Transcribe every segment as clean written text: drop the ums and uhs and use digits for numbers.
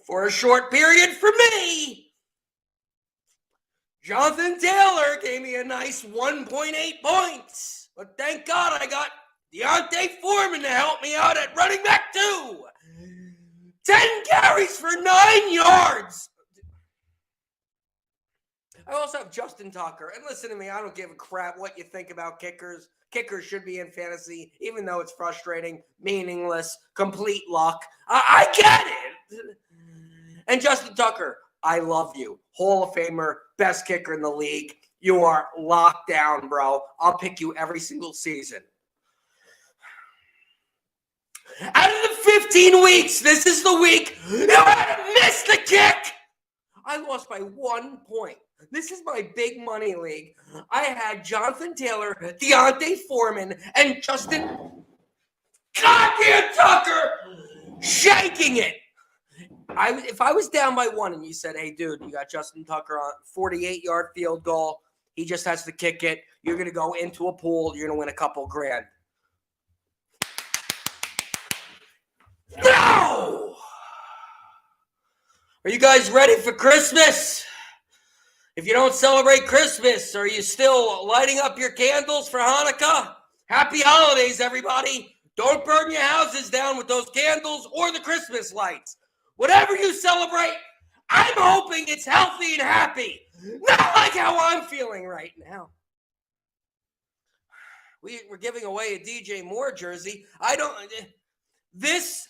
For a short period for me, Jonathan Taylor gave me a nice 1.8 points. But thank God I got Deontay Foreman to help me out at running back too. 10 carries for 9 yards. I also have Justin Tucker. And listen to me, I don't give a crap what you think about kickers. Kickers should be in fantasy, even though it's frustrating, meaningless, complete luck. I get it. And Justin Tucker, I love you. Hall of Famer, best kicker in the league. You are locked down, bro. I'll pick you every single season. Out of the 15 weeks, this is the week you had to miss the kick. I lost by 1 point. This is my big money league. I had Jonathan Taylor, Deontay Foreman, and Justin goddamn Tucker shaking it. If I was down by 1 and you said, hey, dude, you got Justin Tucker on 48-yard field goal. He just has to kick it. You're going to go into a pool. You're going to win a couple grand. No! Are you guys ready for Christmas? If you don't celebrate Christmas, are you still lighting up your candles for Hanukkah? Happy holidays, everybody. Don't burn your houses down with those candles or the Christmas lights. Whatever you celebrate, I'm hoping it's healthy and happy. Not like how I'm feeling right now. We're giving away a DJ Moore jersey. This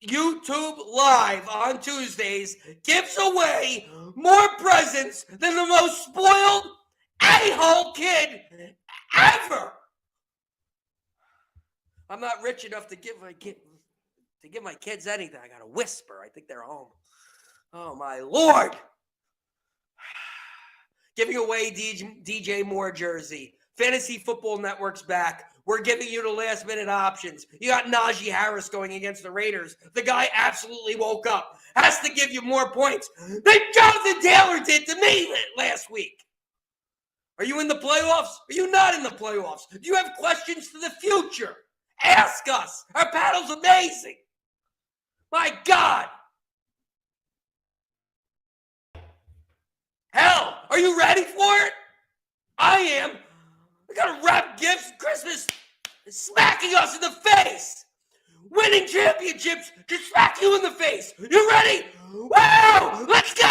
YouTube Live on Tuesdays gives away more presents than the most spoiled a-hole kid ever. I'm not rich enough to give my kids anything. I got to whisper. I think they're home. Oh, my Lord. Giving away DJ Moore jersey. Fantasy Football Network's back. We're giving you the last-minute options. You got Najee Harris going against the Raiders. The guy absolutely woke up. Has to give you more points than Jonathan Taylor did to me last week. Are you in the playoffs? Are you not in the playoffs? Do you have questions for the future? Ask us. Our panel's amazing. My God. Hell, are you ready for it? I am. I gotta wrap gifts. Christmas is smacking us in the face. Winning championships can smack you in the face. You ready? Wow! Let's go!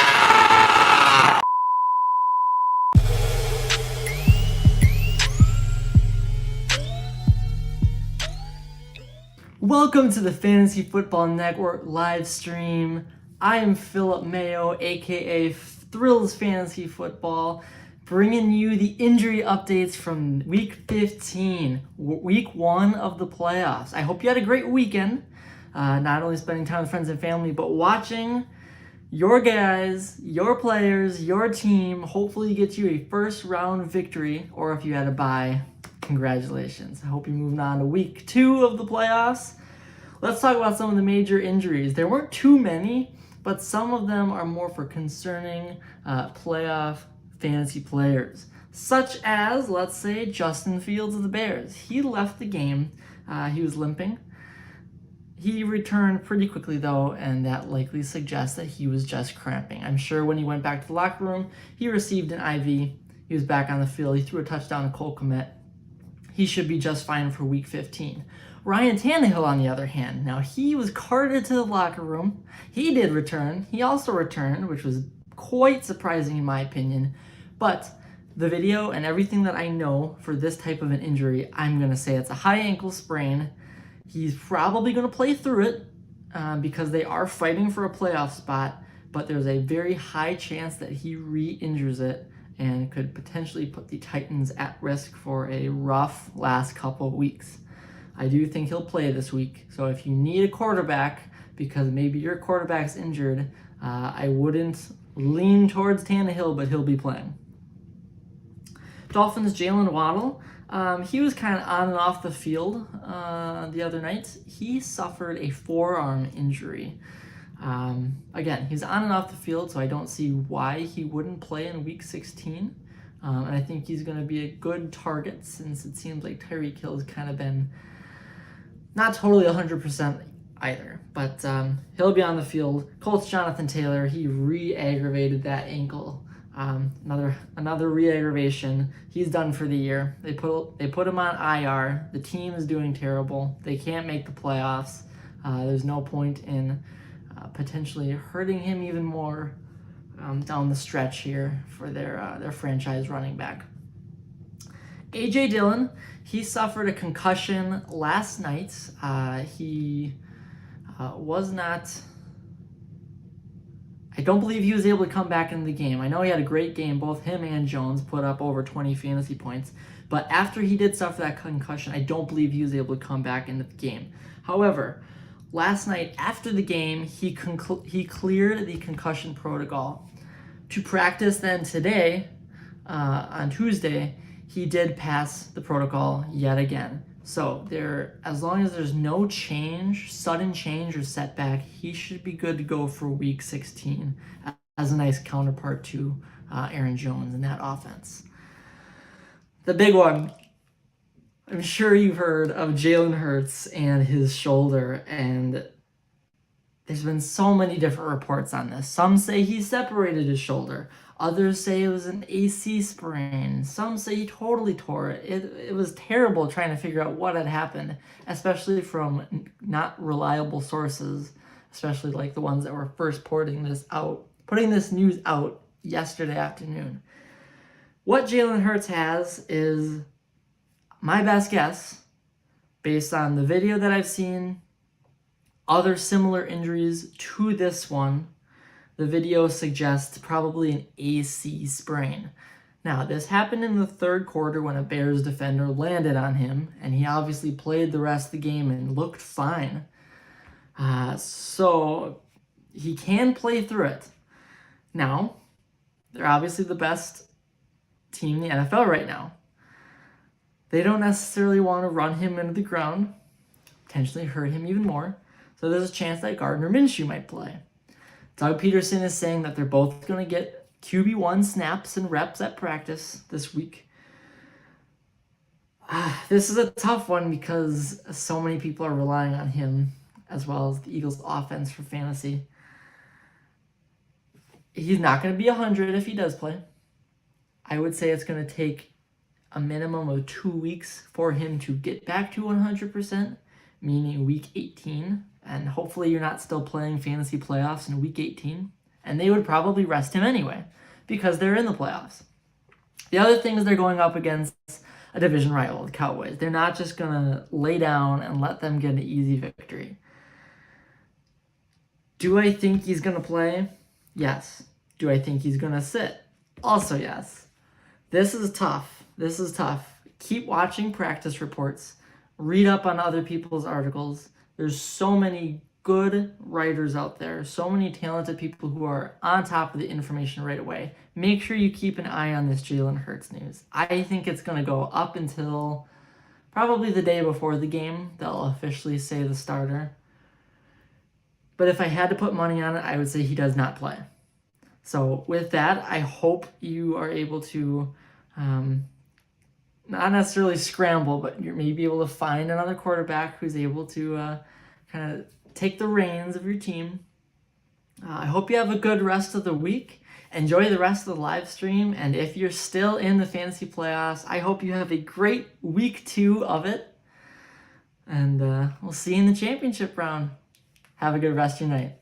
Welcome to the Fantasy Football Network live stream. I am Philip Mayo, aka Thrills Fantasy Football, bringing you the injury updates from Week 15, Week 1 of the playoffs. I hope you had a great weekend, not only spending time with friends and family, but watching your guys, your players, your team hopefully get you a first-round victory, or if you had a bye, congratulations. I hope you're moving on to Week 2 of the playoffs. Let's talk about some of the major injuries. There weren't too many, but some of them are more for concerning playoff fantasy players, such as, let's say, Justin Fields of the Bears. He left the game. He was limping. He returned pretty quickly, though, and that likely suggests that he was just cramping. I'm sure when he went back to the locker room, he received an IV. He was back on the field. He threw a touchdown to Cole Kmet. He should be just fine for Week 15. Ryan Tannehill, on the other hand, now he was carted to the locker room. He did return. He also returned, which was quite surprising in my opinion. But the video and everything that I know for this type of an injury, I'm going to say it's a high ankle sprain. He's probably going to play through it because they are fighting for a playoff spot, but there's a very high chance that he re-injures it and could potentially put the Titans at risk for a rough last couple of weeks. I do think he'll play this week, so if you need a quarterback because maybe your quarterback's injured, I wouldn't lean towards Tannehill, but he'll be playing. Dolphins' Jalen Waddle, he was kind of on and off the field the other night. He suffered a forearm injury. Again, he's on and off the field, so I don't see why he wouldn't play in Week 16. And I think he's going to be a good target since it seems like Tyreek Hill's kind of been not totally 100% either. But he'll be on the field. Colts Jonathan Taylor, he re-aggravated that ankle. Another re-aggravation. He's done for the year. They put him on IR. The team is doing terrible. They can't make the playoffs. There's no point in potentially hurting him even more down the stretch here for their franchise running back. AJ Dillon, he suffered a concussion last night. He was not. I don't believe he was able to come back into the game. I know he had a great game. Both him and Jones put up over 20 fantasy points. But after he did suffer that concussion, I don't believe he was able to come back into the game. However, last night after the game, he cleared the concussion protocol. To practice then today, on Tuesday, he did pass the protocol yet again. So as long as there's no change, sudden change or setback, he should be good to go for week 16 as a nice counterpart to Aaron Jones in that offense. The big one, I'm sure you've heard of Jalen Hurts and his shoulder, and there's been so many different reports on this. Some say he separated his shoulder. Others say it was an AC sprain. Some say he totally tore it. It was terrible trying to figure out what had happened, especially from not reliable sources, especially like the ones that were first putting this news out yesterday afternoon. What Jalen Hurts has is my best guess, based on the video that I've seen, other similar injuries to this one. The video suggests probably an AC sprain. Now, this happened in the third quarter when a Bears defender landed on him, and he obviously played the rest of the game and looked fine. So he can play through it. Now, they're obviously the best team in the NFL right now. They don't necessarily want to run him into the ground, potentially hurt him even more. So there's a chance that Gardner Minshew might play. Doug Peterson is saying that they're both going to get QB1 snaps and reps at practice this week. This is a tough one because so many people are relying on him as well as the Eagles' offense for fantasy. He's not going to be 100 if he does play. I would say it's going to take a minimum of 2 weeks for him to get back to 100%, meaning week 18. And hopefully you're not still playing fantasy playoffs in week 18. And they would probably rest him anyway because they're in the playoffs. The other thing is they're going up against a division rival, the Cowboys. They're not just going to lay down and let them get an easy victory. Do I think he's going to play? Yes. Do I think he's going to sit? Also yes. This is tough. Keep watching practice reports. Read up on other people's articles. There's so many good writers out there, so many talented people who are on top of the information right away. Make sure you keep an eye on this Jalen Hurts news. I think it's going to go up until probably the day before the game. They'll officially say the starter. But if I had to put money on it, I would say he does not play. So with that, I hope you are able to not necessarily scramble, but you're maybe able to find another quarterback who's able to kind of take the reins of your team. I hope you have a good rest of the week. Enjoy the rest of the live stream. And if you're still in the fantasy playoffs, I hope you have a great week 2 of it. And we'll see you in the championship round. Have a good rest of your night.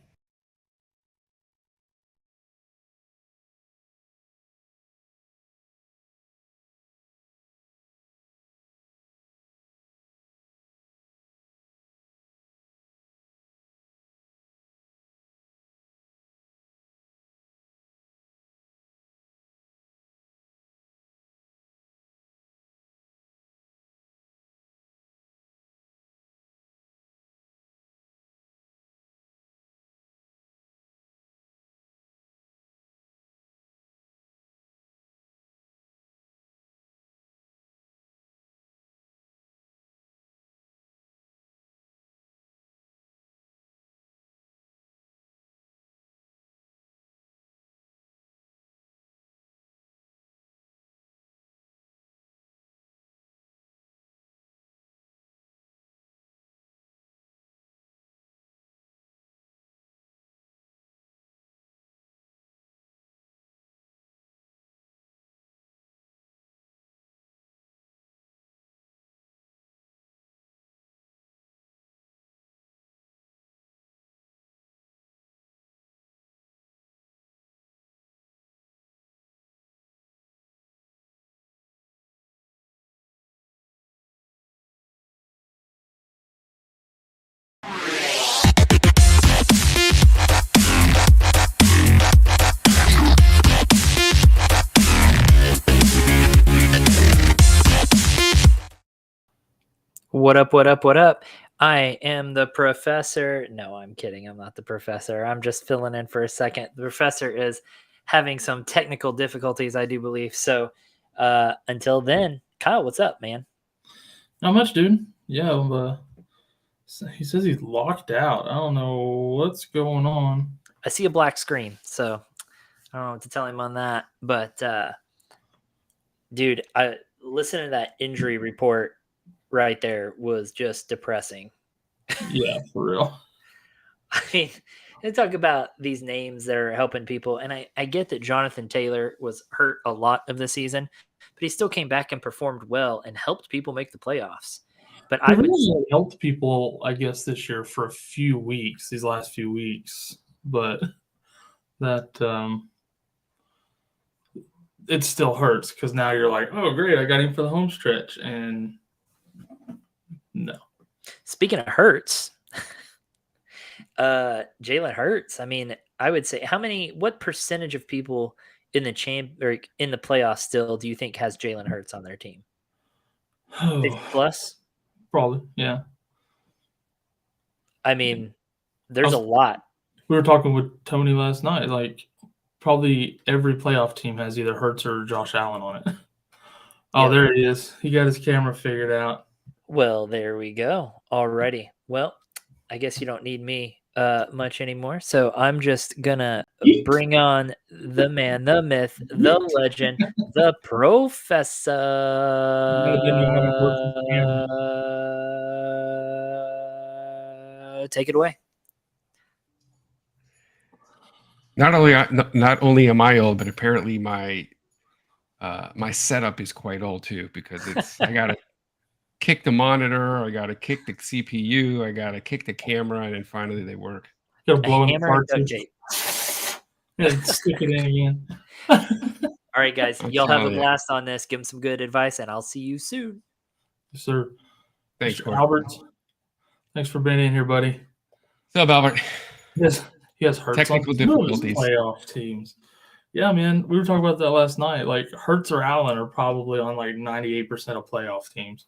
What up, what up, what up? I am the professor. No, I'm kidding. I'm not the professor. I'm just filling in for a second. The professor is having some technical difficulties, I do believe. So until then, Kyle, what's up, man? Not much, dude. Yeah, he says he's locked out. I don't know what's going on. I see a black screen, so I don't know what to tell him on that. But dude, I listen to that injury report right there was just depressing. Yeah, for real. I mean, they talk about these names that are helping people, and I get that Jonathan Taylor was hurt a lot of the season, but he still came back and performed well and helped people make the playoffs. But He I would really helped people, I guess, this year for a few weeks, these last few weeks. But that it still hurts because now you're like, oh, great, I got him for the home stretch. And no. Speaking of Hurts, Jalen Hurts. I mean, I would say what percentage of people in the or in the playoffs still do you think has Jalen Hurts on their team? 50 plus? Probably, yeah. I mean, there's a lot. We were talking with Tony last night. Like, probably every playoff team has either Hurts or Josh Allen on it. Oh, Yeah. there he is. He got his camera figured out. Well, there we go. Alrighty. Well, I guess you don't need me much anymore. So I'm just gonna bring on the man, the myth, the legend, the professor. Take it away. Not only am I old, but apparently my setup is quite old too, because I gotta kick the monitor, I gotta kick the CPU, I gotta kick the camera, and then finally they work. Gotta blow in the Hammer and parts. duct tape. Yeah, stick it in again. All right, guys, y'all have a telling you. blast on this. Give them some good advice, and I'll see you soon. Yes, sir. Thanks, Mr. Corey. Albert. Thanks for being in here, buddy. What's up, Albert? Yes, he has Hurts Technical on two of his difficulties. playoff teams. Yeah, man, we were talking about that last night. Like, Hurts or Allen are probably on like 98% of playoff teams.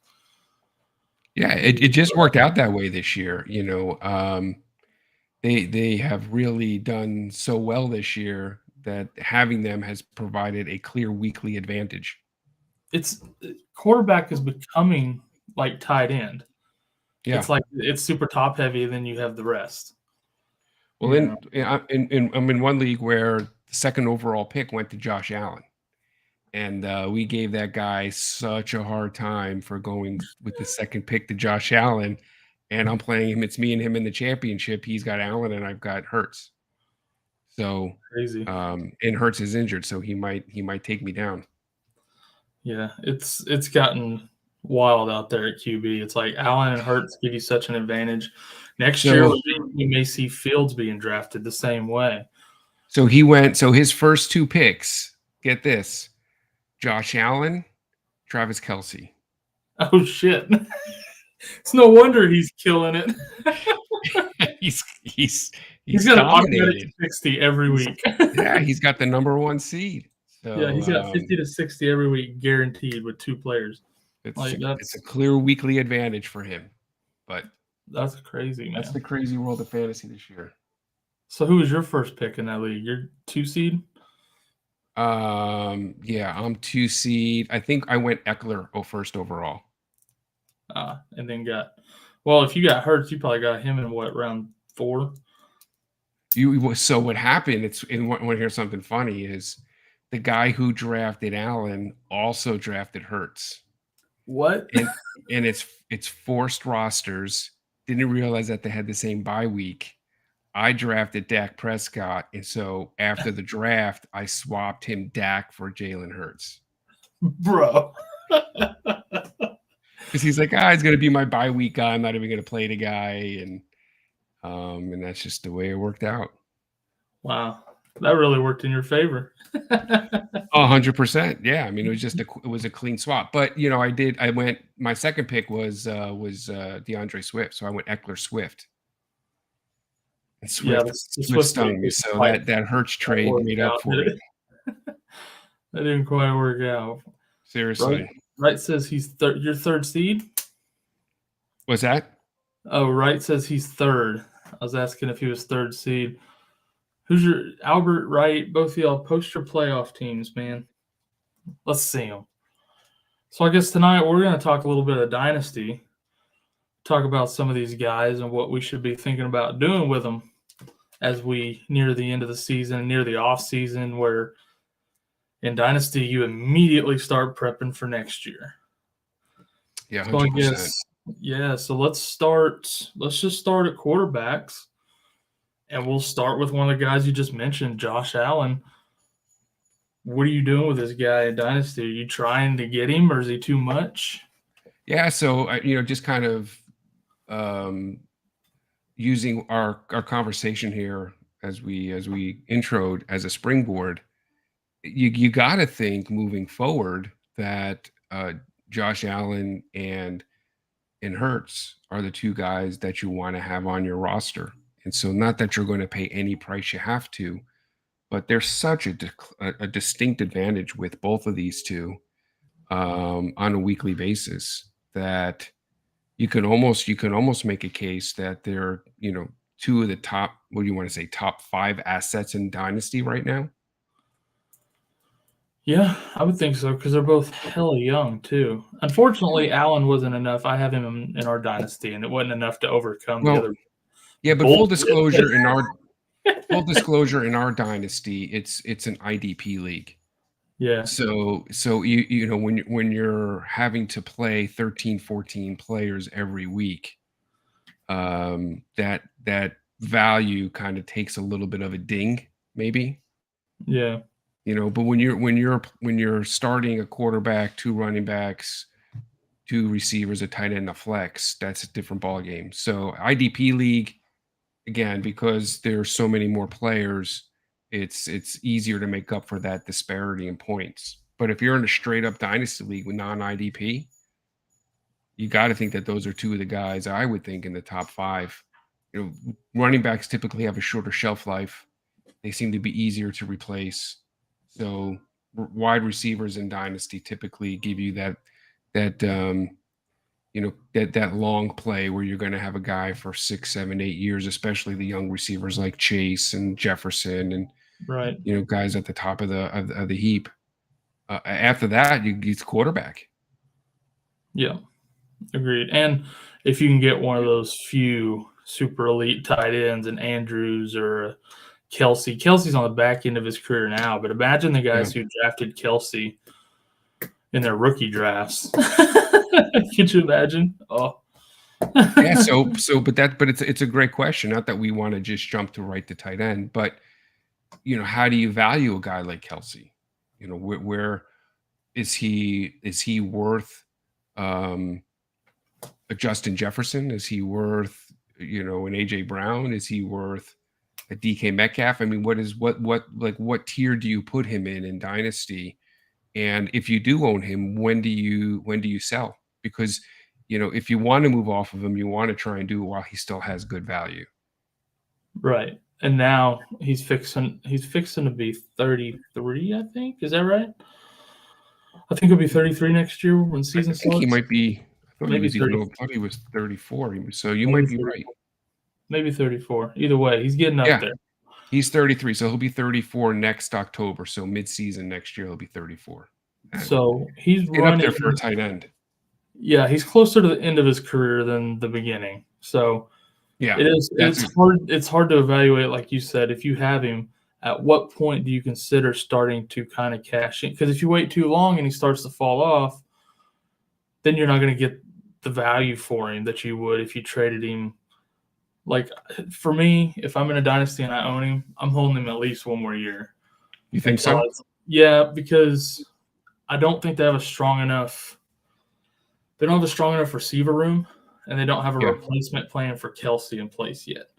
Yeah, it just worked out that way this year. You know, they have really done so well this year that having them has provided a clear weekly advantage. It's quarterback is becoming like tight end. Yeah. It's like it's super top heavy, and then you have the rest. Well, I'm in one league where the second overall pick went to Josh Allen, and we gave that guy such a hard time for going with the second pick to Josh Allen, and I'm playing him. It's me and him in the championship. He's got Allen, and I've got Hurts. So Crazy. And Hurts is injured, so he might take me down. Yeah, it's gotten wild out there at QB. It's like Allen and Hurts give you such an advantage. Next year, we may see Fields being drafted the same way. So his first two picks, get this, Josh Allen, Travis Kelce. Oh, shit. It's no wonder he's killing it. he's got an automatic 60 every week. Yeah, he's got the number one seed. So, yeah, he's got 50 to 60 every week guaranteed with two players. It's a clear weekly advantage for him. But that's crazy, man. That's the crazy world of fantasy this year. So who was your first pick in that league? Your 2 seed? Yeah, I'm 2 seed. I think I went Eckler first overall. And then if you got Hurts, you probably got him in round 4? So what happened? Want to hear something funny? Is the guy who drafted Allen also drafted Hurts. What? And it's forced rosters. Didn't realize that they had the same bye week. I drafted Dak Prescott, and so after the draft, I swapped him Dak for Jalen Hurts. Bro. Because he's like, he's going to be my bye week guy. I'm not even going to play the guy, and that's just the way it worked out. Wow, that really worked in your favor. 100%. Yeah, I mean, it was a clean swap. But my second pick was DeAndre Swift, so I went Eckler Swift. And Swift stung me, so that Hurts trade made up for it. That didn't quite work out. Seriously. Right says he's your third seed? What's that? Oh, Wright says he's third. I was asking if he was third seed. Who's your Albert, Wright? Both of y'all post your playoff teams, man. Let's see them. So I guess tonight we're going to talk a little bit of Dynasty, talk about some of these guys and what we should be thinking about doing with them as we near the end of the season, near the off season, where in Dynasty you immediately start prepping for next year. Yeah, 100%. So I guess, yeah. So let's start. Let's just start at quarterbacks, and we'll start with one of the guys you just mentioned, Josh Allen. What are you doing with this guy in Dynasty? Are you trying to get him, or is he too much? Yeah, so just kind of using our conversation here as we introed as a springboard. You got to think moving forward that Josh Allen and Hurts are the two guys that you want to have on your roster. And so not that you're going to pay any price you have to, but there's such a distinct advantage with both of these two on a weekly basis that you can almost make a case that they're, two of the top, what do you want to say, top 5 assets in Dynasty right now. Yeah, I would think so because they're both hella young too. Unfortunately, Allen wasn't enough. I have him in our Dynasty, and it wasn't enough to overcome the other. Yeah, but bullshit. full disclosure in our Dynasty, it's an IDP league. Yeah. So when you're having to play 13, 14 players every week, that value kind of takes a little bit of a ding, maybe. Yeah. But when you're starting a quarterback, 2 running backs, 2 receivers, a tight end, a flex, that's a different ballgame. So IDP league, again, because there's so many more players, it's easier to make up for that disparity in points. But if you're in a straight up dynasty league with non-IDP, you got to think that those are 2 of the guys I would think in the top 5. Running backs typically have a shorter shelf life. They seem to be easier to replace. So wide receivers in dynasty typically give you that long play where you're going to have a guy for 6, 7, 8 years, especially the young receivers like Chase and Jefferson and Right. Guys at the top of the heap. After that, it's quarterback. Yeah, agreed. And if you can get one of those few super elite tight ends, and Andrews or Kelsey's on the back end of his career now, but imagine the guys who drafted Kelsey in their rookie drafts. Could you imagine? Oh, yeah. But it's a great question. Not that we want to just jump to right to tight end, but how do you value a guy like Kelsey? Where is he worth a Justin Jefferson? Is he worth an AJ Brown? Is he worth a DK Metcalf? I mean, what tier do you put him in dynasty? And if you do own him, when do you sell? Because if you want to move off of him, you want to try and do it while he still has good value. Right. And now he's fixing to be 33, I think. Is that right? I think he'll be 33 next year when season starts. I think he might be. I thought he was 34. So you might be 34. right. Maybe 34. Either way, he's getting up there. He's 33, so he'll be 34 next October. So mid-season next year, he'll be 34. So he's running up there for a tight end. Yeah, he's closer to the end of his career than the beginning. So yeah, it's hard to evaluate, like you said, if you have him. At what point do you consider starting to kind of cash in? Because if you wait too long and he starts to fall off, then you're not going to get the value for him that you would if you traded him. Like, for me, if I'm in a dynasty and I own him, I'm holding him at least one more year. You think so? Yeah, because I don't think they have a strong enough – they don't have a strong enough receiver room, and they don't have a replacement plan for Kelsey in place yet.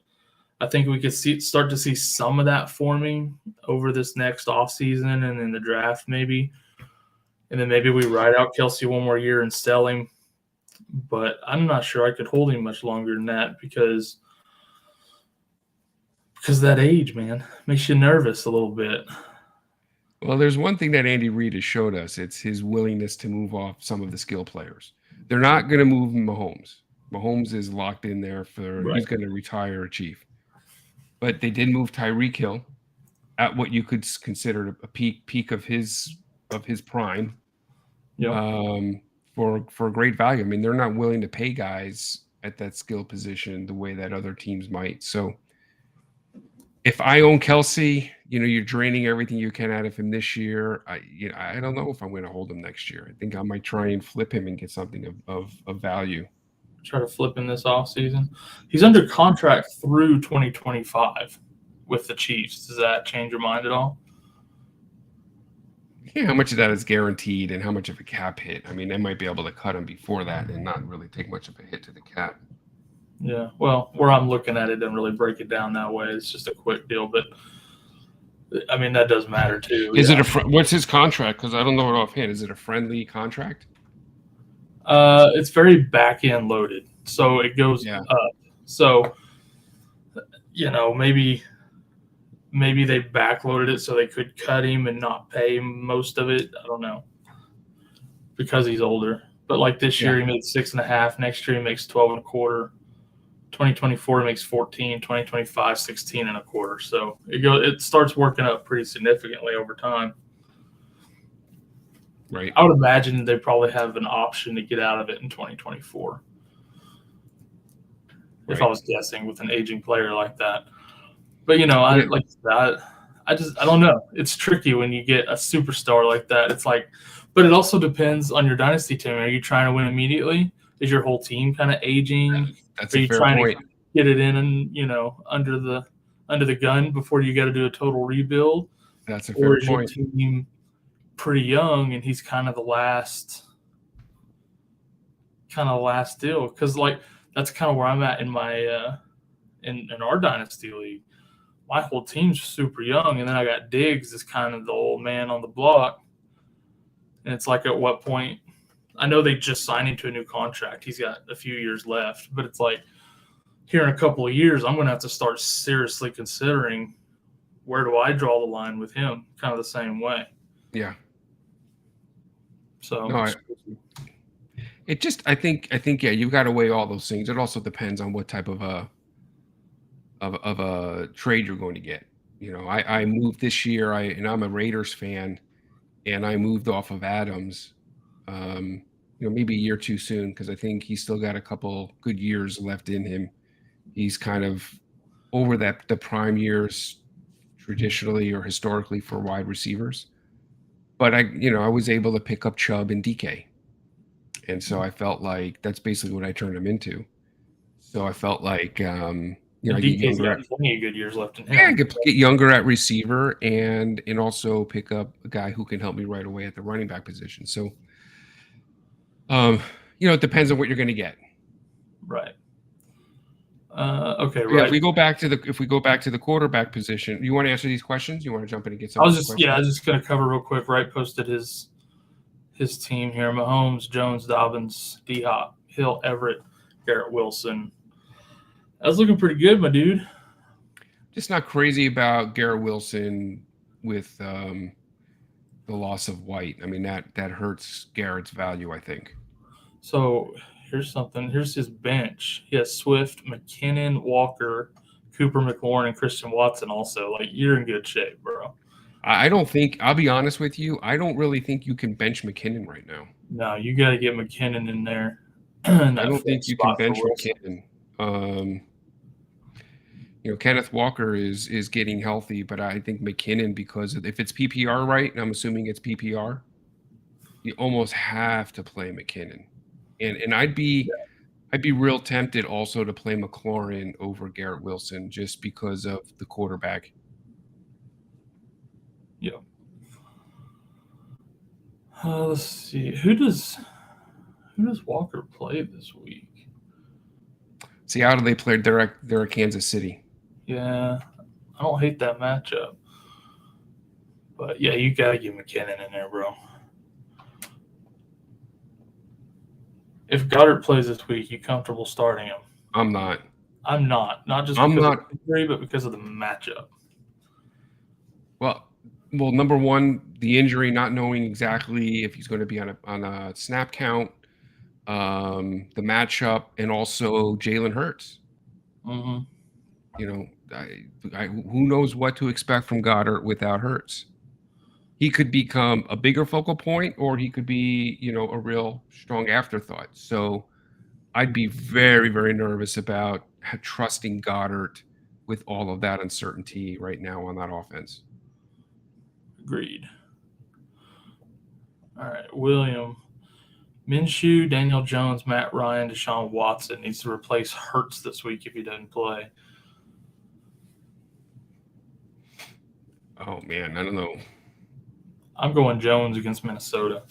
I think we could start to see some of that forming over this next offseason and in the draft maybe. And then maybe we ride out Kelsey one more year and sell him. But I'm not sure I could hold him much longer than that because of that age, man. Makes you nervous a little bit. Well, there's one thing that Andy Reid has showed us. It's his willingness to move off some of the skill players. They're not going to move Mahomes. Mahomes is locked in there for Right. he's going to retire a Chief. But they did move Tyreek Hill at what you could consider a peak of his prime. Yep. For great value. I mean, they're not willing to pay guys at that skill position the way that other teams might. So if I own Kelsey, you're draining everything you can out of him this year. I don't know if I'm going to hold him next year. I think I might try and flip him and get something of value. Try to flip him this offseason. He's under contract through 2025 with the Chiefs. Does that change your mind at all? Yeah, how much of that is guaranteed and how much of a cap hit? I mean, they might be able to cut him before that and not really take much of a hit to the cap. Yeah, well, where I'm looking at it doesn't really break it down that way. It's just a quick deal, but I mean that does matter too. Is it what's his contract? Because I don't know it offhand. Is it a friendly contract? It's very back end loaded, so it goes up. So maybe they backloaded it so they could cut him and not pay him most of it. I don't know, because he's older. But like this year, he made 6.5. Next year, he makes 12.25. 2024 makes 14. 2025, 16.25. So it starts working up pretty significantly over time. Right. I would imagine they probably have an option to get out of it in 2024. If I was guessing with an aging player like that. But I don't know. It's tricky when you get a superstar like that. It's like, but it also depends on your dynasty team. Are you trying to win immediately? Is your whole team kind of aging? That's Are a you fair trying point. to get it in and under the gun before you got to do a total rebuild? That's a fair Or is point. your team pretty young and he's kind of the last deal? Because that's kind of where I'm at in my in our dynasty league. My whole team's super young, and then I got Diggs as kind of the old man on the block. And it's like, at what point? I know they just signed him to a new contract. He's got a few years left, but it's like, here in a couple of years, I'm going to have to start seriously considering, where do I draw the line with him? Kind of the same way. Yeah. So No, I think you've got to weigh all those things. It also depends on what type of a trade you're going to get. I moved this year, and I'm a Raiders fan, and I moved off of Adams, maybe a year too soon, because I think he's still got a couple good years left in him. He's kind of over the prime years traditionally or historically for wide receivers. But I was able to pick up Chubb and DK. And so I felt like that's basically what I turned him into. So I felt like, I get younger. Got plenty of good years left in him. Yeah, I get younger at receiver and also pick up a guy who can help me right away at the running back position. So, it depends on what you're going to get. Right. Okay. Yeah, Right. if we go back to the quarterback position, you want to answer these questions? You want to jump in and get some? I was just going to cover real quick. Wright posted his team here: Mahomes, Jones, Dobbins, D-Hop, Hill, Everett, Garrett Wilson. That was looking pretty good, my dude. Just not crazy about Garrett Wilson with the loss of White. I mean, that hurts Garrett's value, I think. So here's something. Here's his bench. He has Swift, McKinnon, Walker, Cooper, McLaurin, and Christian Watson also. Like, you're in good shape, bro. I'll be honest with you, I don't really think you can bench McKinnon right now. No, you got to get McKinnon in there. I don't think you can bench McKinnon. Kenneth Walker is getting healthy, but I think McKinnon, because if it's PPR, right, and I'm assuming it's PPR, you almost have to play McKinnon. And I'd be real tempted also to play McLaurin over Garrett Wilson just because of the quarterback. Yeah. Let's see. Who does Walker play this week? Seattle, they played. They're at Kansas City. Yeah, I don't hate that matchup. But yeah, you gotta get McKinnon in there, bro. If Goddard plays this week, you comfortable starting him? I'm not. I'm not. Not just because of the injury, but because of the matchup. Well, number one, the injury, not knowing exactly if he's going to be on a snap count. the matchup, and also Jalen Hurts. Mm-hmm. You know, who knows what to expect from Goddard without Hurts? He could become a bigger focal point, or he could be, a real strong afterthought. So I'd be very, very nervous about trusting Goddard with all of that uncertainty right now on that offense. Agreed. All right, William. Minshew, Daniel Jones, Matt Ryan, Deshaun Watson needs to replace Hurts this week if he doesn't play. Oh, man, I don't know. I'm going Jones against Minnesota.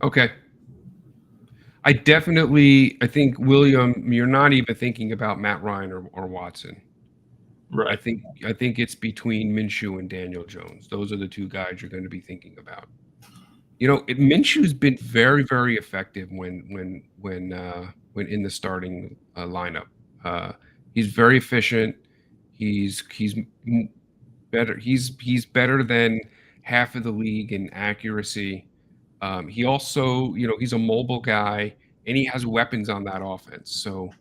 Okay. I think, William, you're not even thinking about Matt Ryan or Watson. Right. I think it's between Minshew and Daniel Jones. Those are the two guys you're going to be thinking about. Minshew's been very, very effective when in the starting lineup. He's very efficient. He's better. He's better than half of the league in accuracy. He also, he's a mobile guy, and he has weapons on that offense. So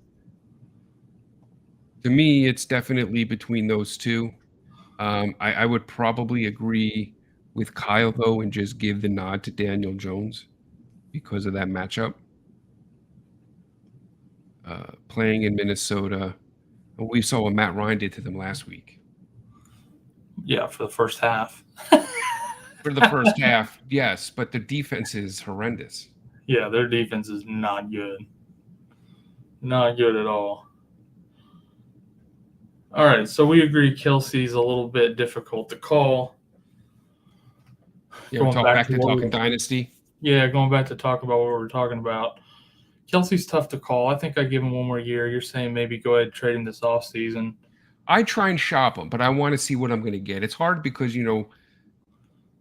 to me, it's definitely between those two. I would probably agree with Kyle, though, and just give the nod to Daniel Jones because of that matchup. Playing in Minnesota, we saw what Matt Ryan did to them last week. Yeah, for the first half. For the first half, yes, but the defense is horrendous. Yeah, their defense is not good. Not good at all. All right, so we agree Kelsey's a little bit difficult to call. Yeah, back to talking dynasty. Yeah, going back to talk about what we're talking about. Kelsey's tough to call. I think I give him one more year. You're saying maybe go ahead and trade him this offseason. I try and shop him, but I want to see what I'm going to get. It's hard because,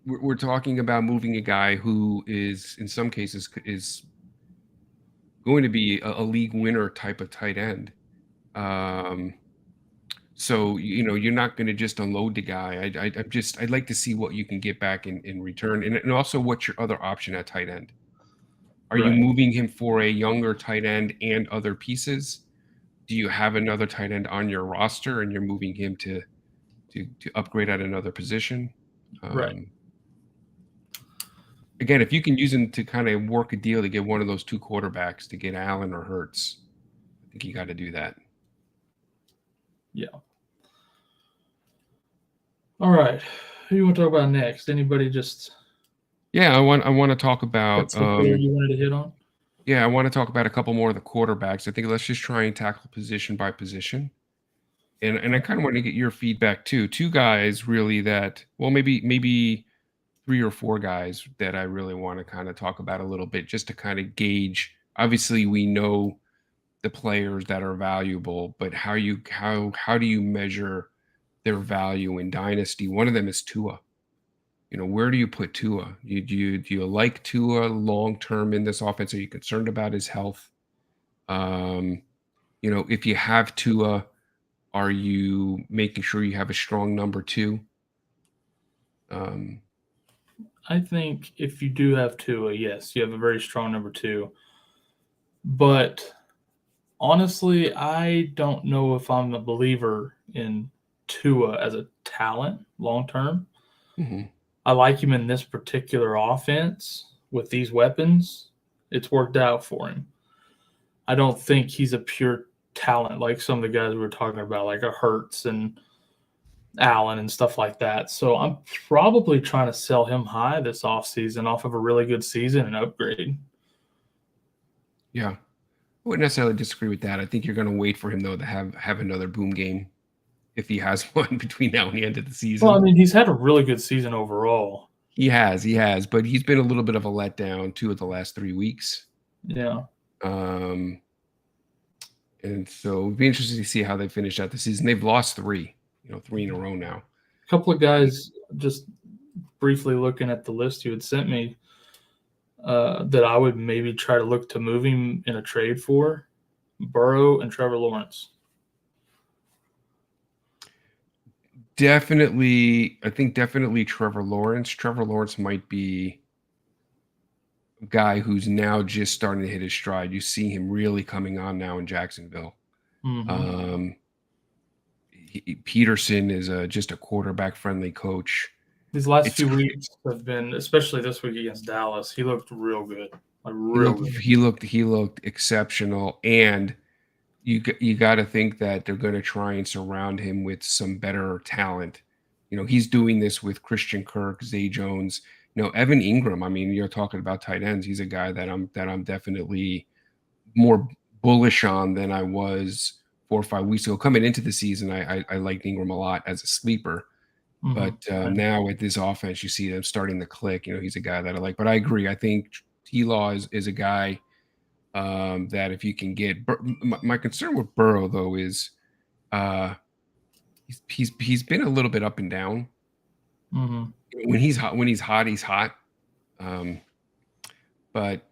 we're talking about moving a guy who is, in some cases, is going to be a league winner type of tight end. So, you're not going to just unload the guy. I'd like to see what you can get back in return. And also what's your other option at tight end? Are you moving him for a younger tight end and other pieces? Do you have another tight end on your roster and you're moving him to upgrade at another position? Right. Again, if you can use him to kind of work a deal to get one of those two quarterbacks to get Allen or Hurts, I think you got to do that. Yeah. All right. Who do you want to talk about next? Anybody just? Yeah, I want to talk about. You wanted to hit on? Yeah, I want to talk about a couple more of the quarterbacks. I think let's just try and tackle position by position. And I kind of want to get your feedback too. Two guys really that, well, maybe 3 or 4 guys that I really want to kind of talk about a little bit, just to kind of gauge. Obviously, we know the players that are valuable, but how do you measure their value in dynasty? One of them is Tua. Where do you put Tua? Do you like Tua long term in this offense? Are you concerned about his health? If you have Tua, are you making sure you have a strong number 2? I think if you do have Tua, yes, you have a very strong number 2. But honestly, I don't know if I'm a believer in Tua as a talent long term. Mm-hmm. I like him in this particular offense with these weapons. It's worked out for him. I don't think he's a pure talent like some of the guys we were talking about, like a Hurts and Allen and stuff like that. So I'm probably trying to sell him high this offseason off of a really good season and upgrade. Yeah. I wouldn't necessarily disagree with that. I think you're going to wait for him, though, to have another boom game if he has one between now and the end of the season. Well, I mean, he's had a really good season overall. He has, but he's been a little bit of a letdown 2 of the last 3 weeks. Yeah. And so it'd be interesting to see how they finish out the season. They've lost 3, 3 in a row now. A couple of guys, just briefly looking at the list you had sent me, that I would maybe try to look to move him in a trade for: Burrow and Trevor Lawrence. Definitely, I think definitely Trevor Lawrence. Trevor Lawrence might be a guy who's now just starting to hit his stride. You see him really coming on now in Jacksonville. Mhm. Peterson is just a quarterback-friendly coach. These last It's few cr- weeks have been, especially this week against Dallas, he looked real good. Like he real looked good. he looked exceptional, and you got to think that they're going to try and surround him with some better talent. He's doing this with Christian Kirk, Zay Jones, Evan Ingram. I mean, you're talking about tight ends. He's a guy that I'm definitely more bullish on than I was 4 or 5 weeks ago. Coming into the season, I liked Ingram a lot as a sleeper. But Right. now with this offense, you see them starting to click. He's a guy that I like. But I agree. I think T-Law is a guy that if you can get. My concern with Burrow though is he's been a little bit up and down. Mhm. When he's hot, he's hot. But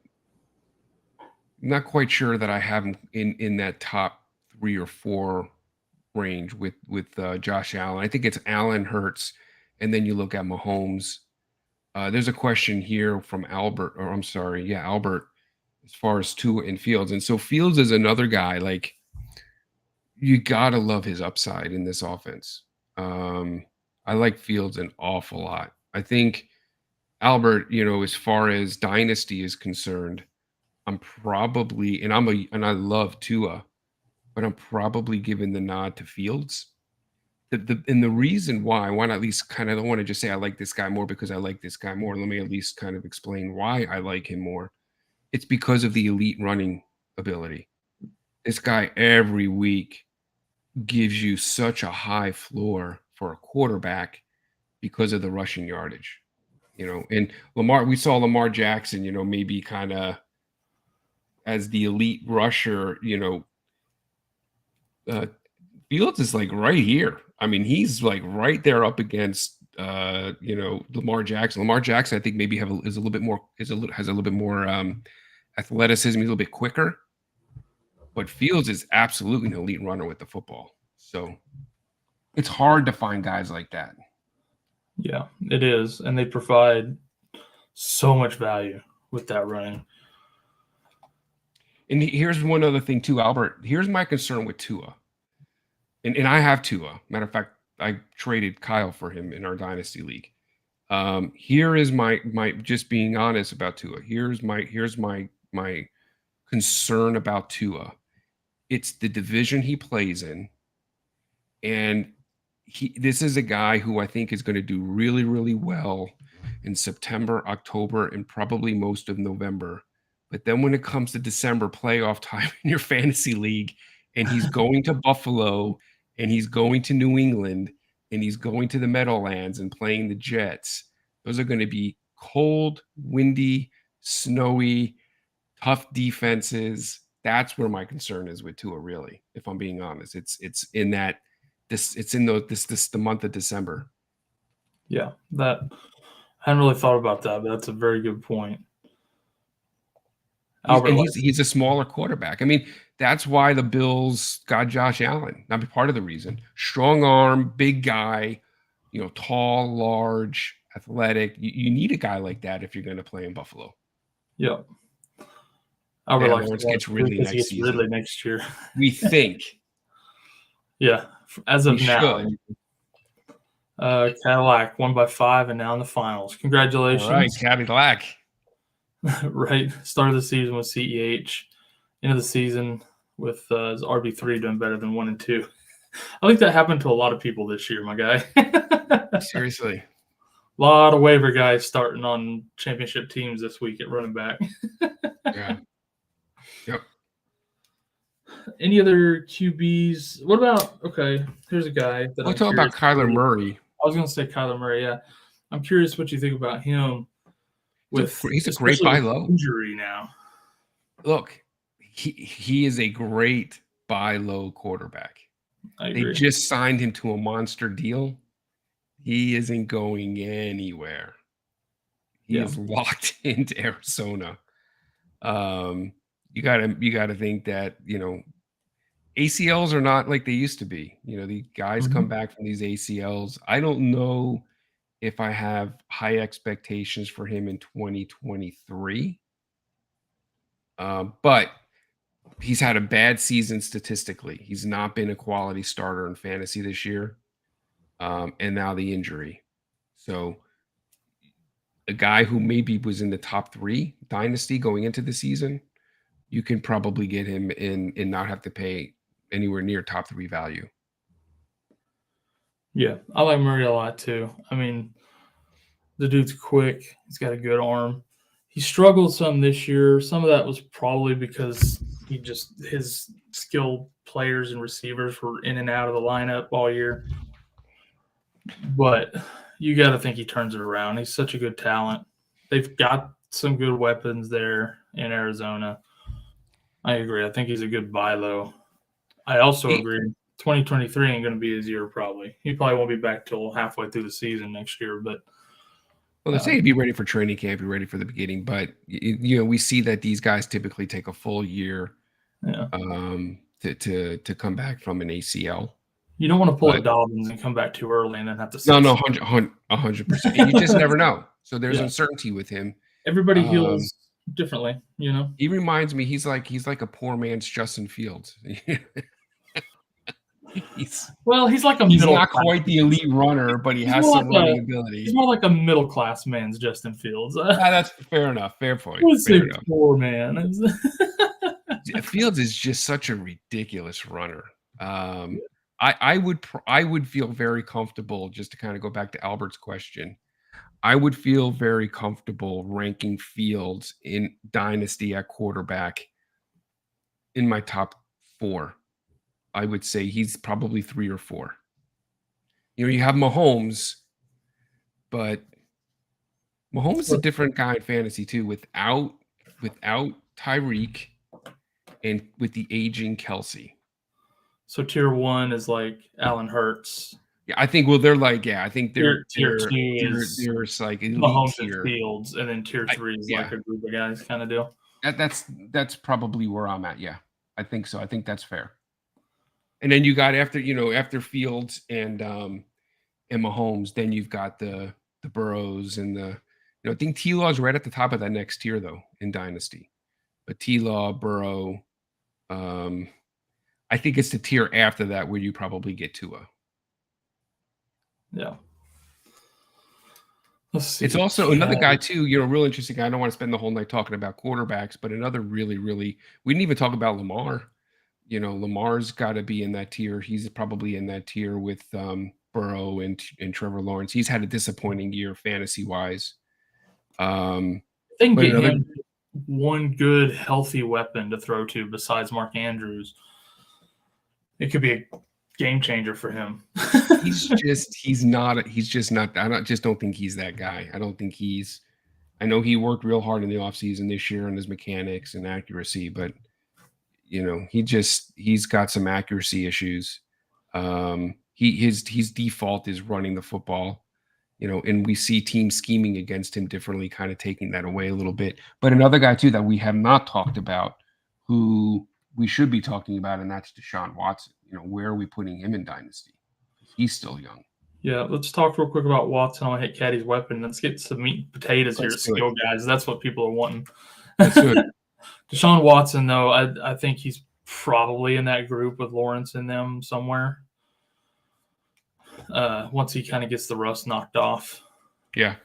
not quite sure that I have him in that top 3 or 4 range with Josh Allen. I think it's Allen, Hurts, and then you look at Mahomes. There's a question here from Albert, or I'm sorry, yeah, Albert, as far as Tua and Fields. And so Fields is another guy, like, you gotta love his upside in this offense. I like Fields an awful lot. I think Albert, as far as dynasty is concerned, I'm probably, and I love Tua, but I'm probably giving the nod to Fields. And the reason why I want to at least kind of, I don't want to just say I like this guy more because I like this guy more. Let me at least kind of explain why I like him more. It's because of the elite running ability. This guy every week gives you such a high floor for a quarterback because of the rushing yardage. And we saw Lamar Jackson, maybe kind of as the elite rusher, Fields is like right here. I mean, he's like right there up against Lamar Jackson. Lamar Jackson, I think maybe has a little bit more athleticism, he's a little bit quicker. But Fields is absolutely an elite runner with the football. So it's hard to find guys like that. Yeah, it is. And they provide so much value with that running. And here's one other thing too, Albert. Here's my concern with Tua. And I have Tua. Matter of fact, I traded Kyle for him in our dynasty league. Here is my just being honest about Tua. Here's my concern about Tua. It's the division he plays in, and this is a guy who I think is going to do really, really well in September, October, and probably most of November. But then when it comes to December playoff time in your fantasy league, and he's going to Buffalo, and he's going to New England, and he's going to the Meadowlands and playing the Jets, those are going to be cold, windy, snowy, tough defenses. That's where my concern is with Tua, really, if I'm being honest. It's in that it's in the month of December. Yeah, that I hadn't really thought about that, but that's a very good point. He's a smaller quarterback. I mean, that's why the Bills got Josh Allen. Not part of the reason. Strong arm, big guy, tall, large, athletic. You need a guy like that if you're going to play in Buffalo. Yeah. Albert likes Lawrence gets Ridley because he next gets season. Ridley next year. We think. Yeah, as of We now. should. Cadillac won by 5 and now in the finals. Congratulations. All right, Cadillac. Right. Start of the season with CEH. End of the season with his RB3 doing better than 1 and 2. I think that happened to a lot of people this year, my guy. Seriously. A lot of waiver guys starting on championship teams this week at running back. Yeah. Yep. Any other QBs? What about, okay, here's a guy that We'll talk about Kyler Murray. I was going to say Kyler Murray, yeah. I'm curious what you think about him. He's a great buy low. Injury now. Look, he is a great buy low quarterback. I agree. They just signed him to a monster deal. He isn't going anywhere. He is locked into Arizona. You gotta think that ACLs are not like they used to be. The guys come back from these ACLs. I don't know if I have high expectations for him in 2023. But he's had a bad season statistically. He's not been a quality starter in fantasy this year. And now the injury. So a guy who maybe was in the top 3 dynasty going into the season, you can probably get him in and not have to pay anywhere near top 3 value. Yeah, I like Murray a lot too. I mean, the dude's quick. He's got a good arm. He struggled some this year. Some of that was probably because his skilled players and receivers were in and out of the lineup all year. But you got to think he turns it around. He's such a good talent. They've got some good weapons there in Arizona. I agree. I think he's a good buy low. I also agree 2023 ain't going to be his year probably. He probably won't be back till halfway through the season next year. But Well, they say be ready for training camp, be ready for the beginning, but we see that these guys typically take a full year to come back from an ACL. You don't want to pull a Dobbins and come back too early and then have to sit. No, 100%. You just never know. So there's uncertainty with him. Everybody heals differently, He reminds me, he's like a poor man's Justin Fields. He's like a he's middle not class. quite the elite runner, but he has some running ability. He's more like a middle class man's Justin Fields. That's fair enough. Fair point. Fair enough. Poor man. Fields is just such a ridiculous runner. I would feel very comfortable, just to kind of go back to Albert's question. I would feel very comfortable ranking Fields in Dynasty at quarterback in my top 4. I would say he's probably 3 or 4. You have Mahomes, but Mahomes is a different guy in fantasy too, without Tyreek and with the aging Kelsey. So tier 1 is like Allen Hurts. Yeah, I think. Well, they're like, I think they're tier 2 is there's like elite Mahomes tier. and Fields, and then tier 3 is like a group of guys kind of deal. That's probably where I'm at. Yeah, I think so. I think that's fair. And then you got after Fields and Mahomes, then you've got the Burrows and I think T-Law is right at the top of that next tier though in Dynasty. But T-Law, Burrow, I think it's the tier after that where you probably get Tua. Yeah. Let's see. It's also another guy too, real interesting guy. I don't want to spend the whole night talking about quarterbacks, but another really, really, we didn't even talk about Lamar. Lamar's got to be in that tier. He's probably in that tier with Burrow and Trevor Lawrence. He's had a disappointing year fantasy wise. I think getting him one good healthy weapon to throw to besides Mark Andrews, it could be a game changer for him. He's just not. I just don't think he's that guy. I don't think I know he worked real hard in the offseason this year on his mechanics and accuracy, but he's got some accuracy issues. His default is running the football, and we see teams scheming against him differently, kind of taking that away a little bit. But another guy too that we have not talked about, who we should be talking about, and that's Deshaun Watson. Where are we putting him in Dynasty? He's still young. Yeah, let's talk real quick about Watson. I'll hit Caddy's weapon. Let's get some meat and potatoes here, skill guys. That's what people are wanting. Let's do it. Deshaun Watson, though, I think he's probably in that group with Lawrence in them somewhere. Once he kind of gets the rust knocked off. Yeah.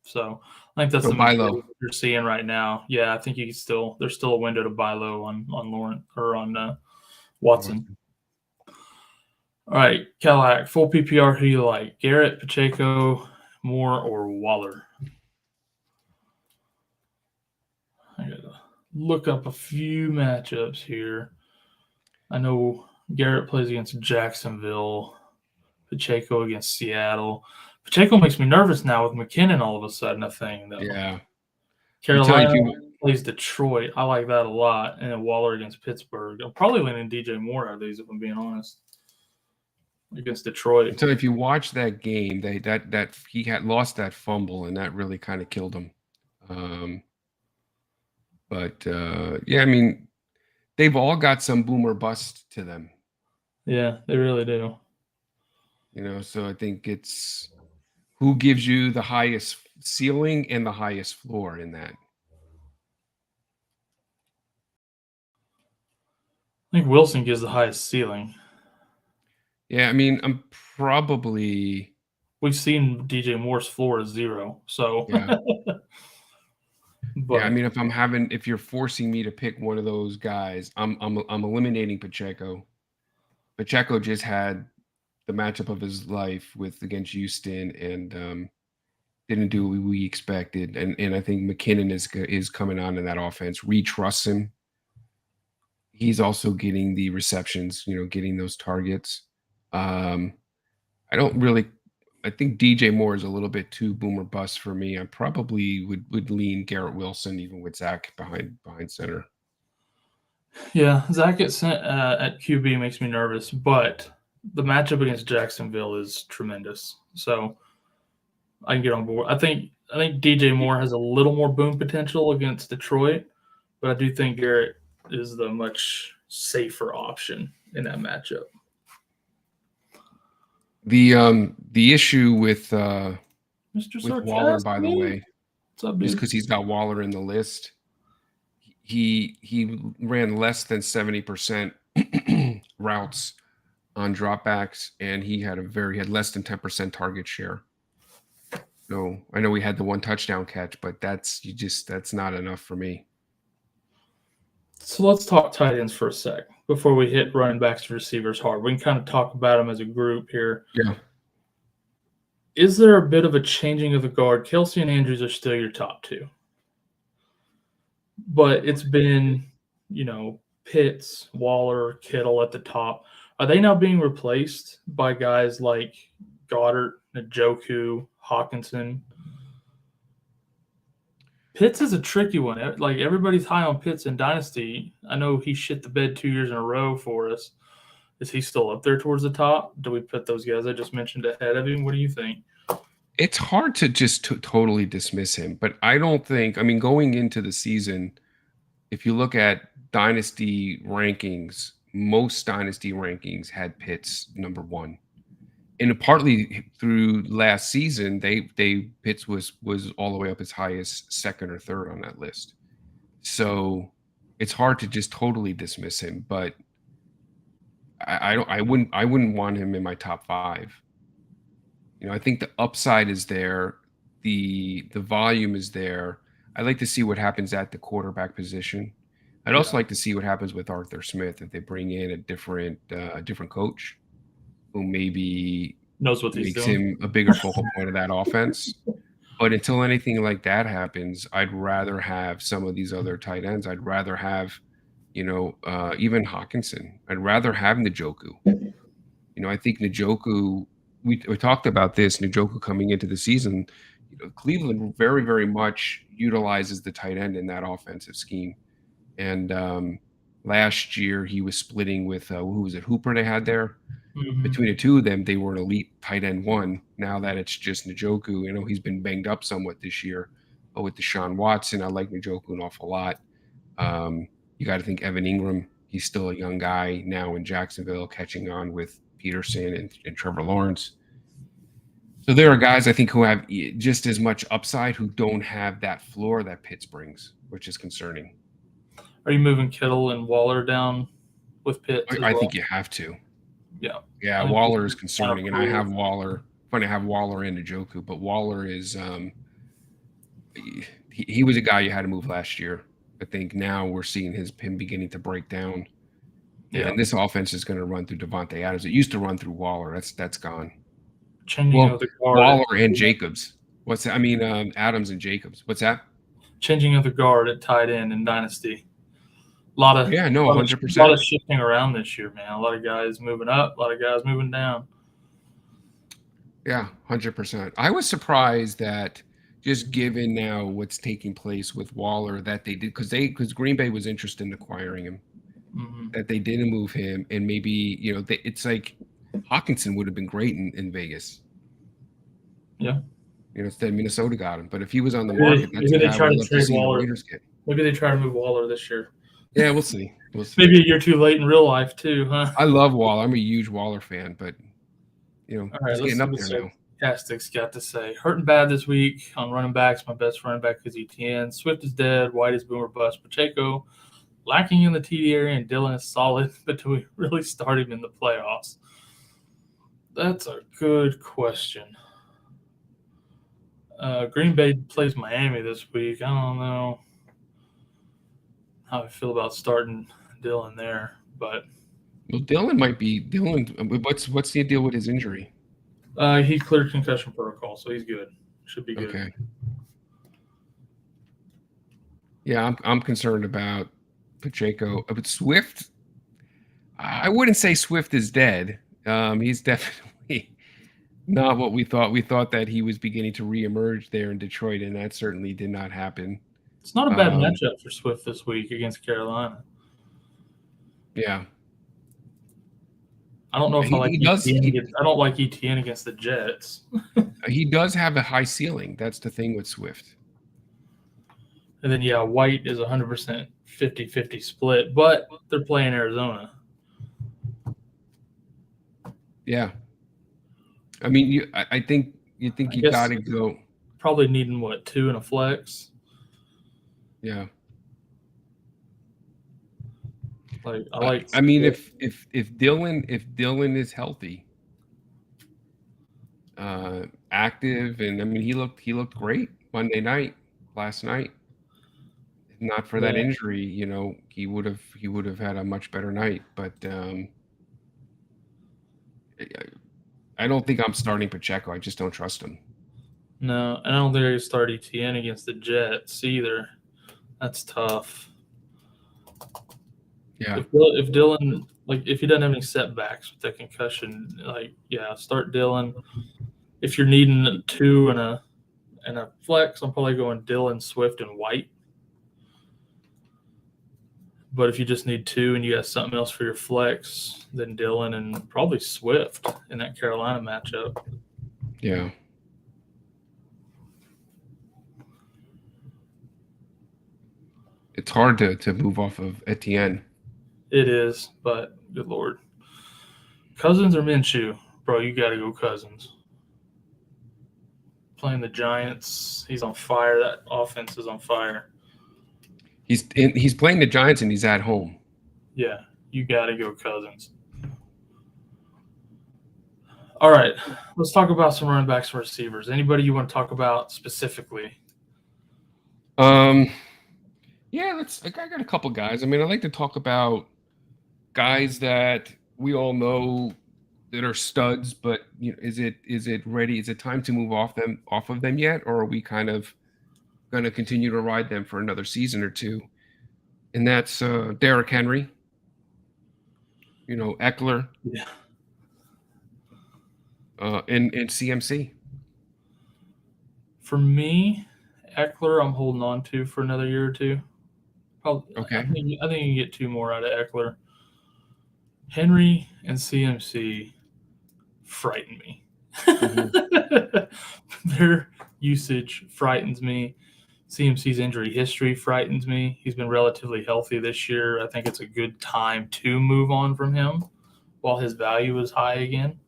So I think that's the buy low you're seeing right now. Yeah, I think there's still a window to buy low on Lawrence or on Watson. All right, Cadillac, full PPR. Who do you like? Garrett, Pacheco, Moore, or Waller? I gotta look up a few matchups here. I know Garrett plays against Jacksonville, Pacheco against Seattle. Pacheco makes me nervous now with McKinnon all of a sudden, a thing, though. Yeah. Carolina plays Detroit. I like that a lot. And then Waller against Pittsburgh. I'm probably leaning DJ Moore out of these, if I'm being honest. Against Detroit. So if you watch that game, that he had lost that fumble, and that really kind of killed him. But I mean, they've all got some boom or bust to them. Yeah, they really do. So I think it's who gives you the highest ceiling and the highest floor in that. I think Wilson gives the highest ceiling. Yeah, I mean, I'm probably We've seen DJ Moore's floor is 0. So yeah. but Yeah, I mean, if you're forcing me to pick one of those guys, I'm eliminating Pacheco. Pacheco just had the matchup of his life against Houston and didn't do what we expected. And I think McKinnon is coming on in that offense. Reed trusts him. He's also getting the receptions, getting those targets. I think DJ Moore is a little bit too boom or bust for me. I probably would lean Garrett Wilson even with Zach behind center. yeah, Zach at QB makes me nervous, but the matchup against Jacksonville is tremendous. So I can get on board. I think DJ Moore has a little more boom potential against Detroit, but I do think Garrett is the much safer option in that matchup. The issue with Mr. Waller, by the way, what's up, just dude? because he's got Waller in the list, he ran less than 70% routes on dropbacks, and he had less than 10% target share. So I know we had the one touchdown catch, but that's not enough for me. So let's talk tight ends for a sec before we hit running backs and receivers hard. We can kind of talk about them as a group here. Yeah. Is there a bit of a changing of the guard? Kelsey and Andrews are still your top 2. But it's been, Pitts, Waller, Kittle at the top. Are they now being replaced by guys like Goddard, Njoku, Hawkinson? Pitts is a tricky one. Like, everybody's high on Pitts in Dynasty. I know he shit the bed 2 years in a row for us. Is he still up there towards the top? Do we put those guys I just mentioned ahead of him? What do you think? It's hard to just totally dismiss him, but I don't think, going into the season, if you look at dynasty rankings, most dynasty rankings had Pitts number 1. And partly through last season, Pitts was all the way up as high as 2nd or 3rd on that list. So it's hard to just totally dismiss him, but I wouldn't want him in my top 5. I think the upside is there, the volume is there. I'd like to see what happens at the quarterback position. I'd also like to see what happens with Arthur Smith if they bring in a different coach who maybe knows what he's makes doing. him a bigger focal point of that offense. But until anything like that happens, I'd rather have some of these other tight ends. I'd rather have, even Hawkinson. I'd rather have Njoku. I think Njoku, we talked about this, Njoku coming into the season, Cleveland very, very much utilizes the tight end in that offensive scheme. And last year he was splitting with, who was it, Hooper they had there? Mm-hmm. Between the two of them, they were an elite tight end 1. Now that it's just Njoku, he's been banged up somewhat this year. But with Deshaun Watson, I like Njoku an awful lot. You got to think Evan Ingram. He's still a young guy now in Jacksonville, catching on with Peterson and Trevor Lawrence. So there are guys I think who have just as much upside who don't have that floor that Pitts brings, which is concerning. Are you moving Kittle and Waller down with Pitts? I think you have to. Yeah. Waller is concerning, and I have Waller. Funny, I have Waller and Njoku, but Waller is he was a guy you had to move last year. I think now we're seeing him beginning to break down. Yeah, and this offense is going to run through Devontae Adams. It used to run through Waller. That's gone. Changing of the guard. Waller and Jacobs. What's that? Adams and Jacobs. What's that? Changing of the guard at tight end in Dynasty. A lot of 100%. A lot of shifting around this year, man. A lot of guys moving up, a lot of guys moving down. Yeah, 100%. I was surprised that just given now what's taking place with Waller that they did because Green Bay was interested in acquiring him, that they didn't move him, and maybe it's like Hawkinson would have been great in Vegas. Yeah. Instead Minnesota got him, but if he was on the market, maybe they try to trade Waller. Raiders get. Maybe they try to move Waller this year. Yeah, we'll see. We'll see. Maybe a year too late in real life too, huh? I love Waller. I'm a huge Waller fan, but All right, he's let's getting see up what there now. Sarcastic's got to say. Hurting bad this week on running backs. My best running back is ETN. Swift is dead. White is boomer bust. Pacheco lacking in the TD area, and Dylan is solid. But do we really start him in the playoffs? That's a good question. Green Bay plays Miami this week. I don't know how I feel about starting Dylan there, but Well, Dylan might be Dylan. What's the deal with his injury? he cleared concussion protocol, so he's good. Should be good. Okay. Yeah, I'm concerned about Pacheco. But Swift, I wouldn't say Swift is dead. He's definitely not what we thought. We thought that he was beginning to reemerge there in Detroit, and that certainly did not happen. It's not a bad matchup for Swift this week against Carolina. Yeah. I don't know if I like ETN. I don't like ETN against the Jets. He does have a high ceiling. That's the thing with Swift. And then, White is 100% 50-50 split, but they're playing Arizona. Yeah. I mean, I think you got to go. Probably needing, 2 and a flex? Yeah. I mean, if Dylan is healthy, active, and I mean he looked great Monday night, last night. If not for that injury, he would have had a much better night. But I don't think I'm starting Pacheco. I just don't trust him. No, and I don't think I can start ETN against the Jets either. That's tough. Yeah. If Dylan, if he doesn't have any setbacks with that concussion, start Dylan. If you're needing a 2 and a flex, I'm probably going Dylan, Swift, and White. But if you just need 2 and you got something else for your flex, then Dylan and probably Swift in that Carolina matchup. Yeah. It's hard to move off of Etienne. It is, but good Lord. Cousins or Minshew? Bro, you got to go Cousins. Playing the Giants, he's on fire. That offense is on fire. He's playing the Giants and he's at home. Yeah, you got to go Cousins. All right, let's talk about some running backs and receivers. Anybody you want to talk about specifically? Yeah, I got a couple guys. I mean, I like to talk about guys that we all know that are studs, but is it ready? Is it time to move off of them yet, or are we kind of going to continue to ride them for another season or two? And that's Derrick Henry, Eckler, yeah, and CMC. For me, Eckler, I'm holding on to for another year or two. Probably, Okay. I think you can get 2 more out of Eckler. Henry and CMC frighten me. Mm-hmm. Their usage frightens me. CMC's injury history frightens me. He's been relatively healthy this year. I think it's a good time to move on from him while his value is high again.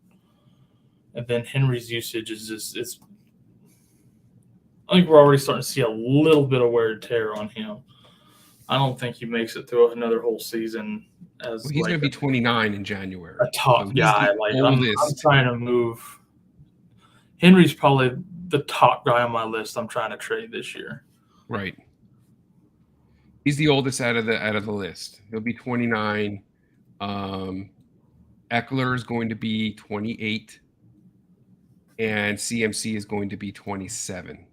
And then Henry's usage is just I think we're already starting to see a little bit of wear and tear on him. I don't think he makes it through another whole season as He's going to be 29 in January. A top guy. I'm trying to move. Henry's probably the top guy on my list. I'm trying to trade this year. Right. He's the oldest out of the list. He'll be 29. Eckler is going to be 28, and CMC is going to be 27.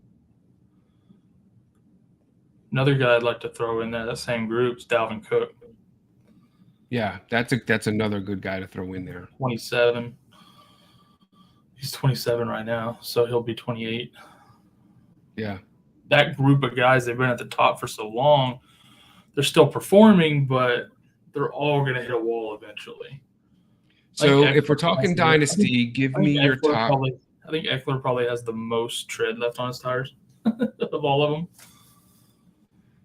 Another guy I'd like to throw in that same group is Dalvin Cook. Yeah, that's another good guy to throw in there. 27. He's 27 right now, so he'll be 28. Yeah. That group of guys, they've been at the top for so long, they're still performing, but they're all going to hit a wall eventually. So if we're talking dynasty, give me your top. I think Eckler probably has the most tread left on his tires of all of them.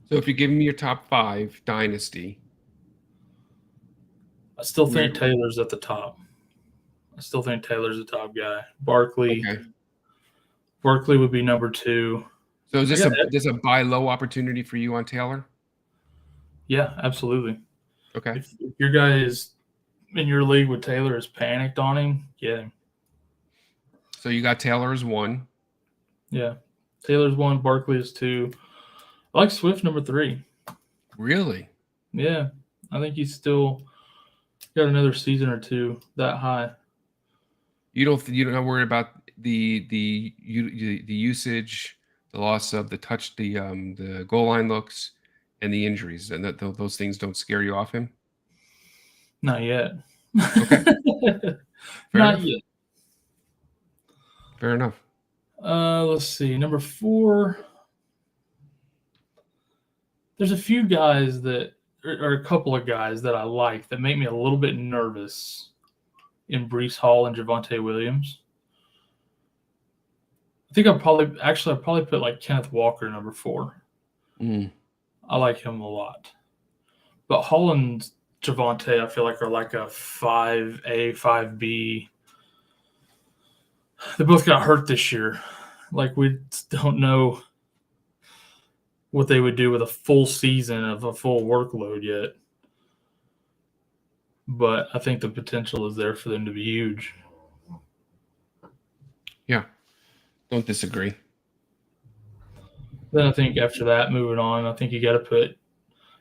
So if you give me your top 5 dynasty, I still think Taylor's at the top. I still think Taylor's the top guy. Barkley would be number 2. So is this a buy low opportunity for you on Taylor? Yeah, absolutely. Okay. If your guy is in your league with Taylor is panicked on him, get him. So you got Taylor as 1. Yeah. Taylor's 1, Barkley is 2. I like Swift number 3. Really? Yeah. I think he's still got another season or 2 that high. You're not worried about the usage, the loss of the touch, the goal line looks, and the injuries, and that those things don't scare you off him? Not yet. Okay. Not yet. Fair enough. Let's see. Number 4. There's a few guys or a couple of guys that I like that make me a little bit nervous in Breece Hall and Javonte Williams. I think I'd probably put like Kenneth Walker number 4. I like him a lot. But Hall and Javonte, I feel like, are like a 5A, 5B. They both got hurt this year. Like, we don't know what they would do with a full season of a full workload yet. But I think the potential is there for them to be huge. Yeah. Don't disagree. Then I think after that, moving on, I think you got to put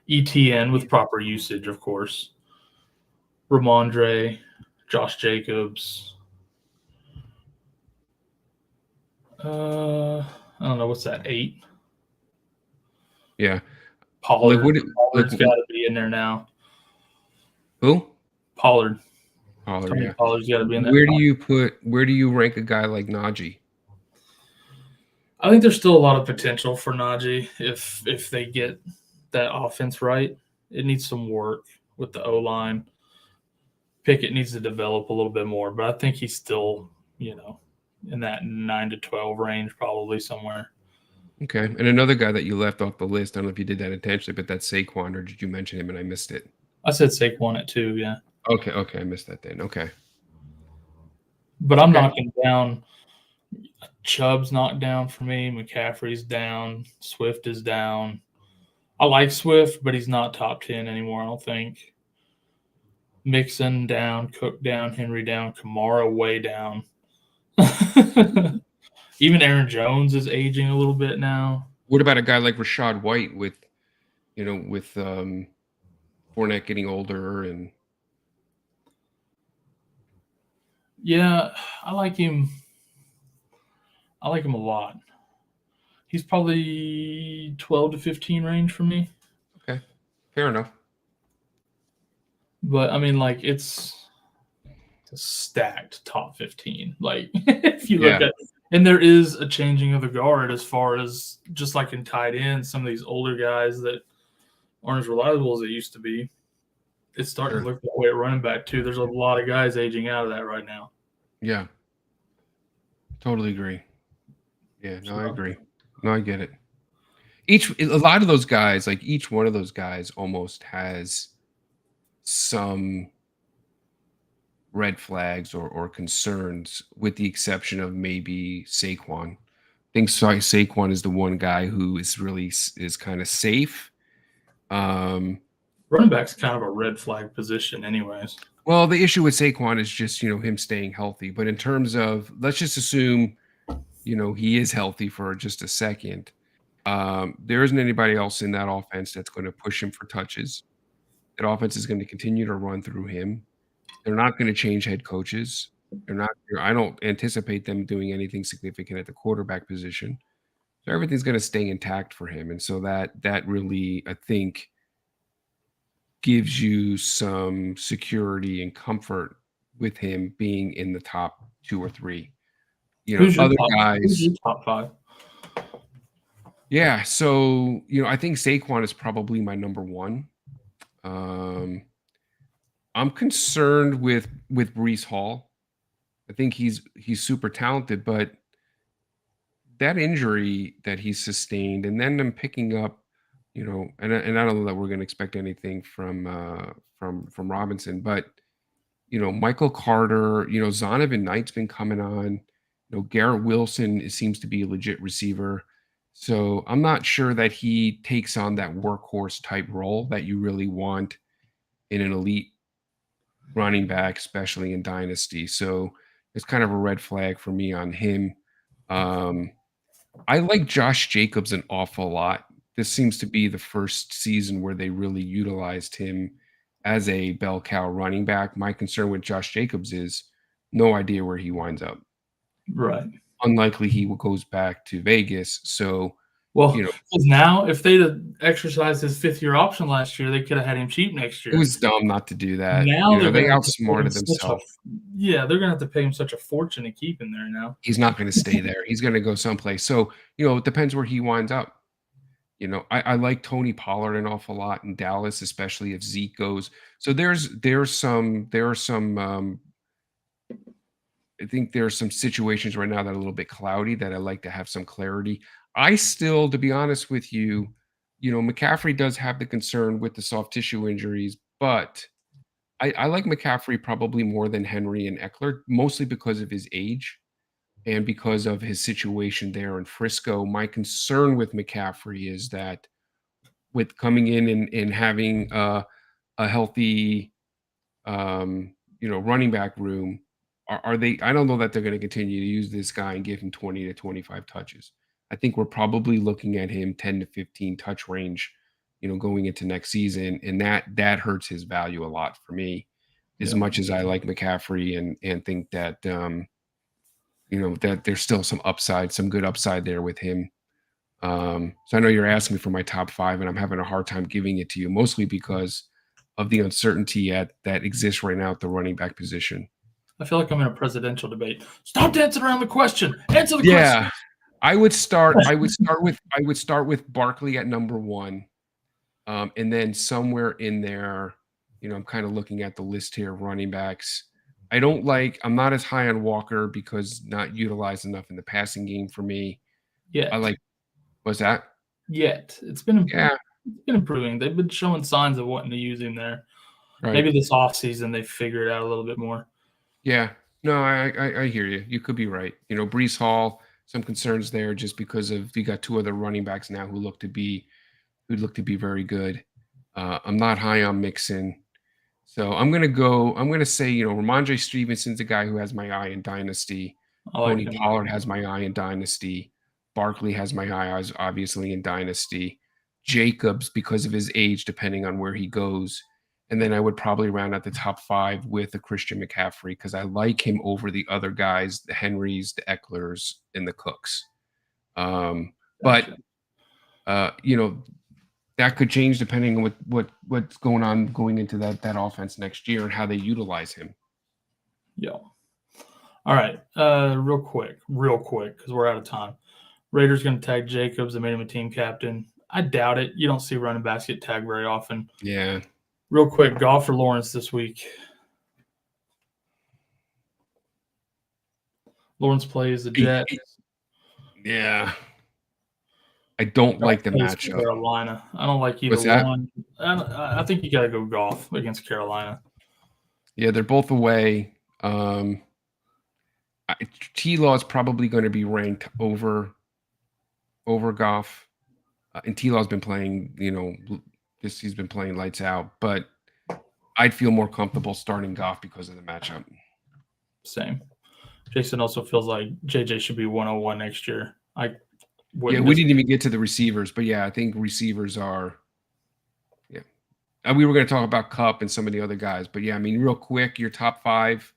ETN with proper usage, of course. Ramondre, Josh Jacobs. I don't know, what's that, 8? Yeah. Pollard's got to be in there now. Who? Pollard. Yeah. Pollard's got to be in there. Where do you rank a guy like Najee? I think there's still a lot of potential for Najee if they get that offense right. It needs some work with the O-line. Pickett needs to develop a little bit more, but I think he's still, in that 9 to 12 range, probably somewhere. Okay. And another guy that you left off the list, I don't know if you did that intentionally, but that's Saquon, or did you mention him and I missed it? I said Saquon at 2, yeah. Okay, I missed that then. Okay. But I'm knocking down. Chubb's knocked down for me. McCaffrey's down. Swift is down. I like Swift, but he's not top 10 anymore, I don't think. Mixon down, Cook down, Henry down, Kamara way down. Even Aaron Jones is aging a little bit now. What about a guy like Rachaad White with Fournette getting older and? Yeah, I like him. I like him a lot. He's probably 12 to 15 range for me. Okay, fair enough. But I mean, like, it's a stacked top 15. Like, if you look at, and there is a changing of the guard as far as just like in tight end, some of these older guys that aren't as reliable as they used to be. It's starting to look that way at running back too. There's a lot of guys aging out of that right now. Yeah, totally agree. Yeah, no, I agree. No, I get it. A lot of those guys, like each one of those guys, almost has some red flags or concerns, with the exception of maybe Saquon. I think Saquon is the one guy who is kind of safe. Running back's kind of a red flag position, anyways. Well, the issue with Saquon is just him staying healthy. But in terms of, let's just assume he is healthy for just a second. There isn't anybody else in that offense that's going to push him for touches. That offense is going to continue to run through him. They're not going to change head coaches. I don't anticipate them doing anything significant at the quarterback position. So everything's going to stay intact for him. And so that really, I think, gives you some security and comfort with him being in the top 2 or 3. Who's your top 5? Yeah, so I think Saquon is probably my number 1. I'm concerned with Breece Hall. I think he's super talented, but that injury that he sustained, and then them picking up And I don't know that we're going to expect anything from Robinson, but Michael Carter, Zonovan Knight's been coming on. Garrett Wilson seems to be a legit receiver. So I'm not sure that he takes on that workhorse type role that you really want in an elite running back, especially in Dynasty. So it's kind of a red flag for me on him. I like Josh Jacobs an awful lot. This seems to be the first season where they really utilized him as a bell cow running back. My concern with Josh Jacobs is no idea where he winds up. Right. Unlikely he goes back to Vegas. So, Well, because now if they'd have exercised his 5th-year option last year, they could have had him cheap next year. it was dumb not to do that. Now they're they gonna have to pay him outsmarted such themselves. they're going to have to pay him such a fortune to keep him there now. He's not going to stay there. He's going to go someplace. So, it depends where he winds up. I like Tony Pollard an awful lot in Dallas, especially if Zeke goes. So there are some I think there are some situations right now that are a little bit cloudy that I like to have some clarity. I still, to be honest with you, McCaffrey does have the concern with the soft tissue injuries, but I like McCaffrey probably more than Henry and Eckler, mostly because of his age and because of his situation there in Frisco. My concern with McCaffrey is that with coming in and having a healthy, running back room, are they? I don't know that they're going to continue to use this guy and give him 20 to 25 touches. I think we're probably looking at him 10 to 15 touch range, going into next season, and that hurts his value a lot for me. As much as I like McCaffrey and think that that there's still some upside, some good upside there with him. So I know you're asking me for my top 5, and I'm having a hard time giving it to you, mostly because of the uncertainty that exists right now at the running back position. I feel like I'm in a presidential debate. Stop dancing around the question. Answer the question. Yeah, I would start with Barkley at number 1, and then somewhere in there, I'm kind of looking at the list here of running backs. I'm not as high on Walker because not utilized enough in the passing game for me. Yeah. What's that? Yet. It's been improving. They've been showing signs of wanting to use him there. Right. Maybe this offseason they figure it out a little bit more. Yeah. No, I hear you. You could be right. Breece Hall, some concerns there just because you got 2 other running backs now who look to be very good. I'm not high on Mixon. So I'm gonna say, Ramondre Stevenson's a guy who has my eye in Dynasty. Tony Pollard has my eye in Dynasty. Barkley has my eye, obviously, in Dynasty. Jacobs, because of his age, depending on where he goes. And then I would probably round out the top 5 with a Christian McCaffrey because I like him over the other guys, the Henrys, the Ecklers, and the Cooks. But that could change depending on what's going on going into that offense next year and how they utilize him. Yeah. All right. Real quick, because we're out of time. Raiders going to tag Jacobs. They made him a team captain. I doubt it. You don't see running backs get tagged very often. Yeah. Real quick, Goff or Lawrence this week? Lawrence plays the Jets. Yeah. I don't like the matchup. Carolina. I don't like either one. I think you got to go Goff against Carolina. Yeah, they're both away. T-Law is probably going to be ranked over Goff. And T-Law's been playing, he's been playing lights out. But I'd feel more comfortable starting Goff because of the matchup. Same. Jason also feels like JJ should be 101 next year. We didn't even get to the receivers, but yeah, I think receivers are. Yeah, and we were going to talk about Kupp and some of the other guys, but yeah, I mean, real quick, your top 5.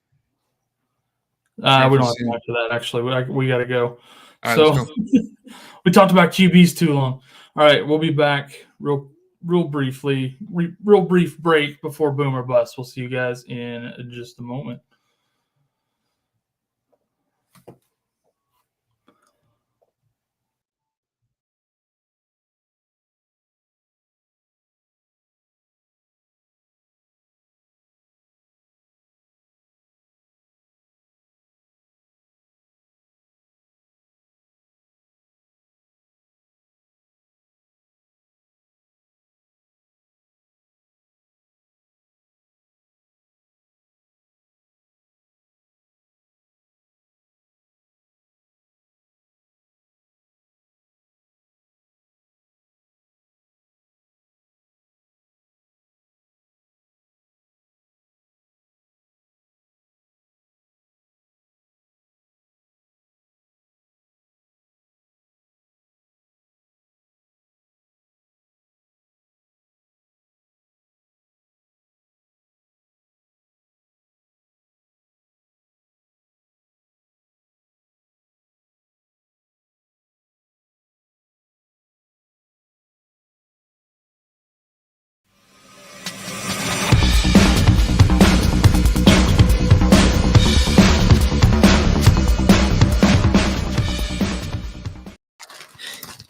We don't have time for that. Actually, we got to go. All right, so let's go. We talked about QBs too long. All right, we'll be back real brief break before Boom or Bust. We'll see you guys in just a moment.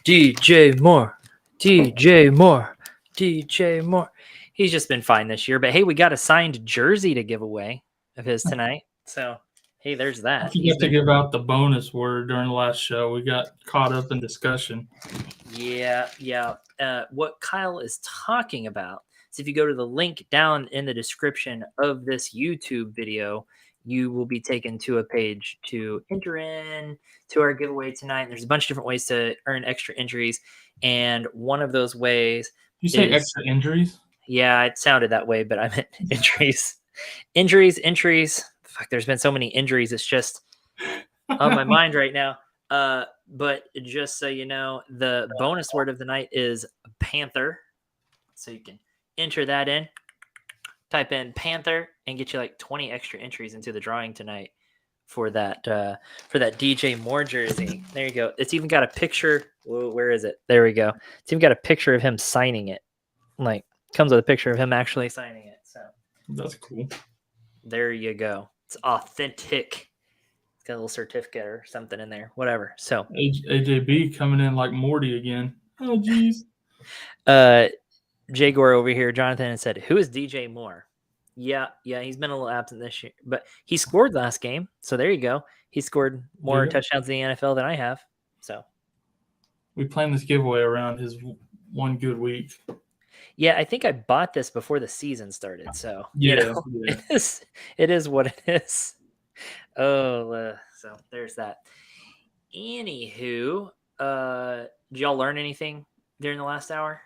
DJ Moore, DJ Moore, DJ Moore. He's just been fine this year. But hey, we got a signed jersey to give away of his tonight. So hey, there's I that. forgot to give out the bonus word during the last show. We got caught up in discussion. Yeah. What Kyle is talking about is if you go to the link down in the description of this YouTube video, you will be taken to a page to enter in to our giveaway tonight. And there's a bunch of different ways to earn extra entries. And one of those ways You say is, extra injuries? yeah, it sounded that way, but I meant entries. Entries. Fuck, there's been so many injuries. It's just on my mind right now. But just so you know, the bonus word of the night is Panther. So you can enter that in, type in Panther, and get you like 20 extra entries into the drawing tonight for that DJ Moore jersey. There you go. It's even got a picture. Whoa, where is it? There we go. It's even got a picture of him signing it. Like, comes with a picture of him actually signing it. So That's cool. there you go. It's authentic. It's got a little certificate or something in there. Whatever. So AJB coming in like Morty again. Oh, geez. Jay Gore over here, Jonathan, had said, "Who is DJ Moore?" Yeah, he's been a little absent this year, but he scored last game. So there you go. He scored more touchdowns in the NFL than I have. So we planned this giveaway around his one good week. Yeah, I think I bought this before the season started. So yeah. It is what it is. So there's that. Anywho, did y'all learn anything during the last hour?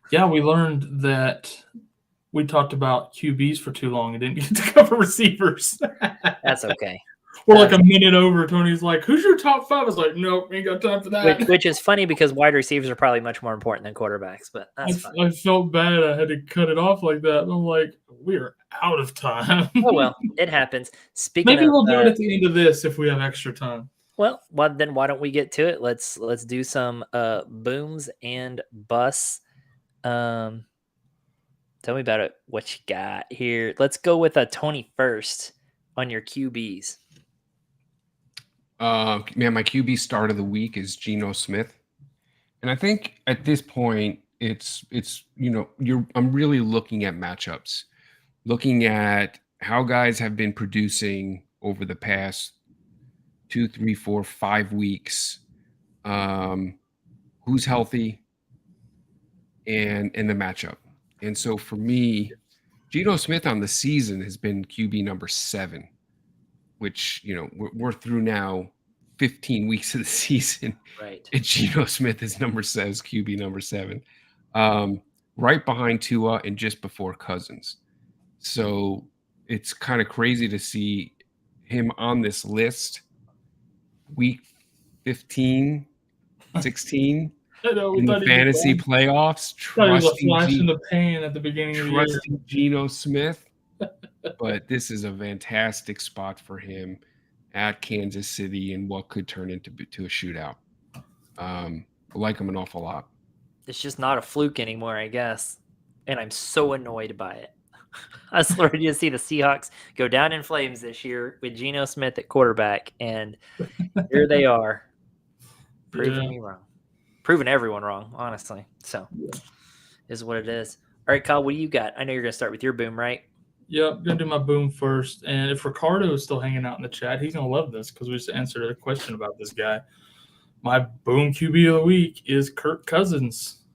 Yeah, we learned that we talked about QBs for too long and didn't get to cover receivers. That's okay. We're like a minute over. Tony's like, "Who's your top 5?" I was like, "Nope, ain't got time for that." Which is funny because wide receivers are probably much more important than quarterbacks, but that's fine. I felt bad. I had to cut it off like that. And I'm like, we're out of time. Oh, well, it happens. Speaking Maybe of, we'll do it at the end of this if we have extra time. Well, then why don't we get to it? Let's do some booms and busts. Tell me about it. What you got here? Let's go with Tony first on your QBs. Man, my QB start of the week is Geno Smith, and I think at this point it's I'm really looking at matchups, looking at how guys have been producing over the past 2, 3, 4, 5 weeks, who's healthy, and the matchup. And so for me, Geno Smith on the season has been QB number 7. Which, we're through now 15 weeks of the season. Right. And Geno Smith is QB number 7. Right behind Tua and just before Cousins. So it's kind of crazy to see him on this list week 15, 16 in the fantasy playoffs. Trusting in the pan at the beginning of the year. Trusting Geno Smith. But this is a fantastic spot for him at Kansas City in what could turn into a shootout. I like him an awful lot. It's just not a fluke anymore, I guess. And I'm so annoyed by it. I was ready to see the Seahawks go down in flames this year with Geno Smith at quarterback. And here they are. Proving me wrong. Proving everyone wrong, honestly. So, is what it is. All right, Kyle, what do you got? I know you're going to start with your boom, right? Yep, gonna do my boom first. And if Ricardo is still hanging out in the chat, he's gonna love this because we just answered a question about this guy. My boom QB of the week is Kirk Cousins.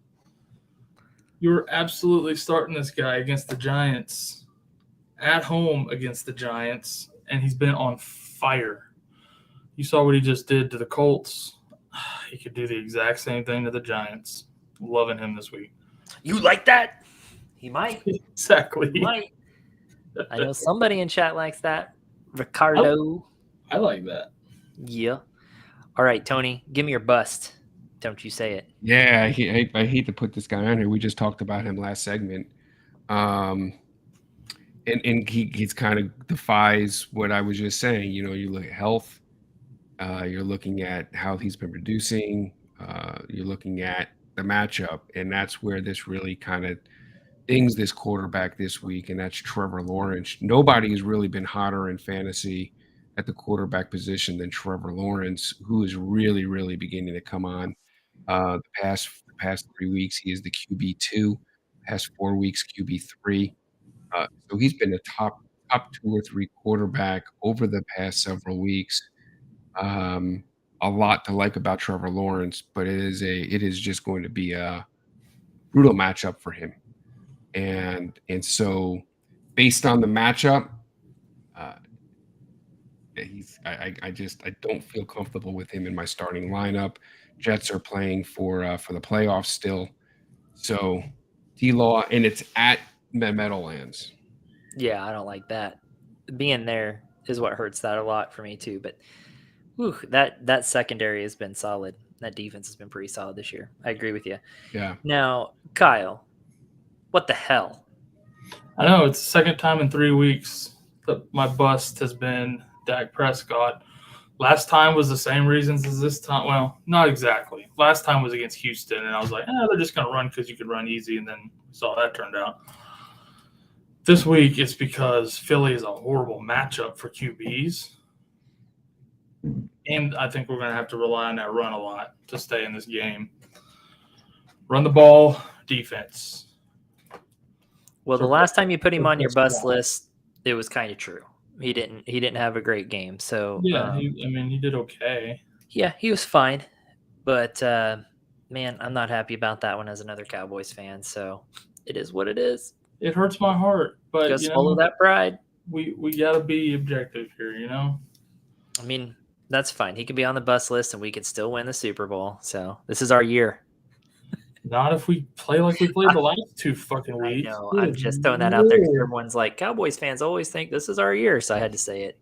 You're absolutely starting this guy against the Giants, at home against the Giants, and he's been on fire. You saw what he just did to the Colts. He could do the exact same thing to the Giants. Loving him this week. You like that? He might. Exactly. He might. I know somebody in chat likes that. Ricardo. I like that. Yeah. All right, Tony, give me your bust. Don't you say it. Yeah, I hate to put this guy on here. We just talked about him last segment. And he's kind of defies what I was just saying. You look at health. You're looking at how he's been producing. You're looking at the matchup. And that's where this really kind of things this quarterback this week, and that's Trevor Lawrence. Nobody has really been hotter in fantasy at the quarterback position than Trevor Lawrence, who is really, really beginning to come on. The past 3 weeks, he is the QB2. Past 4 weeks, QB3. So he's been a top 2 or 3 quarterback over the past several weeks. Um, a lot to like about Trevor Lawrence, but it is just going to be a brutal matchup for him. And so based on the matchup, uh, I don't feel comfortable with him in my starting lineup. Jets are playing for the playoffs still. So T-Law, and it's at Meadowlands. Yeah, I don't like that. Being there is what hurts that a lot for me too. But whew, that secondary has been solid. That defense has been pretty solid this year. I agree with you. Yeah. Now, Kyle, what the hell? I know it's the second time in 3 weeks that my bust has been Dak Prescott. Last time was the same reasons as this time. Well, not exactly. Last time was against Houston, and I was like, they're just going to run because you could run easy, and then saw that turned out. This week, it's because Philly is a horrible matchup for QBs. And I think we're going to have to rely on that run a lot to stay in this game. Run the ball, defense. Well, the last time you put him on your bust list, it was kind of true. He didn't have a great game. So yeah, he did okay. Yeah, he was fine. But man, I'm not happy about that one as another Cowboys fan. So it is what it is. It hurts my heart, but Just swallow that pride. We got to be objective here, I mean, that's fine. He can be on the bus list, and we can still win the Super Bowl. So this is our year. Not if we play like we played the last 2 fucking weeks. I know. I'm just throwing that out there because everyone's like, Cowboys fans always think this is our year, so I had to say it.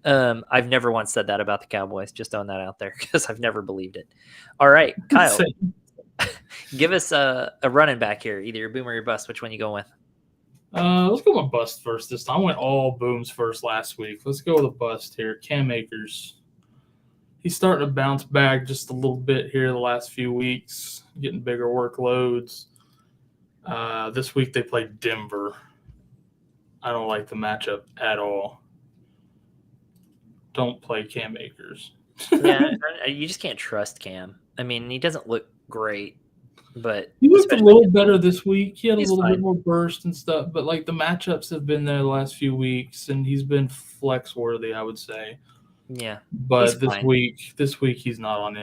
I've never once said that about the Cowboys. Just throwing that out there because I've never believed it. All right, Kyle, give us a running back here, either your boom or your bust. Which one you going with? Let's go with bust first this time. I went all booms first last week. Let's go with a bust here. Cam Akers. He's starting to bounce back just a little bit here the last few weeks, getting bigger workloads. This week they played Denver. I don't like the matchup at all. Don't play Cam Akers. Yeah, you just can't trust Cam. I mean, he doesn't look great, but he looked a little better this week. He had a little fine. bit more burst and stuff, but like the matchups have been there the last few weeks, and he's been flex worthy, I would say. Yeah, but this week he's not on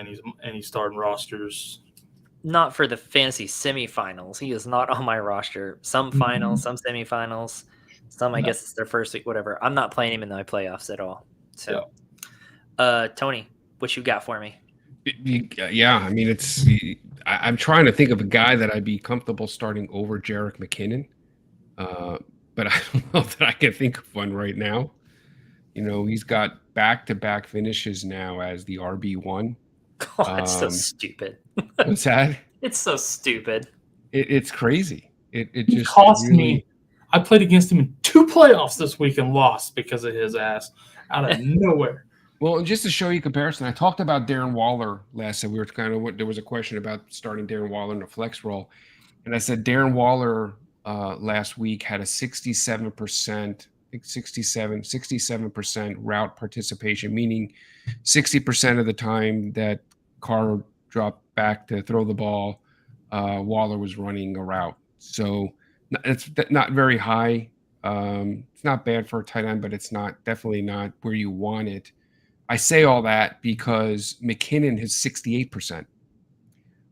any starting rosters. Not for the fantasy semifinals. He is not on my roster. Some finals, some semifinals, some I guess it's their first week, whatever. I'm not playing him in my playoffs at all. So, Tony, what you got for me? Yeah, I mean, I'm trying to think of a guy that I'd be comfortable starting over Jerick McKinnon, but I don't know that I can think of one right now. He's got back-to-back finishes now as the RB1. Oh, it's so stupid. What's that? It's so stupid. It's crazy. It just cost me. I played against him in 2 playoffs this week and lost because of his ass out of nowhere. Well, just to show you comparison, I talked about Darren Waller last. So there was a question about starting Darren Waller in a flex role, and I said Darren Waller last week had a 67%. 67% route participation, meaning 60% of the time that Carr dropped back to throw the ball, Waller was running a route. So it's not very high. It's not bad for a tight end, but it's definitely not where you want it. I say all that because McKinnon has 68%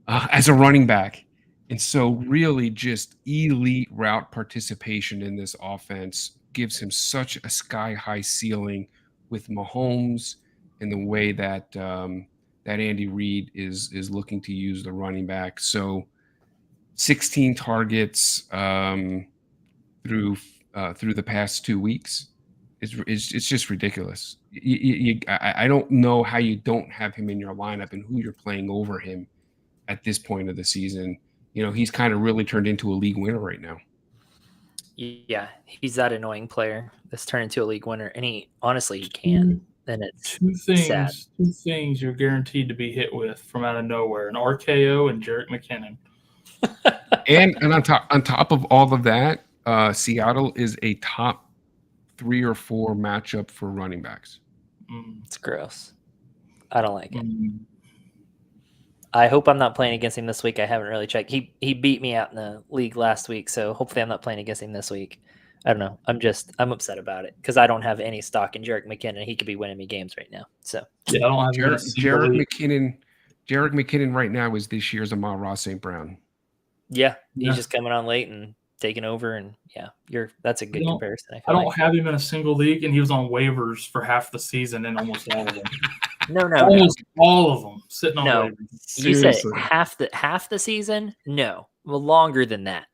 as a running back. And so really just elite route participation in this offense gives him such a sky-high ceiling with Mahomes and the way that that Andy Reid is looking to use the running back. So 16 targets through the past 2 weeks. It's just ridiculous. I don't know how you don't have him in your lineup and who you're playing over him at this point of the season. He's kind of really turned into a league winner right now. Yeah, he's that annoying player that's turned into a league winner, and he can. And it's sad. 2 things you're guaranteed to be hit with from out of nowhere: an RKO and Jerick McKinnon. and on top of all of that, Seattle is a top 3 or 4 matchup for running backs. It's gross. I don't like it. I hope I'm not playing against him this week. I haven't really checked. He beat me out in the league last week, so hopefully I'm not playing against him this week. I don't know. I'm upset about it because I don't have any stock in Jerick McKinnon. He could be winning me games right now. So Yeah, I don't have him in a single Jarek league. McKinnon right now is this year's Amon-Ra St. Brown. yeah, he's Yeah. just coming on late and taking over, and yeah, that's a good don't- comparison. I don't have him in a single league, and he was on waivers for half the season in almost all of them. No, Almost all of them sitting on No. waivers. You said Seriously. half the season? No, well, longer than that.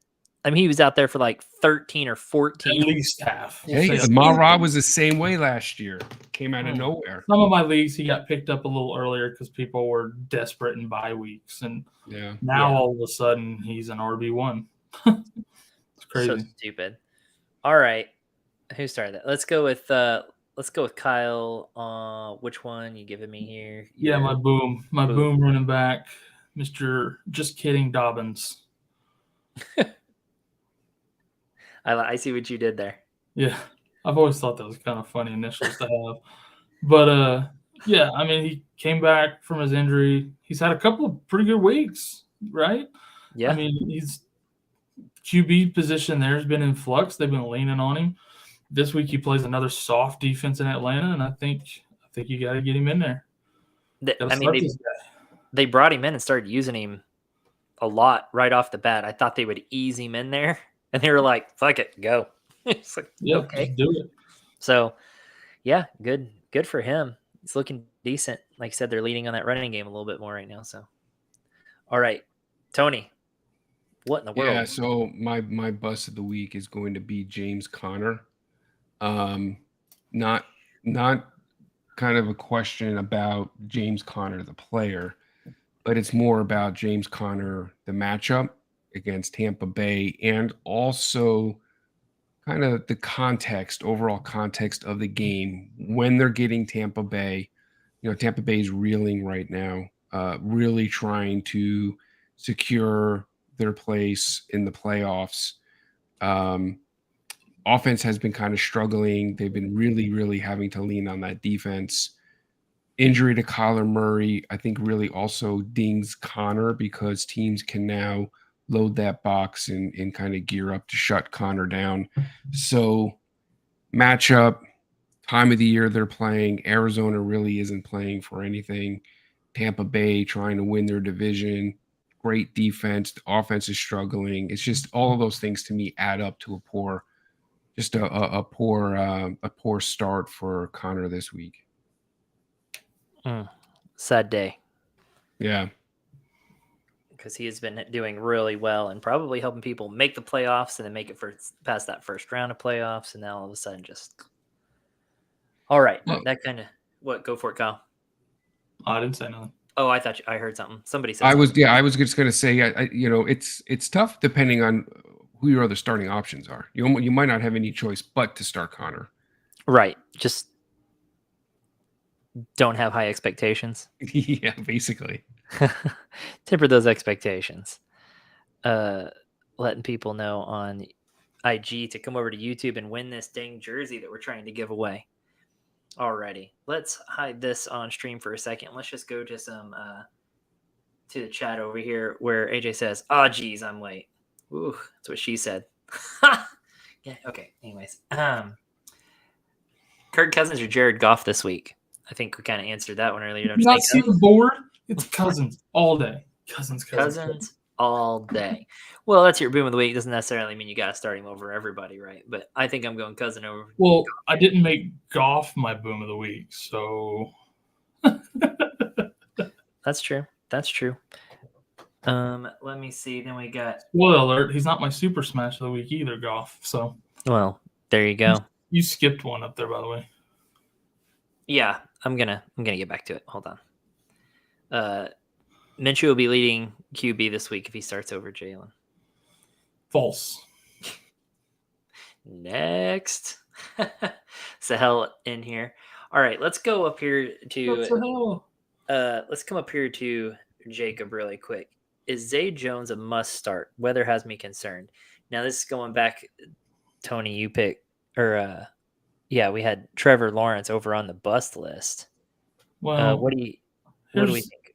I mean, he was out there for like 13 or At 14. least half. Hey, Say Amon-Ra was the same way last year. Came out of Hmm. nowhere. some of my leagues, he got picked up a little earlier because people were desperate in bye weeks, and Yeah. now Yeah. all of a sudden he's an RB1. It's crazy. So stupid. All right, who started that? Let's go with Kyle. Which one you giving me here? Yeah, my boom Boom. running back, Mr. Just Kidding Dobbins. I see what you did there. Yeah, I've always thought that was kind of funny initials to have, but yeah, I mean, he came back from his injury. He's had a couple of pretty good weeks, right? Yeah, I mean, he's QB position there has been in flux. They've been leaning on him. This week he plays another soft defense in Atlanta, and I think you got to get him in there. Gotta start this guy. they brought him in and started using him a lot right off the bat. I thought they would ease him in there, and they were like, "Fuck it, go." It's like, Yep, okay. just do it. So, yeah, good for him. He's looking decent. Like you said, they're leaning on that running game a little bit more right now. So, all right, Tony, what in the world? Yeah, so my bust of the week is going to be James Conner. Not kind of a question about James Conner the player, but it's more about James Conner the matchup against Tampa Bay, and also kind of the overall context of the game when they're getting Tampa Bay. Tampa Bay is reeling right now, really trying to secure their place in the playoffs. Offense has been kind of struggling. They've been really, really having to lean on that defense. Injury to Kyler Murray, I think, really also dings Conner because teams can now load that box and kind of gear up to shut Conner down. So matchup, time of the year they're playing. Arizona really isn't playing for anything. Tampa Bay trying to win their division. Great defense. The offense is struggling. It's just all of those things to me add up to a poor start for Conner this week. Sad day. Yeah. Because he has been doing really well and probably helping people make the playoffs and then make it past that first round of playoffs, and now all of a sudden just all right. Well, that kind of what? Go for it, Kyle. I didn't say nothing. Oh, I thought I heard something. Somebody said I something. was just going to say, it's tough depending on who your other starting options are. You might not have any choice but to start Conner. Right. Just don't have high expectations. Yeah, basically. Temper those expectations. Letting people know on IG to come over to YouTube and win this dang jersey that we're trying to give away. Alrighty, let's hide this on stream for a second. Let's just go to some to the chat over here where AJ says, "Oh, geez, I'm late." Ooh, that's what she said. Yeah. Okay. Anyways, Kirk Cousins or Jared Goff this week? I think we kind of answered that one earlier. Don't You you not think see so? the board? It's Cousins all day. Cousins. All day. Well, that's your boom of the week. Doesn't necessarily mean you got to start him over everybody, right? But I think I'm going Cousin over. Well, I didn't make Goff my boom of the week, so That's true. Let me see. Then we got. spoiler alert, he's not my super smash of the week either, Goff. So Well, there you go. you skipped one up there, by the way. Yeah, I'm gonna get back to it. Hold on. Minshew will be leading QB this week if he starts over Jalen. False. Next. Sahel in here. All right, let's go up here to. What the hell? Let's come up here to Jacob really quick. Is Zay Jones a must start? Weather has me concerned. Now this is going back. Tony, you pick or we had Trevor Lawrence over on the bust list. Well, What do we think?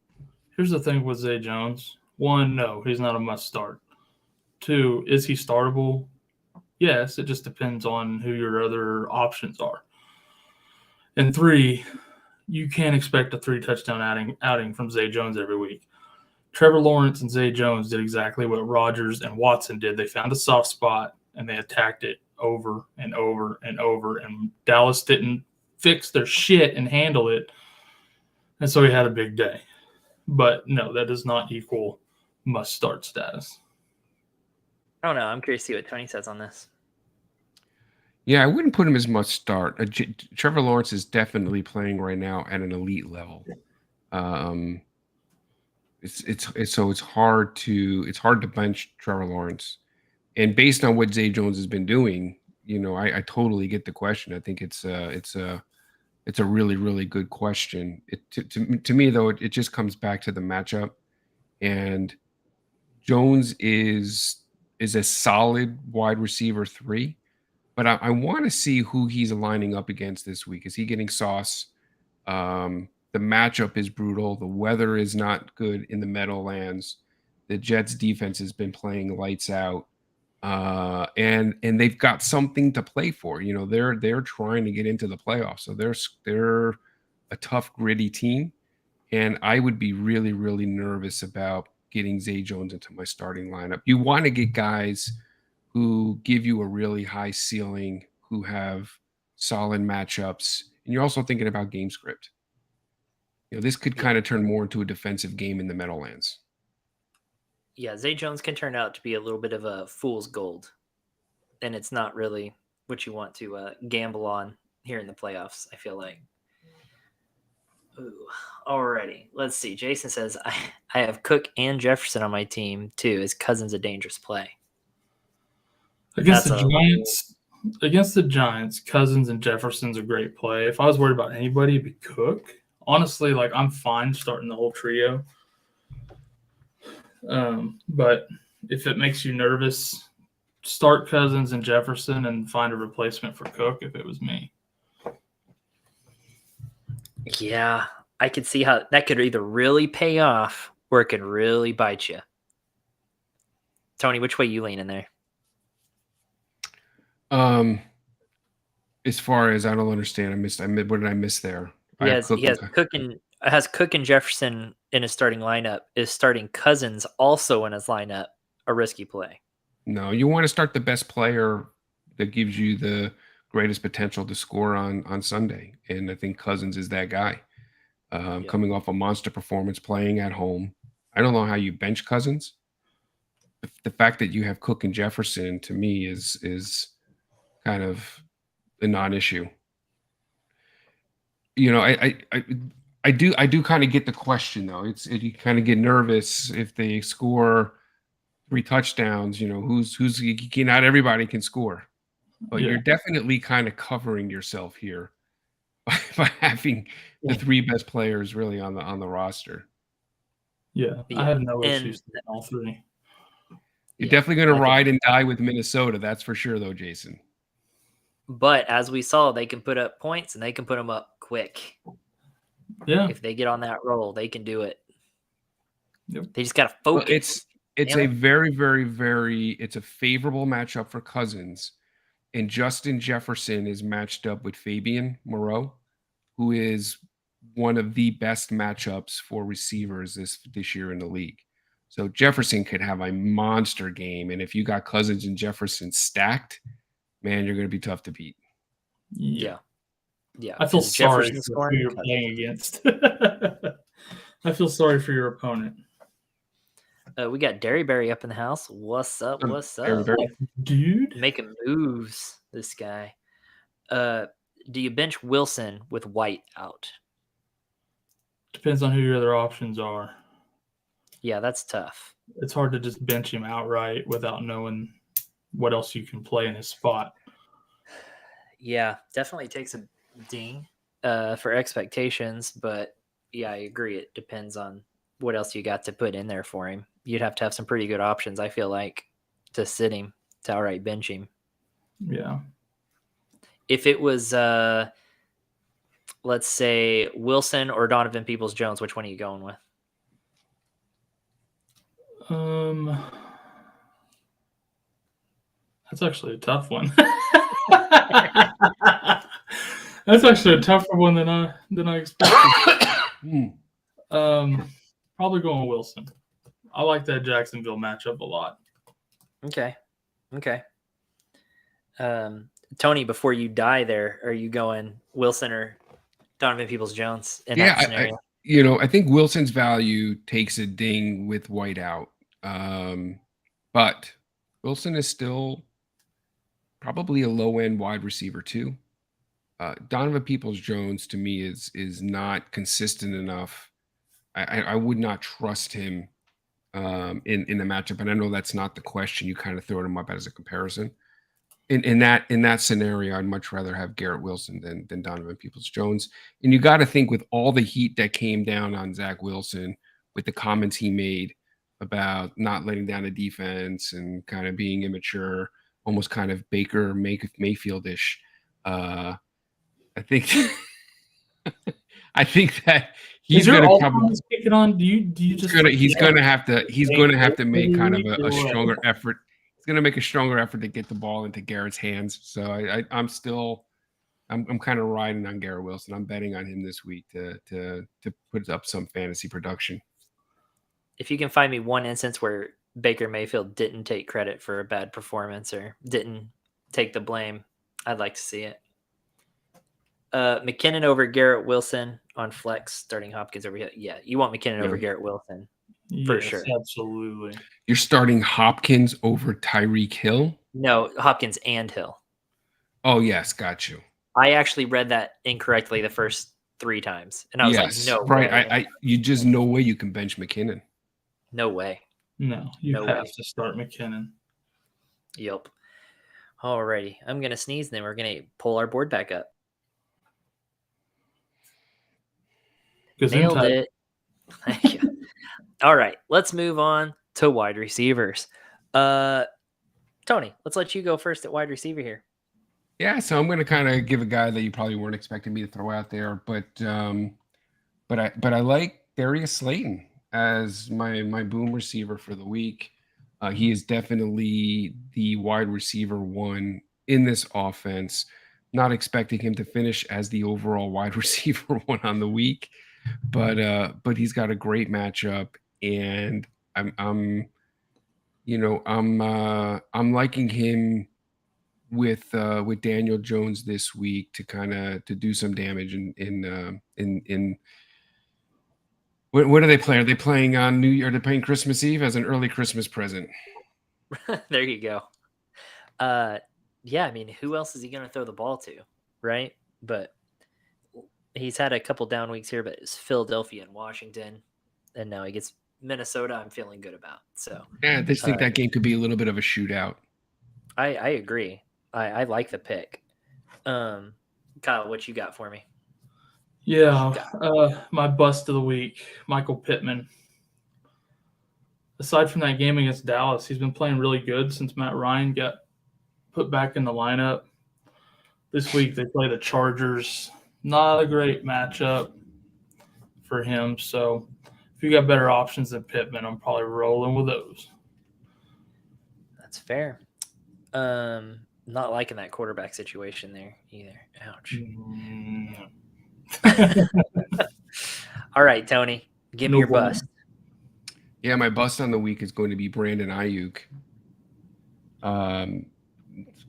here's the thing with Zay Jones. 1, no, he's not a must start. 2, is he startable? Yes, it just depends on who your other options are. And 3, you can't expect a 3-touchdown outing from Zay Jones every week. Trevor Lawrence and Zay Jones did exactly what Rodgers and Watson did. They found a soft spot and they attacked it over and over and over. And Dallas didn't fix their shit and handle it. And so he had a big day. But no, that does not equal must-start status. I don't know. I'm curious to see what Tony says on this. Yeah, I wouldn't put him as must start. Trevor Lawrence is definitely playing right now at an elite level. It's hard to bench Trevor Lawrence, and based on what Zay Jones has been doing, I totally get the question. I think it's a really, really good question. To me though, it just comes back to the matchup, and Jones is a solid wide receiver 3. But I want to see who he's lining up against this week. Is he getting sauce? The matchup is brutal. The weather is not good in the Meadowlands. The Jets defense has been playing lights out, and they've got something to play for. They're trying to get into the playoffs, so they're a tough, gritty team. And I would be really, really nervous about getting Zay Jones into my starting lineup. You want to get guys who give you a really high ceiling, who have solid matchups, and you're also thinking about game script. This could kind of turn more into a defensive game in the Meadowlands. Yeah, Zay Jones can turn out to be a little bit of a fool's gold, and it's not really what you want to gamble on here in the playoffs, I feel like. Ooh, alrighty. Let's see. Jason says, I have Cook and Jefferson on my team, too. Is Cousins a dangerous play? Against the Giants, Cousins and Jefferson's a great play. If I was worried about anybody, it'd be Cook. Honestly, I'm fine starting the whole trio. But if it makes you nervous, start Cousins and Jefferson and find a replacement for Cook if it was me. Yeah, I could see how that could either really pay off or it could really bite you. Tony, which way you leaning there? As far as I don't understand, what did I miss there? He has Cook and Jefferson in his starting lineup. Is starting Cousins also in his lineup a risky play? No, you want to start the best player that gives you the greatest potential to score on Sunday, and I think Cousins is that guy. Coming off a monster performance, playing at home. I don't know how you bench Cousins. The fact that you have Cook and Jefferson, to me, is kind of a non-issue. I do kind of get the question though. You kind of get nervous if they score 3 touchdowns. Who's not everybody can score, but you're definitely kind of covering yourself here by having the 3 best players really on the roster. Yeah, I have no issues with all 3. You're definitely going to ride and die with Minnesota. That's for sure, though, Jason. But as we saw, they can put up points and they can put them up quick. Yeah. If they get on that roll, they can do it. Yep. They just got to focus. It's a very, very, very, it's a favorable matchup for Cousins. And Justin Jefferson is matched up with Fabian Moreau, who is one of the best matchups for receivers this year in the league. So Jefferson could have a monster game. And if you got Cousins and Jefferson stacked, man, you're going to be tough to beat. Yeah. I feel sorry for who you're playing against. I feel sorry for your opponent. We got Derryberry up in the house. What's up? What's up? Dude. Making moves, this guy. Do you bench Wilson with White out? Depends on who your other options are. Yeah, that's tough. It's hard to just bench him outright without knowing what else you can play in his spot. Yeah, definitely takes a ding for expectations, but yeah, I agree. It depends on what else you got to put in there for him. You'd have to have some pretty good options, I feel like, to sit him, to outright bench him. Yeah. If it was, let's say, Wilson or Donovan Peoples-Jones, which one are you going with? That's actually a tough one. That's actually a tougher one than I expected. Probably going Wilson. I like that Jacksonville matchup a lot. Okay. Tony, before you die there, are you going Wilson or Donovan Peoples-Jones in that scenario? I think Wilson's value takes a ding with White out. But Wilson is still probably a low-end wide receiver too. Donovan Peoples-Jones to me is not consistent enough. I would not trust him in the matchup, and I know that's not the question. You kind of throw him up as a comparison. In that scenario, I'd much rather have Garrett Wilson than Donovan Peoples-Jones. And you got to think, with all the heat that came down on Zach Wilson, with the comments he made about not letting down the defense and kind of being immature, almost kind of Baker Mayfield-ish. I think that he's going to come. Kick it on. Do you just? He's going to have to make kind of a stronger effort. He's going to make a stronger effort to get the ball into Garrett's hands. So I'm kind of riding on Garrett Wilson. I'm betting on him this week to put up some fantasy production. If you can find me one instance where Baker Mayfield didn't take credit for a bad performance or didn't take the blame, I'd like to see it. McKinnon over Garrett Wilson on flex, starting Hopkins over here. Yeah, you want McKinnon over Garrett Wilson for sure. Absolutely. You're starting Hopkins over Tyreek Hill? No, Hopkins and Hill. Oh, yes, got you. I actually read that incorrectly the first 3 times, and I was like, "No, right." way. You just no way you can bench McKinnon. No way. No, you have to start McKinnon. Yep. Alrighty, I'm gonna sneeze, and then we're gonna pull our board back up. Nailed it. Thank you. All right, let's move on to wide receivers. Tony, let's let you go first at wide receiver here. Yeah, so I'm going to kind of give a guy that you probably weren't expecting me to throw out there, but I like Darius Slayton as my boom receiver for the week. He is definitely the wide receiver 1 in this offense. Not expecting him to finish as the overall wide receiver 1 on the week, but he's got a great matchup, and I'm liking him with Daniel Jones this week to do some damage in what are they playing? Are they playing on New Year? Are they playing Christmas Eve as an early Christmas present? There you go. Yeah, I mean, who else is he going to throw the ball to, right? But he's had a couple down weeks here, but it's Philadelphia and Washington, and now he gets Minnesota. I'm feeling good about. So yeah, I just think that game could be a little bit of a shootout. I agree. I like the pick. Kyle, what you got for me? Yeah, my bust of the week, Michael Pittman. Aside from that game against Dallas, he's been playing really good since Matt Ryan got put back in the lineup. This week they play the Chargers. Not a great matchup for him. So if you got better options than Pittman, I'm probably rolling with those. That's fair. Not liking that quarterback situation there either. Ouch. All right, Tony, give me your bust. Yeah, my bust on the week is going to be Brandon Ayuk.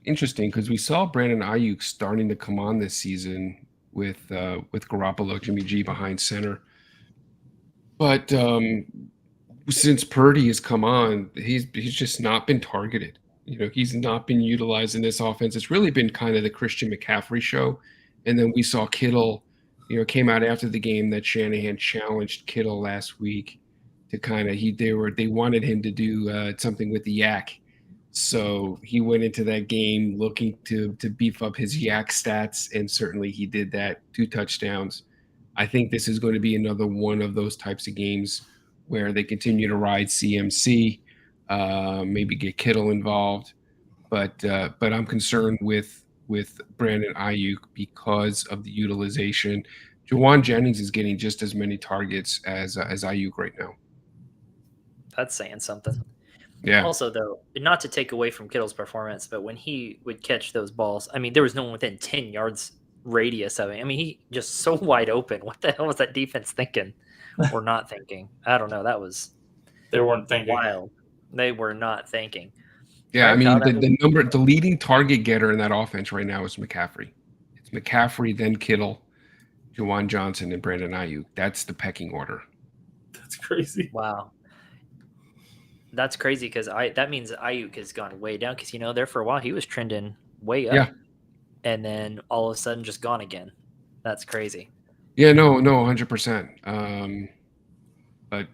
Interesting because we saw Brandon Ayuk starting to come on this season with Garoppolo, Jimmy G behind center, but since Purdy has come on, he's just not been targeted. He's not been utilized in this offense. It's really been kind of the Christian McCaffrey show. And then we saw Kittle, came out after the game that Shanahan challenged Kittle last week to kind of they wanted him to do something with the yak. So he went into that game looking to beef up his yak stats, and certainly he did that. 2 touchdowns. I think this is going to be another one of those types of games where they continue to ride CMC. Maybe get Kittle involved, but I'm concerned with Brandon Ayuk because of the utilization. Jawan Jennings is getting just as many targets as Ayuk right now. That's saying something. Yeah. Also, though, not to take away from Kittle's performance, but when he would catch those balls, I mean, there was no one within 10 yards radius of it. I mean, he just so wide open. What the hell was that defense thinking or not thinking? I don't know. That was They weren't thinking. wild. They were not thinking. Yeah, All I right, mean, Kyle, the leading target getter in that offense right now is McCaffrey. It's McCaffrey, then Kittle, Juwan Johnson, and Brandon Ayuk. That's the pecking order. That's crazy. wow. That's crazy because that means Ayuk has gone way down because, there for a while he was trending way up. Yeah. And then all of a sudden just gone again. That's crazy. Yeah, no, 100%. But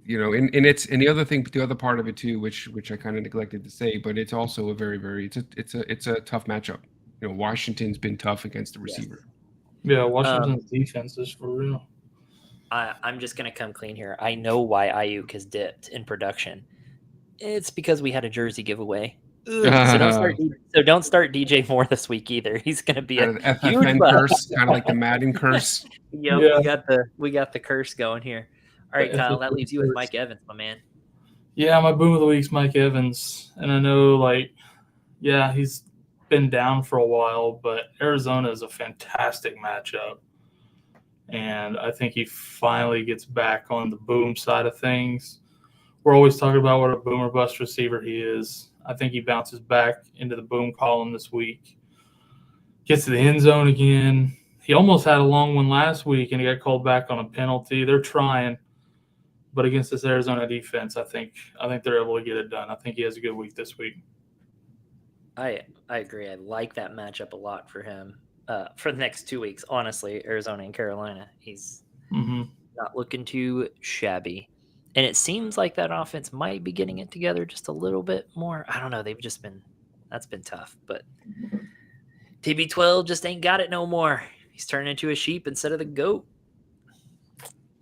and the other thing, the other part of it too, which I kind of neglected to say, but it's also a very, very it's a tough matchup. Washington's been tough against the receiver. Yeah, Washington's defense is for real. I'm just gonna come clean here. I know why Ayuk has dipped in production. It's because we had a jersey giveaway. So don't start DJ Moore this week either. He's gonna be a huge FFN curse, kind of like the Madden curse. Yep, Yeah. we got the curse going here. All right, Kyle, that leaves you with Mike Evans, my man. Yeah, my boom of the week's Mike Evans. And I know, he's been down for a while, but Arizona is a fantastic matchup. And I think he finally gets back on the boom side of things. We're always talking about what a boom or bust receiver he is. I think he bounces back into the boom column this week. Gets to the end zone again. He almost had a long one last week, and he got called back on a penalty. They're trying. But against this Arizona defense, I think they're able to get it done. I think he has a good week this week. I agree. I like that matchup a lot for him for the next 2 weeks. Honestly, Arizona and Carolina, he's not looking too shabby. And it seems like that offense might be getting it together just a little bit more. I don't know. That's been tough. But TB12 just ain't got it no more. He's turning into a sheep instead of the goat.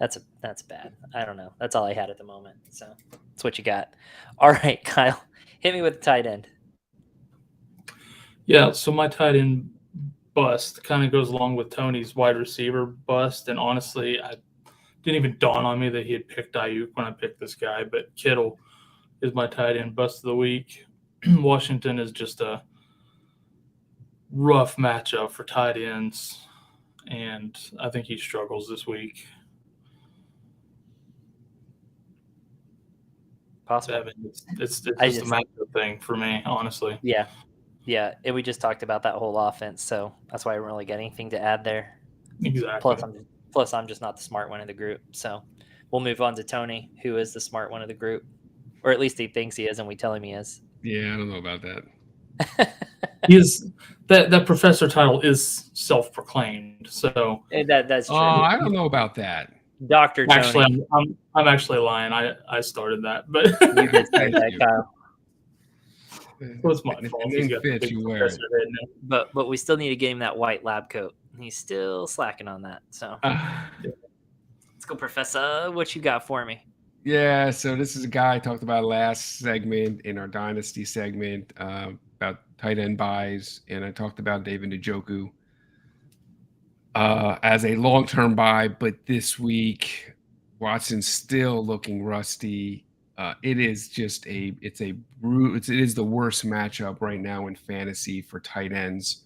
That's bad. I don't know. That's all I had at the moment. So that's what you got. All right, Kyle, hit me with the tight end. Yeah, so my tight end bust kind of goes along with Tony's wide receiver bust. And honestly, I didn't even dawn on me that he had picked Ayuk when I picked this guy. But Kittle is my tight end bust of the week. Washington is just a rough matchup for tight ends. And I think he struggles this week. Possible. I mean, it's just a matchup thing for me, honestly. Yeah. And we just talked about that whole offense, so that's why I don't really got anything to add there. Exactly. Plus, I'm just not the smart one of the group. So we'll move on to Tony, who is the smart one of the group, or at least he thinks he is, and we tell him he is. Yeah, I don't know about that. He is that professor title is self-proclaimed. So that's true. Oh, I don't know about that. Dr. Tony. Actually, I'm actually lying. I started that, but you did start that, Kyle. Well, it's my fault. He's got fits, you wear it. But we still need to get him that white lab coat. He's still slacking on that. So let's go, Professor. What you got for me? Yeah, so this is a guy I talked about last segment in our Dynasty segment about tight end buys, and I talked about David Njoku as a long-term buy, but this week Watson's still looking rusty. It is the worst matchup right now in fantasy for tight ends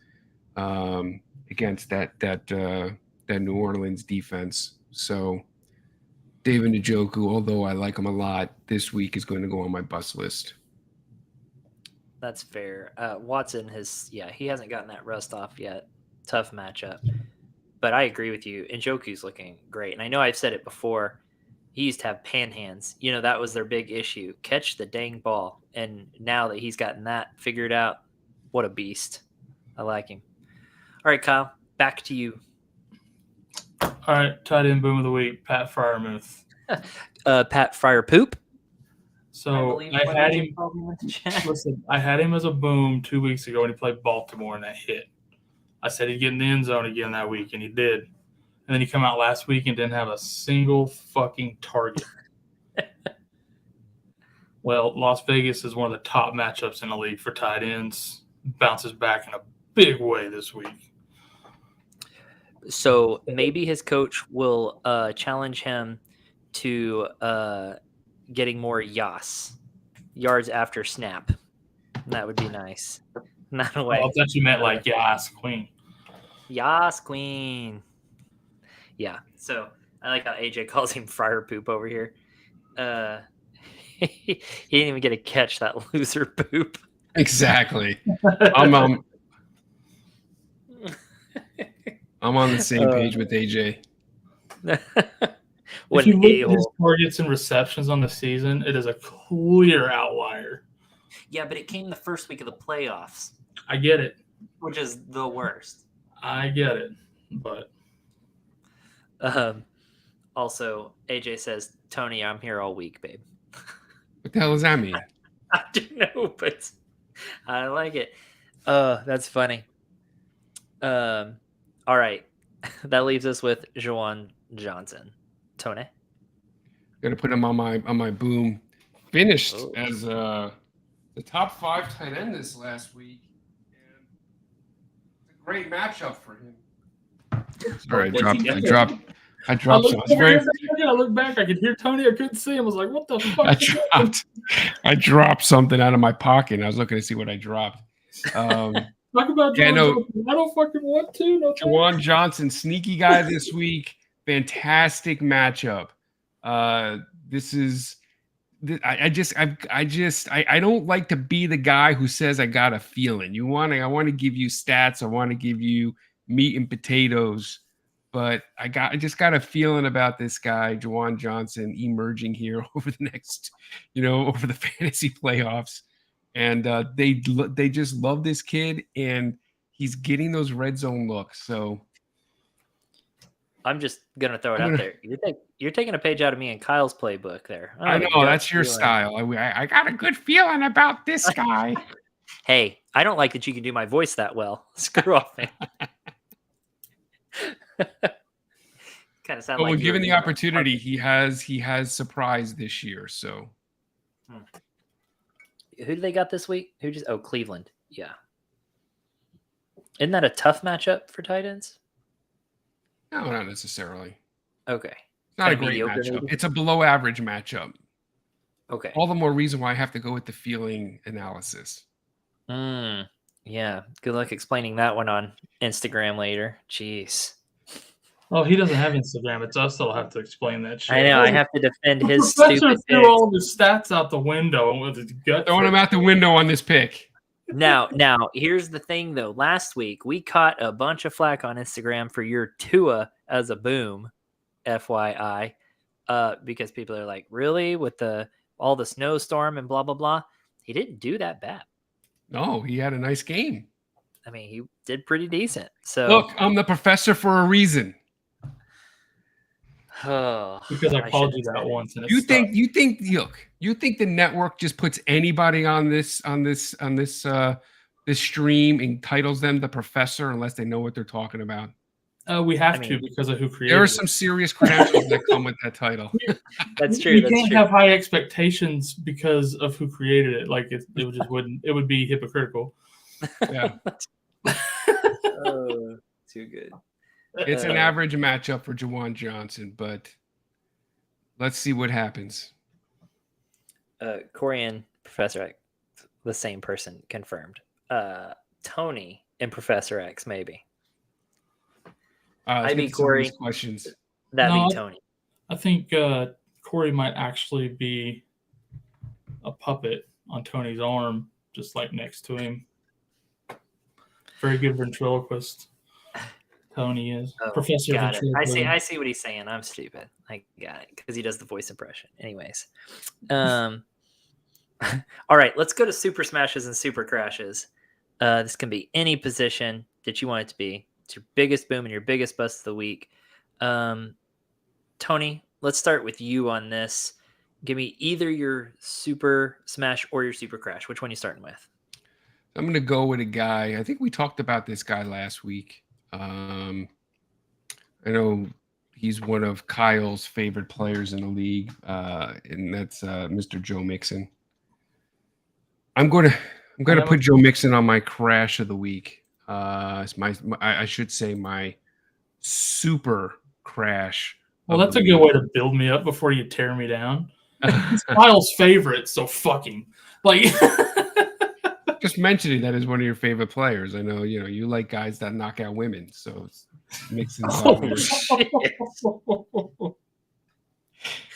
against that New Orleans defense. So David Njoku, although I like him a lot, this week is going to go on my bust list. That's fair. Watson he hasn't gotten that rust off yet. Tough matchup. But I agree with you. Njoku's looking great. And I know I've said it before. He used to have pan hands. That was their big issue. Catch the dang ball. And now that he's gotten that figured out, what a beast. I like him. All right, Kyle, back to you. All right, tight end boom of the week, Pat Freiermuth. Pat Fryer Poop. So I had him. Listen, I had him as a boom 2 weeks ago when he played Baltimore and that hit. I said he'd get in the end zone again that week, and he did. And then he come out last week and didn't have a single fucking target. Well, Las Vegas is one of the top matchups in the league for tight ends. Bounces back in a big way this week. So maybe his coach will challenge him to getting more yards after snap. That would be nice. Not a way. I thought you meant like Yas Queen. Yas Queen. Yeah. So I like how AJ calls him fryer poop over here. He didn't even get to catch that loser poop. Exactly. I'm on the same page with AJ. If you look at his targets and receptions on the season, it is a clear outlier. Yeah, but it came the first week of the playoffs. I get it. Which is the worst. I get it. But also, AJ says, Tony, I'm here all week, babe. What the hell does that mean? I don't know, but I like it. That's funny. All right. That leaves us with Juwan Johnson. Tony? Got to put him on my boom. Finished as the top 5 tight end this last week. And it's a great matchup for him. Sorry, I dropped something. I look back, I could hear Tony, I couldn't see him. I was like, what the fuck? I dropped something out of my pocket, and I was looking to see what I dropped. Talk about Juwan. I don't fucking want to. No Juwan Johnson, sneaky guy this week. Fantastic matchup. This is. I don't like to be the guy who says I got a feeling. I want to give you stats. I want to give you meat and potatoes. But I just got a feeling about this guy, Juwan Johnson, emerging here over the next, over the fantasy playoffs. And they just love this kid, and he's getting those red zone looks. So I'm just gonna throw it out there. You're taking a page out of me and Kyle's playbook there. I know that's your style. I got a good feeling about this guy. Hey, I don't like that you can do my voice that well. Screw off, man. Kind of sound like. Well, given the opportunity, he has surprised this year. So, who do they got this week? Cleveland. Yeah. Isn't that a tough matchup for tight ends? No, not necessarily. Okay. It's not a great matchup. Maybe? It's a below average matchup. Okay. All the more reason why I have to go with the feeling analysis. Yeah. Good luck explaining that one on Instagram later. Jeez. Oh, he doesn't have Instagram. It's us that'll have to explain that shit. I know. I have to defend his stupid threw all the stats out the window with his gut. Throwing him out the window on this pick. Now, here's the thing, though. Last week, we caught a bunch of flack on Instagram for your Tua as a boom, FYI, because people are like, really? With all the snowstorm and blah, blah, blah? He didn't do that bad. No, he had a nice game. I mean, he did pretty decent. So look, I'm the professor for a reason. Because I called you that once. And you think the network just puts anybody on this stream and titles them the professor unless they know what they're talking about? We have to because of who created it. There are some serious credentials that come with that title. That's true. You can't have high expectations because of who created it. Like it just wouldn't. It would be hypocritical. Yeah. Too good. It's an average matchup for Juwan Johnson, but let's see what happens. Corey and Professor X, the same person, confirmed. Tony and Professor X, maybe. I beat Corey. Questions. That'd be Tony. I think Corey might actually be a puppet on Tony's arm, just like next to him. Very good ventriloquist. Tony is Professor. Got it. I see what he's saying. I'm stupid. I got it because he does the voice impression. Anyways, all right. Let's go to super smashes and super crashes. This can be any position that you want it to be. It's your biggest boom and your biggest bust of the week. Tony, let's start with you on this. Give me either your super smash or your super crash. Which one are you starting with? I'm going to go with a guy. I think we talked about this guy last week. I know he's one of Kyle's favorite players in the league, and that's Mr. Joe Mixon. I'm going to put Joe Mixon on my crash of the week. It's I should say my super crash. Well, that's a good way to build me up before you tear me down. He's Kyle's favorite, so fucking like. Just mentioning that is one of your favorite players. I know you like guys that knock out women, so it's Mixon's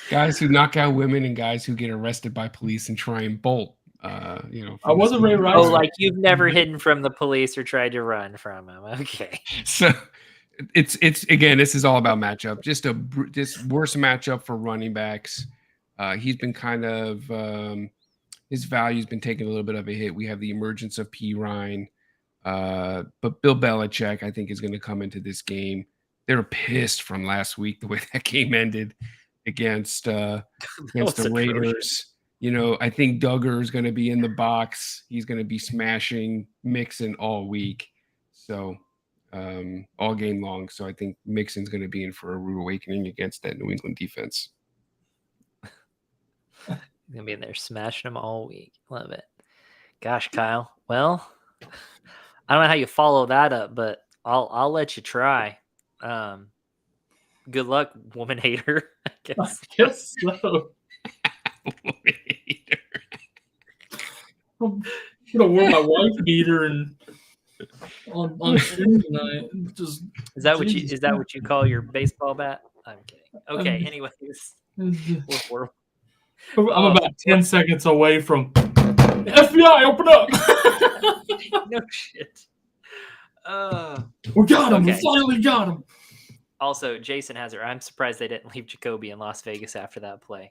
guys who knock out women and guys who get arrested by police and try and bolt. I wasn't Ray Rice. Oh, like you've never hidden from the police or tried to run from them. Okay. So it's again, this is all about matchup. Just worst matchup for running backs. He's been kind of his value's been taking a little bit of a hit. We have the emergence of P. Ryan, but Bill Belichick, I think, is going to come into this game. They're pissed from last week the way that game ended against the Raiders. I think Duggar is going to be in the box. He's going to be smashing Mixon all week, so all game long. So I think Mixon's going to be in for a rude awakening against that New England defense. Gonna be in there smashing them all week. Love it. Gosh, Kyle. Well, I don't know how you follow that up, but I'll let you try. Good luck, woman hater. I guess. I guess so. I'm gonna wear my wife beater and on stream tonight. Just Is that what you call your baseball bat? I'm kidding. Okay. Anyways, I'm about 10 seconds away from FBI. Open up. No shit. We got him. Okay. We finally got him. Also, Jason has it. I'm surprised they didn't leave Jacoby in Las Vegas after that play.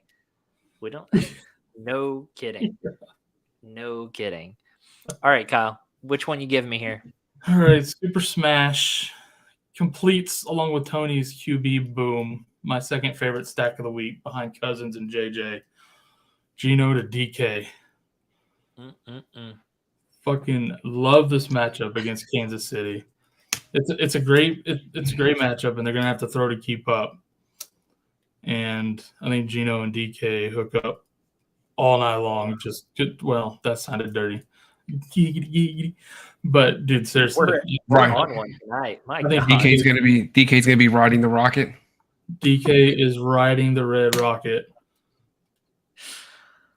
We don't. No kidding. No kidding. All right, Kyle. Which one you give me here? All right, Super Smash completes along with Tony's QB boom. My second favorite stack of the week behind Cousins and JJ. Gino to DK. Fucking love this matchup against Kansas City. It's a great matchup, and they're gonna have to throw to keep up. And I think Gino and DK hook up all night long. Just good. Well, that sounded dirty. But dude, seriously, We're on one tonight. I think DK's gonna be riding the rocket. DK is riding the red rocket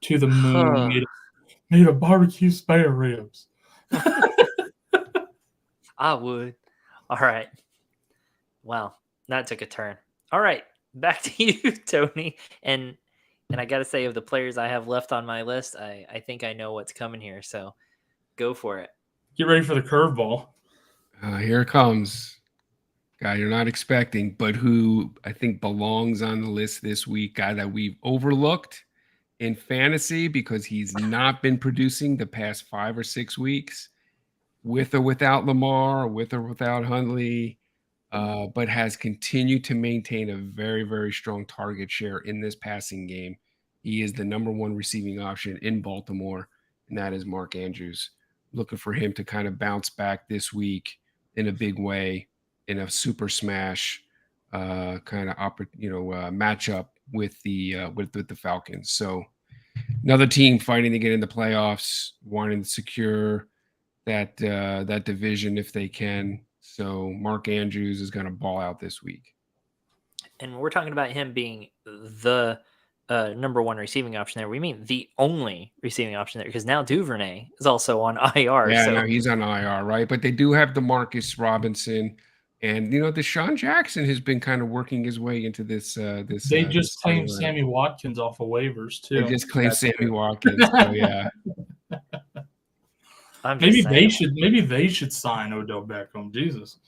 to the moon. Made of barbecue spare ribs. I would. All right. Wow, that took a turn. All right, back to you, Tony. And I got to say, of the players I have left on my list, I think I know what's coming here. So go for it. Get ready for the curveball. Here it comes. Guy you're not expecting, but who I think belongs on the list this week. Guy that we've overlooked in fantasy because he's not been producing the past 5 or 6 weeks, with or without Lamar, with or without Huntley, but has continued to maintain a very, very strong target share in this passing game. He is the number one receiving option in Baltimore, and that is Mark Andrews. Looking for him to kind of bounce back this week in a big way, in a super smash kind of matchup with the Falcons. So another team fighting to get in the playoffs, wanting to secure that division if they can. So Mark Andrews is going to ball out this week. And we're talking about him being the number one receiving option there. We mean the only receiving option there, because now Duvernay is also on IR. Yeah, no, he's on IR, right? But they do have DeMarcus Robinson. And Deshaun Jackson has been kind of working his way into this. They just claimed Sammy Watkins off of waivers too. They just claimed Sammy Watkins. So yeah. Maybe they should sign Odell Beckham. Jesus.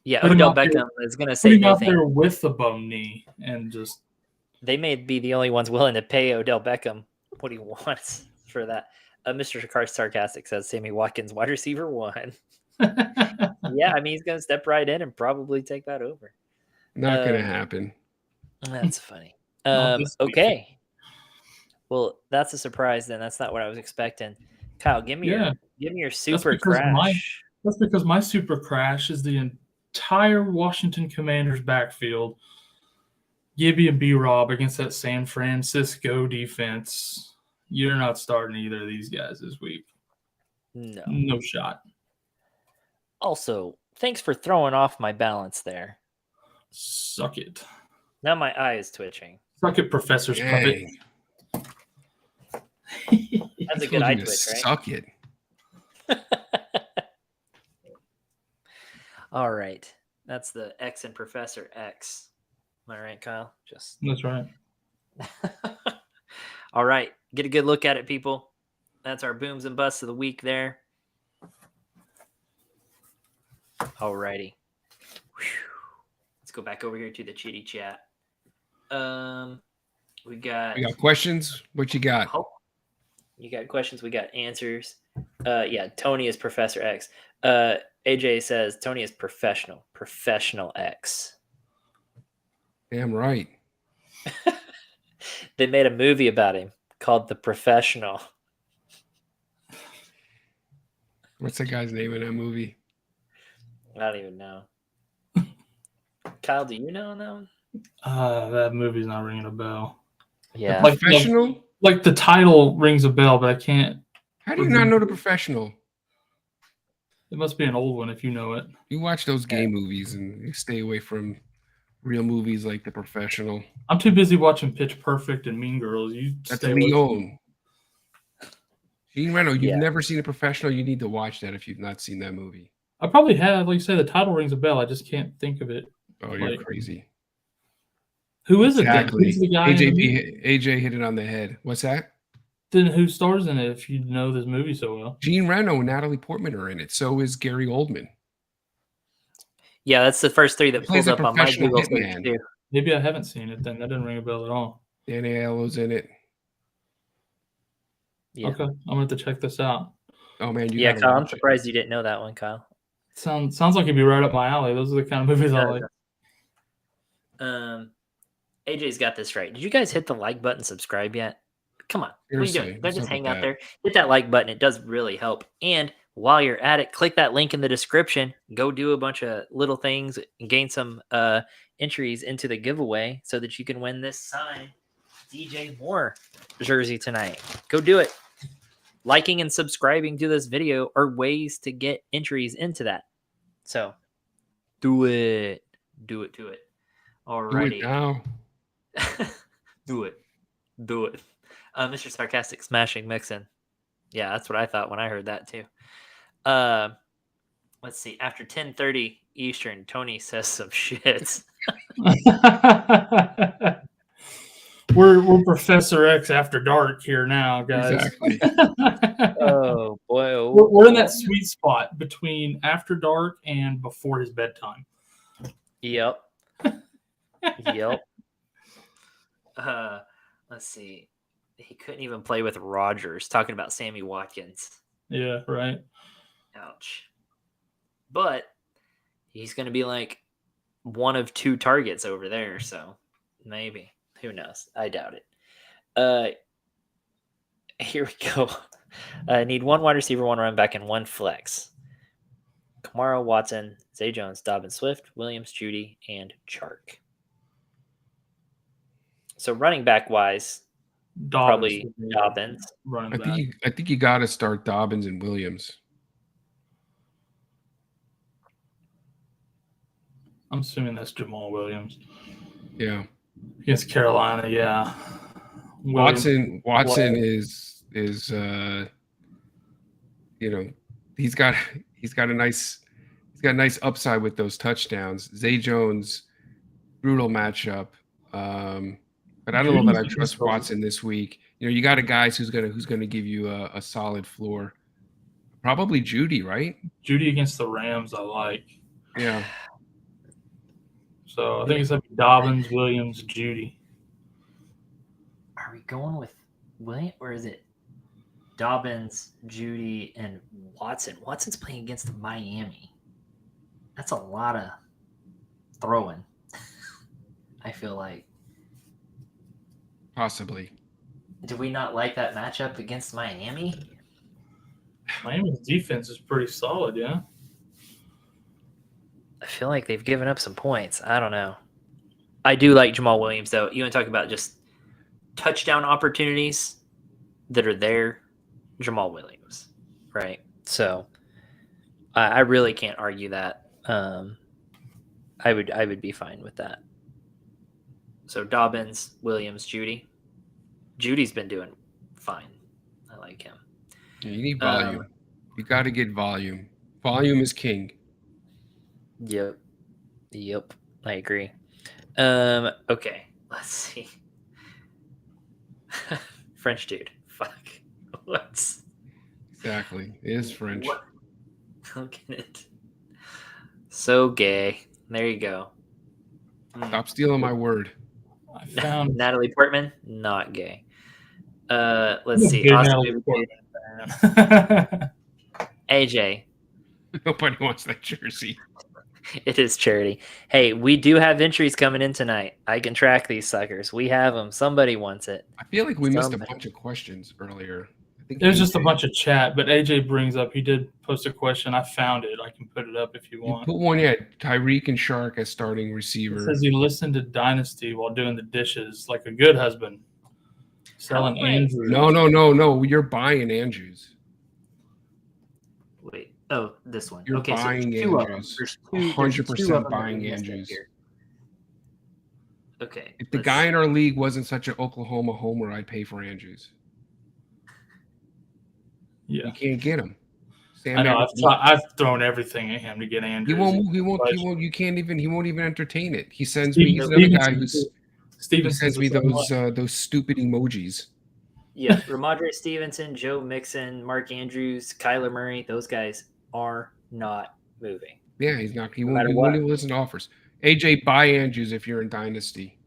Yeah, Odell Beckham is going to say out there with the bum knee and just. They may be the only ones willing to pay Odell Beckham what he wants for that. Mr. Shakar Sarcastic says Sammy Watkins, wide receiver 1. Yeah, I mean, he's going to step right in and probably take that over. Not going to happen. That's funny. Okay. Well, that's a surprise then. That's not what I was expecting. Kyle, give me your super crash. That's because my super crash is the entire Washington Commanders backfield. Gibby and B-Rob against that San Francisco defense. You're not starting either of these guys this week. No shot. Also, thanks for throwing off my balance there. Suck it. Now my eye is twitching. Suck it, Professor's puppet. That's I a good told eye you to twitch, right? suck it. All right. That's the X and Professor X. Am I right, Kyle? Just That's right. all right. Get a good look at it, people. That's our booms and busts of the week there. All righty. Let's go back over here to the chitty chat. We got questions. What you got? Oh, you got questions. We got answers. Yeah, Tony is Professor X. AJ says Tony is professional. Professional X. Damn right. They made a movie about him called The Professional. What's the guy's name in that movie? I don't even know. Kyle, do you know that one? That movie's not ringing a bell. Yeah. Professional? Like the title rings a bell, but I can't. How do you not know The Professional? It must be an old one if you know it. You watch those gay movies and you stay away from real movies like The Professional. I'm too busy watching Pitch Perfect and Mean Girls. You That's stay away from Leon. Gene Reno, you've Yeah. never seen A Professional. You need to watch that if you've not seen that movie. I probably have. Like you say, the title rings a bell. I just can't think of it. Oh, you're Like, crazy. Who is it then? Exactly. Who's the guy in the movie? AJ hit it on the head. What's that? Then who stars in it if you know this movie so well? Gene Reno and Natalie Portman are in it. So is Gary Oldman. Yeah, that's the first three that He plays pulls a up on my professional Google search hitman. too. Maybe I haven't seen it then. That didn't ring a bell at all. Danny Aiello's in it. Yeah. Okay, I'm gonna have to check this out. Oh man, you Yeah, gotta Kyle, I'm watch it. surprised you didn't know that one, Kyle. Sounds like it'd be right up my alley. Those are the kind of movies I like. AJ's got this right. Did you guys hit the like button, subscribe yet? Come on. What are you Seriously, doing? Don't what's just up hang with out that? there. Hit that like button. It does really help. And while you're at it, click that link in the description. Go do a bunch of little things and gain some entries into the giveaway so that you can win this signed DJ Moore jersey tonight. Go do it. Liking and subscribing to this video are ways to get entries into that. So do it. Do it. Do it Alrighty. now. Do it. Mr. Sarcastic Smashing Mixin. Yeah, that's what I thought when I heard that too. Let's see. After 10:30 Eastern, Tony says some shit. We're Professor X after dark here now, guys. Exactly. Oh boy. Oh, We're in that sweet spot between after dark and before his bedtime. Yep. Let's see. He couldn't even play with Rodgers. Talking about Sammy Watkins. Yeah, right. Ouch. But he's going to be like one of two targets over there. So maybe. Who knows? I doubt it. Here we go. I need one wide receiver, one running back, and one flex. Kamara, Watson, Zay Jones, Dobbins, Swift, Williams, Judy, and Chark. So running back wise, probably Dobbins. Running I back. think you got to start Dobbins and Williams. I'm assuming that's Jamal Williams Yeah. against Carolina. Yeah, Williams. Watson is he's got a nice upside with those touchdowns. Zay Jones, brutal matchup. But I don't know that I trust Watson this week. You got a guy who's gonna give you a solid floor. Probably Judy, right? Judy against the Rams, I like. Yeah. So I think it's like Dobbins, Williams, Judy. Are we going with William or is it Dobbins, Judy, and Watson? Watson's playing against Miami. That's a lot of throwing. I feel like. Possibly. Do we not like that matchup against Miami? Miami's defense is pretty solid, yeah. I feel like they've given up some points. I don't know. I do like Jamal Williams, though. You want to talk about just touchdown opportunities that are there? Jamal Williams, right? So I really can't argue that. I would be fine with that. So Dobbins, Williams, Judy. Judy's been doing fine. I like him. You need volume. You got to get volume. Volume is king. Yep. I agree. Okay. Let's see. French dude. Fuck. What's Exactly. It is French. What? Look at it. So gay. There you go. Stop stealing my word. I found Natalie Portman, not gay. Let's see. Big Awesome Natalie movie. Portman. AJ. Nobody wants that jersey. It is charity. Hey, we do have entries coming in tonight. I can track these suckers. We have them. Somebody wants it. I feel like we missed a Somebody. bunch of questions earlier. I think It was just a AJ bunch of chat, but AJ brings up, he did post a question. I found it. I can put it up if you You want. put one, yeah, Tyreek and Shark as starting It receiver. says he listened to Dynasty while doing the dishes like a good husband. Selling How- wait. Andrews. No. You're buying Andrews. Wait. Oh, this one. You're okay, buying so there's two of them. Andrews. There's two. 100% buying Andrews. Okay. If the let's- guy in our league wasn't such an Oklahoma homer, I'd pay for Andrews. Yeah. You can't get him. Sam I know. Everett- I've thrown everything at him to get Andrews. He won't even entertain it. He sends Steven- me, he's another guy Stevenson- he Stevenson's sends me the same way. those stupid emojis. Yeah, Ramondre Stevenson, Joe Mixon, Mark Andrews, Kyler Murray, those guys are not moving. Yeah, he's not. He matter won't what. even listen to offers. AJ, buy Andrews if you're in Dynasty.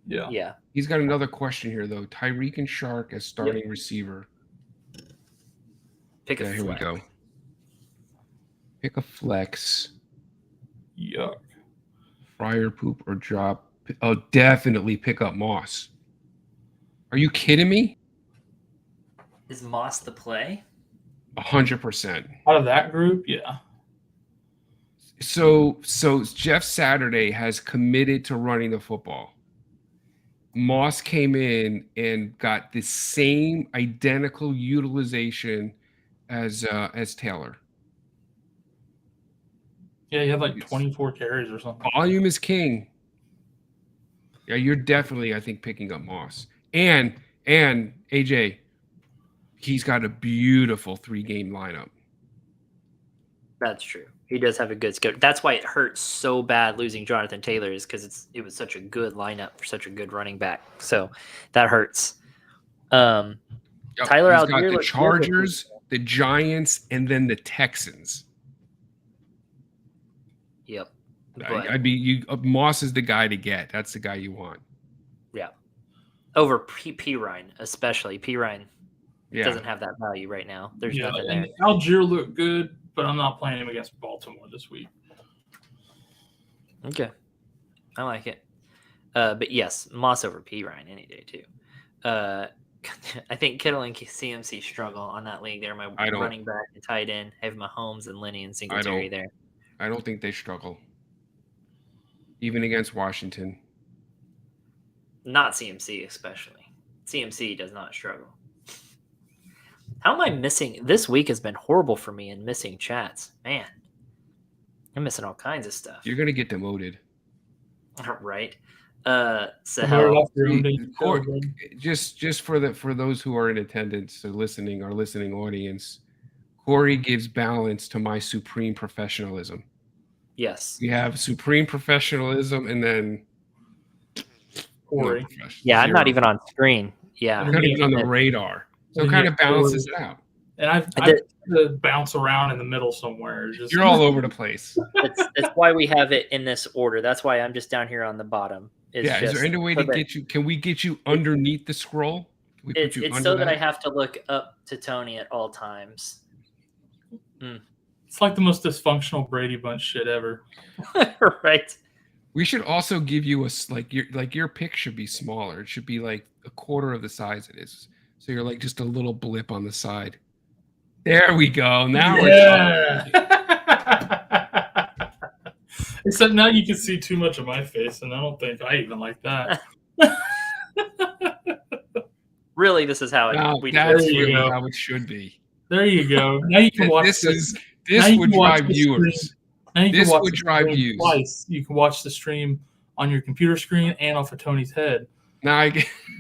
Yeah. Yeah. He's got another question here though. Tyreek and Shark as starting receiver. Pick a Yeah, here we flex. go. Pick a flex, Yuck. fryer poop or drop. Oh, definitely pick up Moss. Are you kidding me? Is Moss the play? 100%. Out of that group, yeah. So Jeff Saturday has committed to running the football. Moss came in and got the same identical utilization as Taylor. Yeah, he had like 24 carries or something. Volume is king. Yeah, you're definitely, I think, picking up Moss. And AJ, he's got a beautiful 3-game lineup. That's true. He does have a good schedule. That's why it hurts so bad losing Jonathan Taylor, is because it was such a good lineup for such a good running back. So that hurts. Yep, Tyler he's Algier got the looks good. Chargers, the Giants, and then the Texans. Yep. But Moss is the guy to get. That's the guy you want. over P. Ryan, especially. P. Ryan Yeah. doesn't have that value right now. There's nothing there. and Algier looked good, but I'm not playing him against Baltimore this week. Okay. I like it. But yes, Moss over P. Ryan any day too. I think Kittle and CMC struggle on that league. They're my I don't. running back and tight end. I have Mahomes and Lenny and Singletary there. I don't think they struggle. Even against Washington. Not CMC especially. CMC does not struggle. How am I missing? This week has been horrible for me in missing chats. Man, I'm missing all kinds of stuff. You're gonna get demoted. Right. We're Sahel. off your own day, Or- bud. Just for those who are in attendance or listening, our listening audience, Corey gives balance to my supreme professionalism. Yes. We have supreme professionalism and then Corey. no professional. Yeah, I'm not Zero. even on screen. Yeah. I'm not even on the radar. So it kind of balances it out. And I've I did- to bounce around in the middle somewhere. Just You're all over the place. That's why we have it in this order. That's why I'm just down here on the bottom. It's Yeah, is just there any way so to that- get you? Can we get you underneath the scroll? Can we put It's, you it's under so that I have to look up to Tony at all times. It's like the most dysfunctional Brady Bunch shit ever. Right. We should also give you your pick should be smaller. It should be like a quarter of the size it is. So you're like just a little blip on the side. There we go. Now Yeah. Except now you can see too much of my face, and I don't think I even like that. Really, this is how we do that's it. There you really go. how it should be. There you go. Now you can watch This now this you would can watch drive the viewers. stream. Now you can This watch would the drive stream views. twice. You can watch the stream on your computer screen and off of Tony's head. Now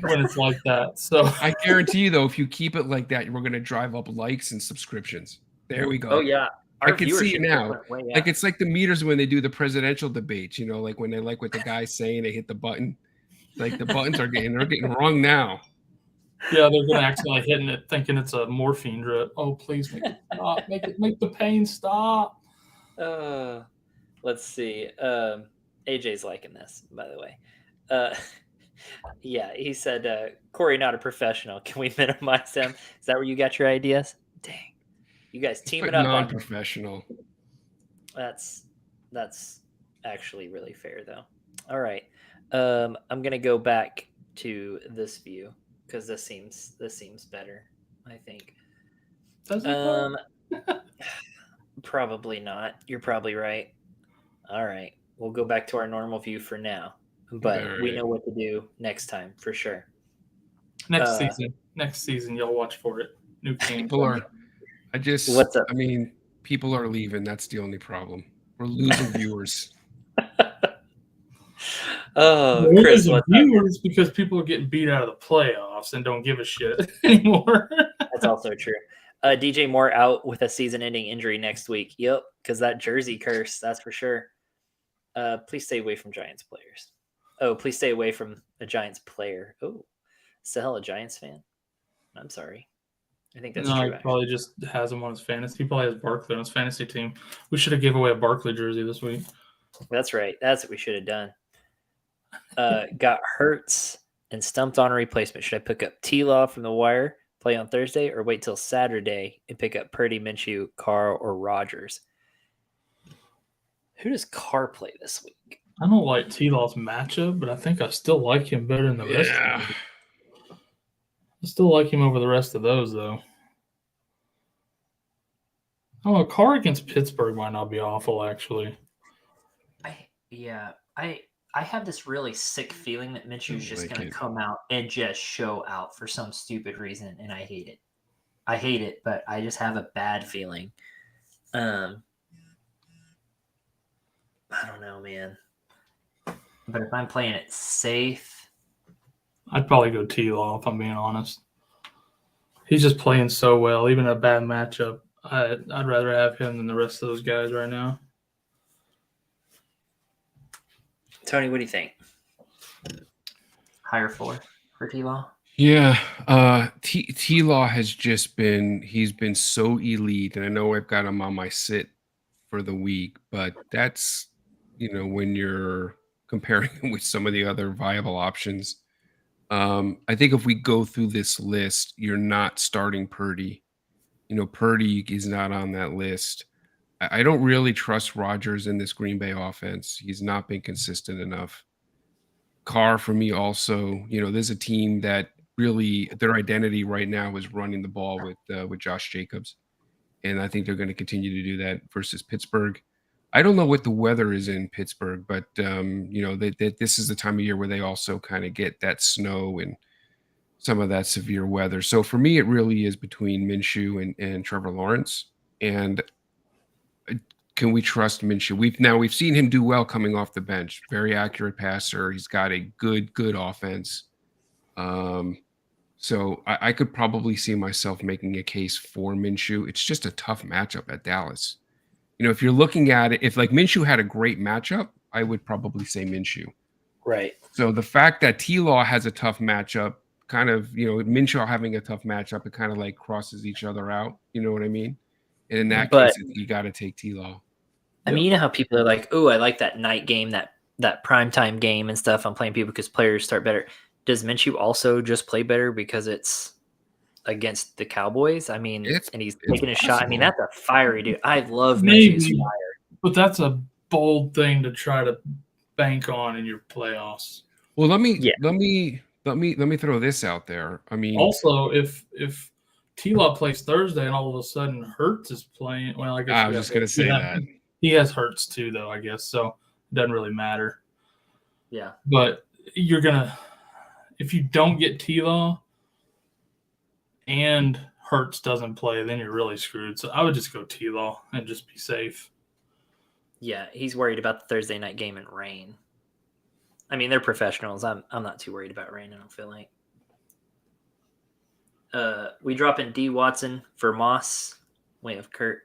when it's like that. So I guarantee you, though, if you keep it like that, we're going to drive up likes and subscriptions. There we go. Oh yeah, I our can see it viewership now. went way Like up. it's like the meters when they do the presidential debates. Like when they like what the guy's saying, they hit the button. Like the buttons they're getting wrong now. yeah, they're gonna accidentally hitting it, thinking it's a morphine drip. Oh, please make it stop. Make the pain stop. Let's see. AJ's liking this, by the way. Yeah, he said, Corey, not a professional. Can we minimize him? Is that where you got your ideas? Dang. You guys But teaming up on me. non-professional. That's actually really fair though. All right. I'm gonna go back to this view because this seems better, I think. Does it? Probably not. You're probably right. All right. We'll go back to our normal view for now. But All we right. know what to do next time for sure. Next season, y'all watch for it. New team. People are. What's up? I mean, people are leaving. That's the only problem. We're losing viewers. Oh, We're Chris, losing what's up? viewers because people are getting beat out of the playoffs and don't give a shit anymore. That's also true. DJ Moore out with a season-ending injury next week. Yep, because that jersey curse, that's for sure. Please stay away from Giants players. Oh, please stay away from a Giants player. Oh, is the hell a Giants fan? I'm sorry. I think that's No, true. he Actually. probably just has him on his fantasy. He probably has Barkley on his fantasy team. We should have given away a Barkley jersey this week. That's right. That's what we should have done. Got Hurts and stumped on a replacement. Should I pick up T-Law from the wire, play on Thursday, or wait till Saturday and pick up Purdy, Minshew, Carr, or Rodgers? Who does Carr play this week? I don't like T-Law's matchup, but I think I still like him better than the rest of them. I still like him over the rest of those, though. Oh, a Carr against Pittsburgh might not be awful, actually. I have this really sick feeling that Minshew's just like going to it. come out and just show out for some stupid reason, and I hate it. I hate it, but I just have a bad feeling. I don't know, man. But if I'm playing it safe, I'd probably go T-Law if I'm being honest. He's just playing so well, even a bad matchup. I'd rather have him than the rest of those guys right now. Tony, what do you think? higher floor for T-Law. Yeah, T-Law has just he's been so elite, and I know I've got him on my sit for the week, but that's, when you're comparing him with some of the other viable options. I think if we go through this list, you're not starting Purdy. Purdy is not on that list. I don't really trust Rodgers in this Green Bay offense. He's not been consistent enough. Carr, for me, also, there's a team that really their identity right now is running the ball with Josh Jacobs, and I think they're going to continue to do that versus Pittsburgh. I don't know what the weather is in Pittsburgh, but this is the time of year where they also kind of get that snow and some of that severe weather. So for me, it really is between Minshew and Trevor Lawrence. And can we trust Minshew? We've seen him do well coming off the bench. Very accurate passer. He's got a good offense. So I could probably see myself making a case for Minshew. It's just a tough matchup at Dallas. If you're looking at it, if like Minshew had a great matchup, I would probably say Minshew. Right. So the fact that T-Law has a tough matchup, kind of, Minshew having a tough matchup, it kind of like crosses each other out. You know what I mean? And in that case, you got to take T-Law. I mean, you know how people are like, "Oh, I like that night game, that primetime game and stuff." I'm playing people because players start better. Does Minshew also just play better because it's against the Cowboys? I mean, and he's taking a shot. I mean, that's a fiery dude. I love Minshew's fire. But that's a bold thing to try to bank on in your playoffs. Well, let me throw this out there. I mean, also, if T-Law plays Thursday and all of a sudden Hurts is playing, well, I guess I was just going to say that. He has Hurts too, though, I guess, so it doesn't really matter. Yeah. But if you don't get T-Law and Hurts doesn't play, then you're really screwed. So I would just go T-Law and just be safe. Yeah, he's worried about the Thursday night game and rain. I mean, they're professionals. I'm not too worried about rain. I don't feel like. We drop in D Watson for Moss. We have Kurt.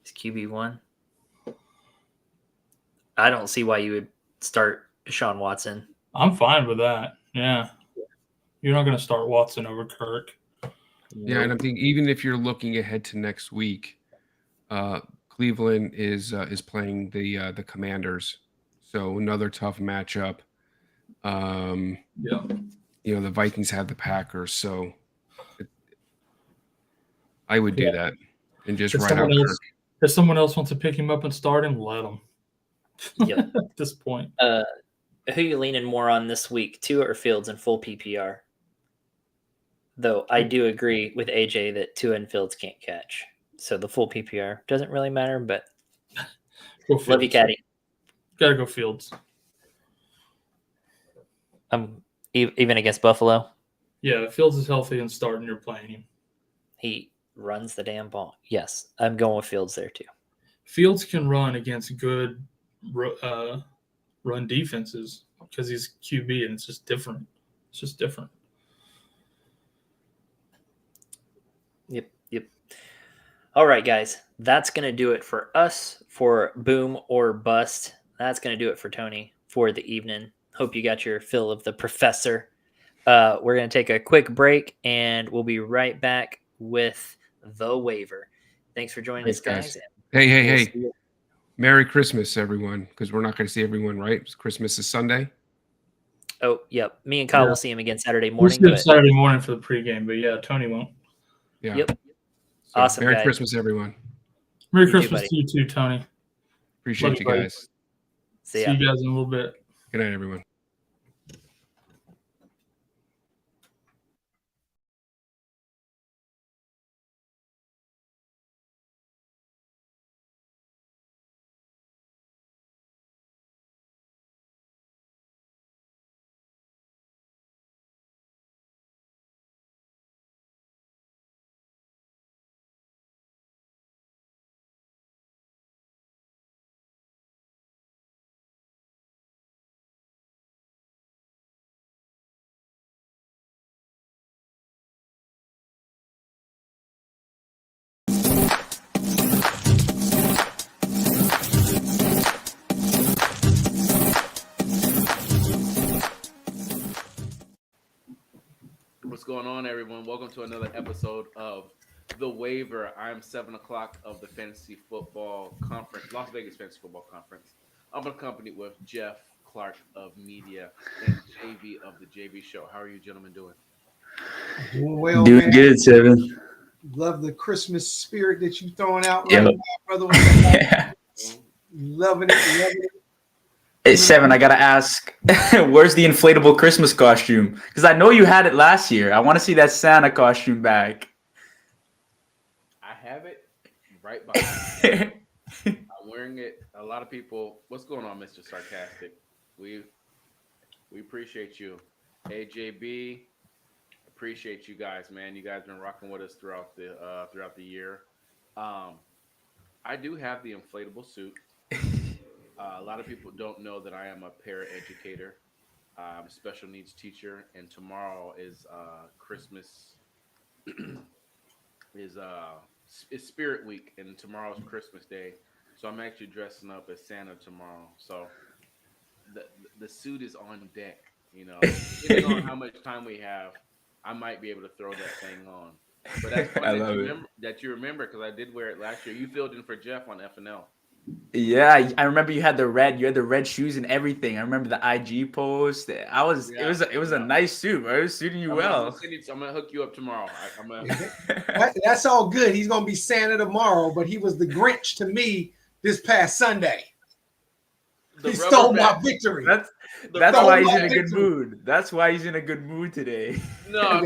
Is QB1. I don't see why you would start Deshaun Watson. I'm fine with that. Yeah. You're not going to start Watson over Kirk. Yeah, and I'm thinking even if you're looking ahead to next week, Cleveland is playing the Commanders, so another tough matchup. Yeah. The Vikings have the Packers, so I would do that and just write out Kirk. If someone else wants to pick him up and start him, let him. Yep. At this point. Who you leaning more on this week, Tua or Fields in full PPR? Though I do agree with AJ that Tua and Fields can't catch. So the full PPR doesn't really matter, but love you, Caddy. Gotta go Fields. Even against Buffalo? Yeah, if Fields is healthy and starting, you're playing him. He runs the damn ball. Yes, I'm going with Fields there too. Fields can run against good run defenses because he's QB and it's just different. It's just different. Yep. All right, guys. That's going to do it for us for Boom or Bust. That's going to do it for Tony for the evening. Hope you got your fill of the professor. We're going to take a quick break, and we'll be right back with the waiver. Thanks for joining us, guys. Hey. Merry Christmas, everyone, because we're not going to see everyone, right? Christmas is Sunday. Oh, yep. Me and Kyle will see him again Saturday morning. We'll see him Saturday morning for the pregame, but yeah, Tony won't. Yeah. Yep. So, awesome. Merry guys. Christmas, everyone. Merry Christmas to you too, Tony. Appreciate you guys. See you guys in a little bit. Good night, everyone. What's going on, everyone? Welcome to another episode of The Waiver. I'm 7 o'clock of the Fantasy Football Conference, Las Vegas Fantasy Football Conference. I'm accompanied with Jeff Clark of MEedia and JV of the JV Show. How are you gentlemen doing? Doing well, doing man. good, Seven. Love the Christmas spirit that you throwing out Yep. right now, brother. Yeah. Loving it. Hey, Seven, I gotta ask, where's the inflatable Christmas costume? Because I know you had it last year. I want to see that Santa costume back. I have it right behind me. I'm wearing it. A lot of people. What's going on, Mr. Sarcastic? We appreciate you. AJB, appreciate you guys, man. You guys been rocking with us throughout the year. I do have the inflatable suit. A lot of people don't know that I am a paraeducator. I'm a special needs teacher, and tomorrow is Christmas. is Spirit Week, and tomorrow's Christmas Day. So I'm actually dressing up as Santa tomorrow. So the suit is on deck. You know, depending on how much time we have, I might be able to throw that thing on. But that's funny that you remember because I did wear it last year. You filled in for Jeff on FNL. Yeah, I remember you had the red shoes and everything. I remember the IG post. It was a nice suit, bro. It was suiting you well. I'm gonna hook you up tomorrow. That's all good. He's gonna be Santa tomorrow, but he was the Grinch to me this past Sunday. He stole my victory. That's why he's in a good mood. That's why he's in a good mood today. No,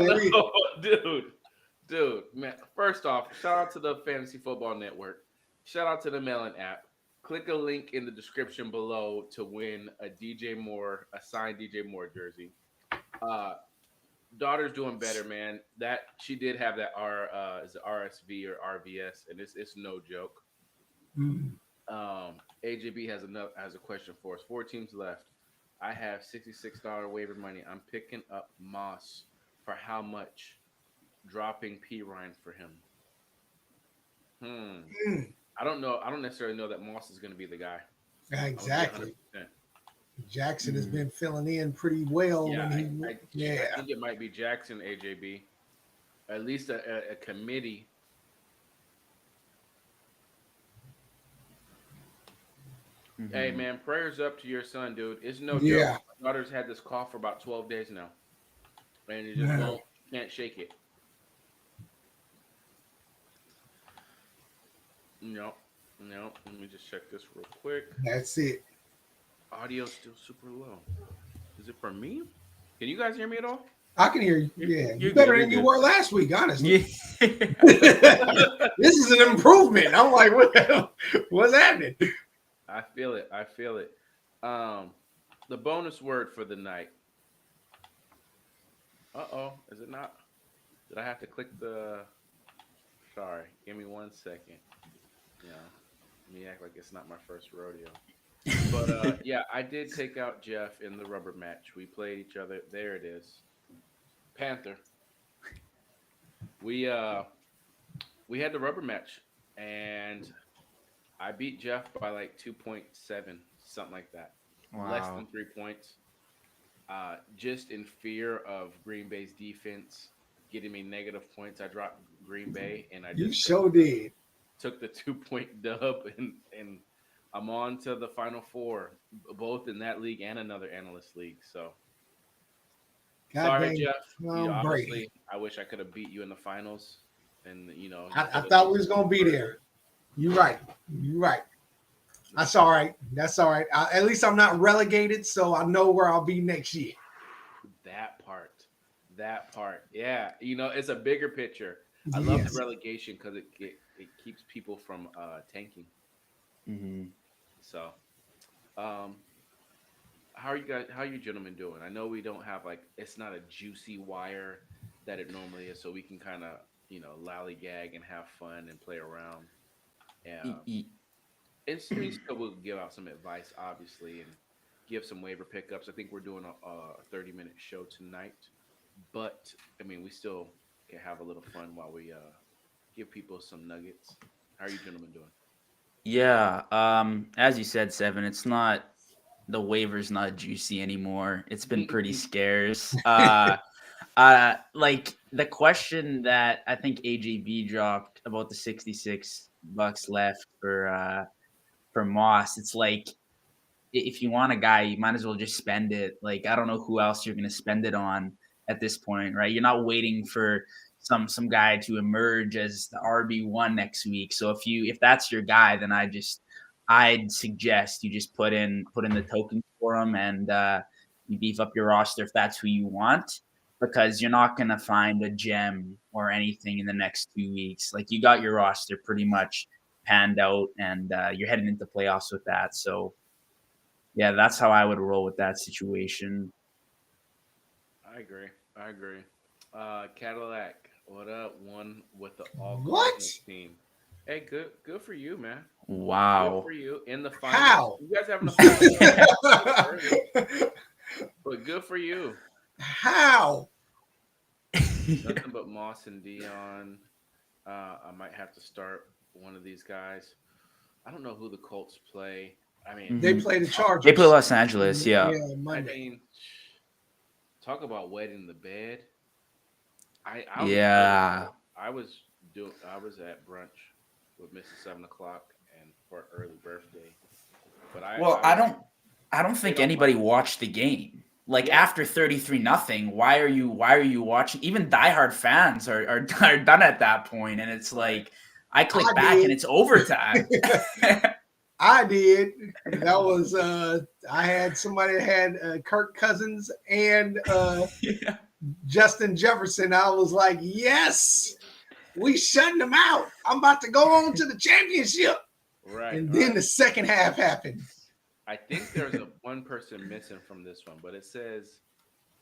dude, man. First off, shout out to the Fantasy Football Network. Shout out to the Melon app. Click a link in the description below to win a signed DJ Moore jersey. Daughter's doing better, man. That she did have that is it RSV or RVS, and it's no joke. AJB has a question for us. 4 teams left. I have $66 waiver money. I'm picking up Moss for how much? Dropping P Ryan for him. Mm, I don't know. I don't necessarily know that Moss is going to be the guy. exactly. Jackson has Mhm. been filling in pretty well Yeah, when I yeah. think it might be Jackson, AJB. At least a committee. Hey, Mhm. man, prayers up to your son, dude. It's no joke. Yeah. My daughter's had this cough for about 12 days now, and it just Yeah. won't, can't shake it. No, no. Let me just check this real quick. That's it. Audio's still super low. Is it for me? Can you guys hear me at all? I can hear you. You're- Yeah, you're you better good, than you're you good. were last week, honestly. Yeah. This is an improvement. I'm like, what's happening? I feel it. I feel it. The bonus word for the night. Is it not? Did I have to click the? Sorry, give me 1 second. You know, let me act like it's not my first rodeo. But yeah, I did take out Jeff in the rubber match. We played each other. There it is. Panther. We had the rubber match, and I beat Jeff by like 2.7, something like that. Less Wow. than 3 points. Just in fear of Green Bay's defense getting me negative points, I dropped Green Bay, and I You just sure did. took the 2 point dub, and I'm on to the Final Four, both in that league and another analyst league. So God sorry, dang Jeff. Tom Brady. Obviously, I wish I could have beat you in the finals, and you I thought we was gonna be there. You're right. You're right. That's all right. That's all right. At least I'm not relegated, so I know where I'll be next year. That part, yeah. It's a bigger picture. I love the Yes. relegation because it keeps people from tanking. Mhm. So, um, how are you guys? How are you gentlemen doing? I know we don't have it's not a juicy wire that it normally is, so we can kind of lollygag and have fun and play around. E- Um, e- I mean, still we'll give out some advice, obviously, and give some waiver pickups. I think we're doing a 30-minute show tonight, but I mean, we still can have a little fun while we give people some nuggets. How are you gentlemen doing? Yeah. As you said, Seven, it's not the waiver's not juicy anymore. It's been pretty scarce. Like the question that I think AJB dropped about the $66 left for Moss. It's like if you want a guy, you might as well just spend it. Like I don't know who else you're gonna spend it on at this point, right? You're not waiting for some guy to emerge as the RB1 next week. So if that's your guy, then I'd suggest you just put in the tokens for him and you beef up your roster if that's who you want, because you're not gonna find a gem or anything in the next 2 weeks. Like you got your roster pretty much panned out, and you're heading into playoffs with that. So yeah, that's how I would roll with that situation. I agree. I agree. Cadillac, what up? One with the all What? Cardinals team. Hey, good for you, man. Good Wow. for you in the finals. How? You guys having a finals, but good for you. How? Nothing but Moss and Dion. I might have to start one of these guys. I don't know who the Colts play. I mean, They Mhm. play the Chargers. They play Los Angeles, yeah. Yeah, Monday. I mean, talk about wetting the bed. I was Yeah. I was at brunch with Mrs. 7 o'clock and for an early birthday. But Well, I I don't think don't anybody mind. watched the game. Like Yeah. after 33-0, why are you watching? Even diehard fans are are done at that point, and it's Right. like I click I back did. and it's overtime. I did. That was I had somebody that had Kirk Cousins and Yeah. Justin Jefferson. I was like, yes, we shutting them out. I'm about to go on to the championship. Right. And then the second half happened. I think there's one person missing from this one, but it says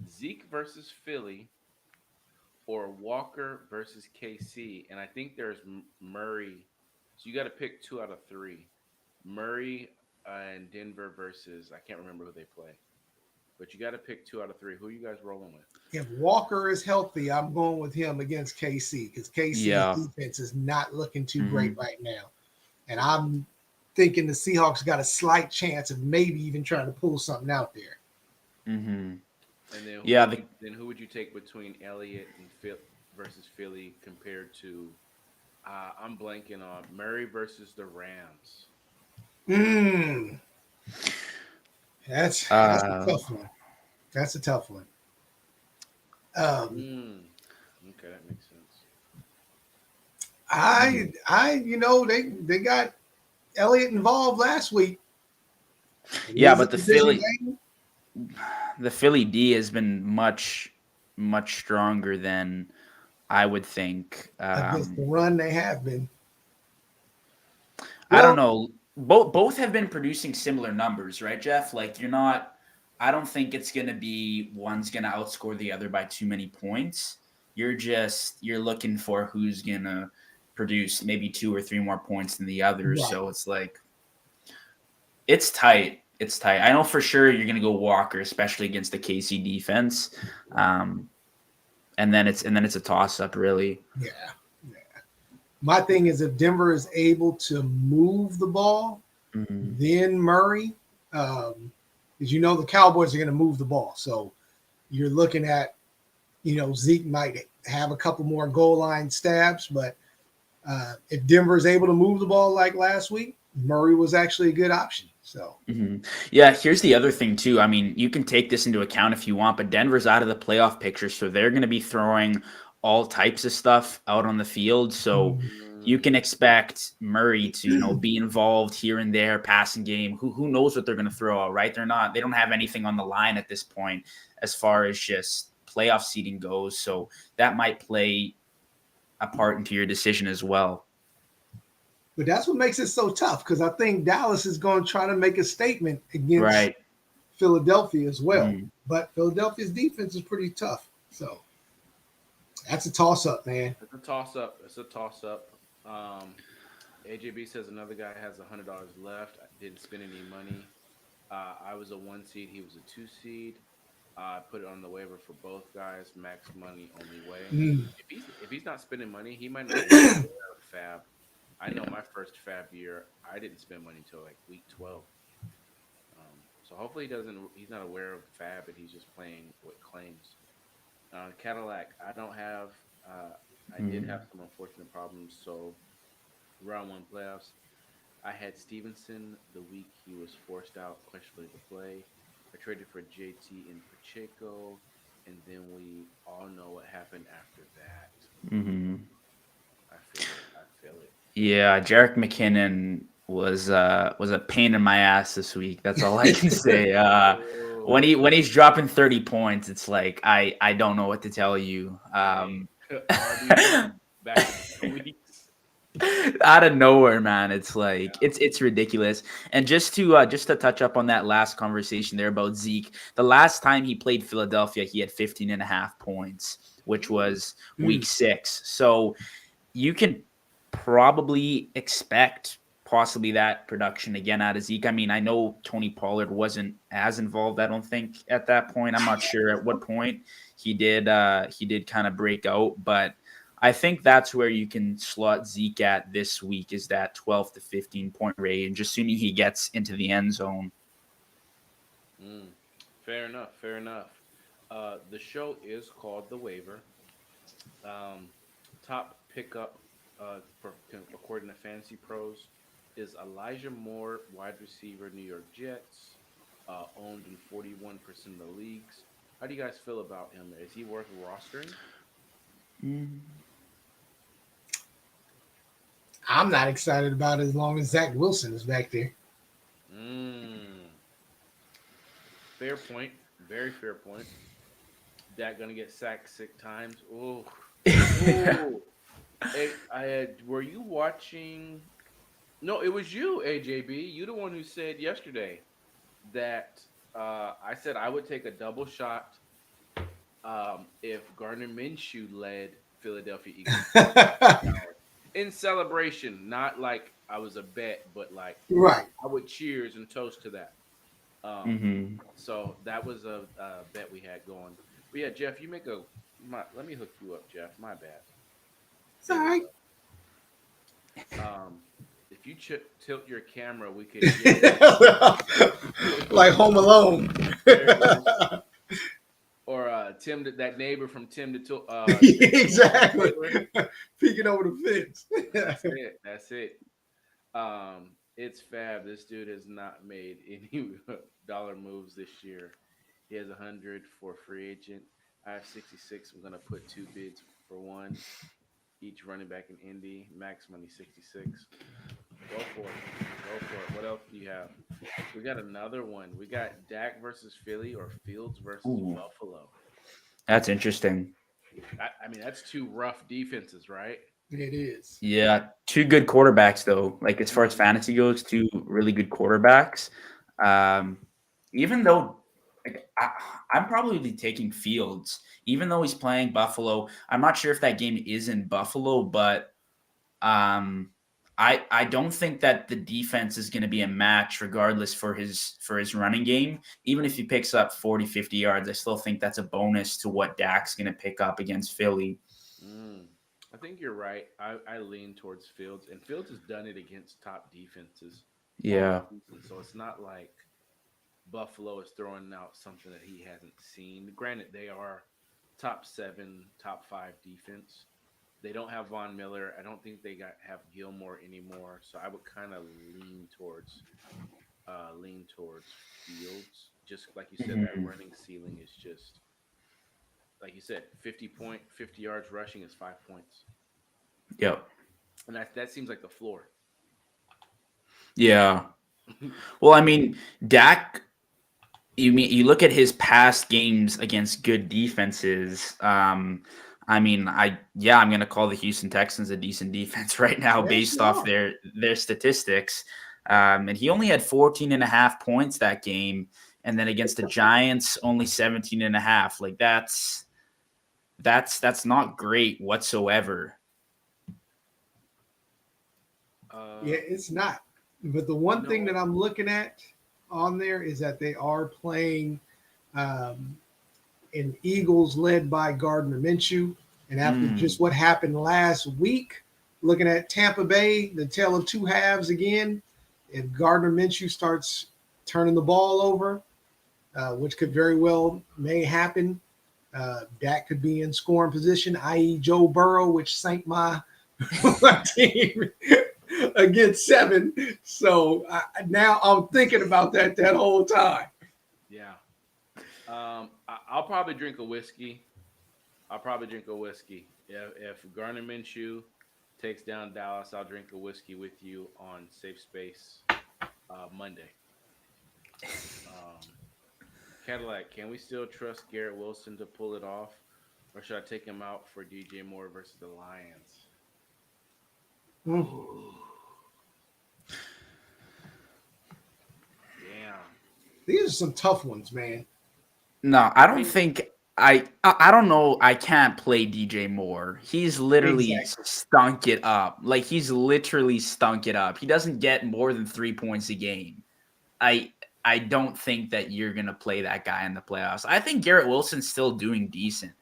Zeke versus Philly or Walker versus KC, and I think there's Murray. So you got to pick 2 out of 3. Murray and Denver versus I can't remember who they play. but you got to pick 2 out of 3. Who are you guys rolling with? If Walker is healthy, I'm going with him against KC because KC's Yeah. defense is not looking too Mhm. great right now. And I'm thinking the Seahawks got a slight chance of maybe even trying to pull something out there. Mm-hmm. And then Yeah, who would you take between Elliott and versus Philly compared to? I'm blanking on Murray versus the Rams. That's a tough one. That's a tough one. Okay, that makes sense. They got Elliott involved last week. Yeah, but the Philly D has been much stronger than I would think. Against the run, they have been. I don't know. Both have been producing similar numbers, right, Jeff? Like you're not. I don't think it's gonna be one's gonna outscore the other by too many points. You're looking for who's gonna produce maybe 2 or 3 more points than the other. Right. So it's like it's tight. It's tight. I know for sure you're gonna go Walker, especially against the KC defense. And then it's a toss up, really. Yeah. My thing is if Denver is able to move the ball, then Murray, because the Cowboys are going to move the ball. So you're looking at, Zeke might have a couple more goal line stabs, but if Denver is able to move the ball like last week, Murray was actually a good option. So yeah, here's the other thing too. I mean, you can take this into account if you want, but Denver's out of the playoff picture, so they're going to be throwing all types of stuff out on the field. So you can expect Murray to, be involved here and there, passing game. Who knows what they're going to throw out, right? They don't have anything on the line at this point as far as just playoff seeding goes. So that might play a part into your decision as well. But that's what makes it so tough because I think Dallas is going to try to make a statement against Philadelphia as well. But Philadelphia's defense is pretty tough. So that's a toss-up, man. It's a toss-up. AJB says another guy has $100 left. I didn't spend any money. I was a 1 seed. He was a 2 seed. I put it on the waiver for both guys. Max money only way. If he's not spending money, he might not be fab. I know my first fab year, I didn't spend money until like week 12. So hopefully he's not aware of fab and he's just playing what claims. Cadillac, I don't have. I did have some unfortunate problems. So round 1 playoffs, I had Stevenson the week he was forced out, questionably to play. I traded for JT and Pacheco, and then we all know what happened after that. I feel it. Yeah, Jerick McKinnon was a pain in my ass this week. That's all I can say. When he's dropping 30 points, it's like I don't know what to tell you. Back 2 weeks. Out of nowhere, man. It's like it's ridiculous. And just to touch up on that last conversation there about Zeke, the last time he played Philadelphia, he had 15.5 points, which was week 6. So you can probably expect possibly that production again out of Zeke. I mean, I know Tony Pollard wasn't as involved, I don't think, at that point. I'm not sure at what point he did kind of break out, but I think that's where you can slot Zeke at this week is that 12 to 15 point range, assuming he gets into the end zone. Fair enough. The show is called The Waiver. Top pickup, according to Fantasy Pros, is Elijah Moore, wide receiver, New York Jets, owned in 41% of the leagues. How do you guys feel about him? Is he worth rostering? I'm not excited about it as long as Zach Wilson is back there. Fair point. Very fair point. Dak gonna get sacked 6 times. Ooh. Hey, were you watching? No, it was you, AJB. You the one who said yesterday that I said I would take a double shot if Gardner Minshew led Philadelphia Eagles. In celebration, not like I was a bet, but like right. I would cheers and toast to that. So that was a bet we had going. But yeah, Jeff, you make a. Let me hook you up, Jeff. My bad. It's all right. If you tilt your camera, we could get Like Home Alone. or Tim, that neighbor from Tim to Exactly. Peeking over the fence. That's it. That's it. It's fab. This dude has not made any dollar moves this year. He has 100 for free agent. I have 66. I'm gonna put 2 bids for one. Each running back in Indy. Max money 66. Go for it. Go for it. What else do you have? We got another one. We got Dak versus Philly or Fields versus Buffalo. That's interesting. I mean, that's 2 rough defenses, right? It is. Yeah, 2 good quarterbacks though. Like as far as fantasy goes, 2 really good quarterbacks. Even though like, I'm probably taking Fields, even though he's playing Buffalo. I'm not sure if that game is in Buffalo, but I don't think that the defense is going to be a match regardless for his running game. Even if he picks up 40, 50 yards, I still think that's a bonus to what Dak's going to pick up against Philly. I think you're right. I lean towards Fields, and Fields has done it against top defenses. Yeah. So it's not like Buffalo is throwing out something that he hasn't seen. Granted, they are top 7, top 5 defense. They don't have Von Miller. I don't think they have Gilmore anymore. So I would kind of lean towards Fields. Just like you said, that running ceiling is just like you said, 50 yards rushing is 5 points. Yep. And that seems like the floor. Yeah. Well, I mean, Dak. You look at his past games against good defenses. I mean, I'm going to call the Houston Texans a decent defense right now based off their statistics. And he only had 14.5 points that game. And then against the Giants, only 17.5. Like that's not great whatsoever. Yeah, it's not. But the one thing that I'm looking at on there is that they are playing in Eagles led by Gardner Minshew. And after just what happened last week, looking at Tampa Bay, the tale of 2 halves again, if Gardner Minshew starts turning the ball over, which could very well may happen, Dak could be in scoring position, i.e. Joe Burrow, which sank my team against 7. So now I'm thinking about that whole time. Yeah. I'll probably drink a whiskey. If Gardner Minshew takes down Dallas, I'll drink a whiskey with you on Safe Space Monday. Cadillac, can we still trust Garrett Wilson to pull it off? Or should I take him out for DJ Moore versus the Lions? Damn. These are some tough ones, man. No, I don't think I don't know. I can't play DJ Moore. He's literally stunk it up. Like he's literally stunk it up. He doesn't get more than 3 points a game. I don't think that you're going to play that guy in the playoffs. I think Garrett Wilson's still doing decent.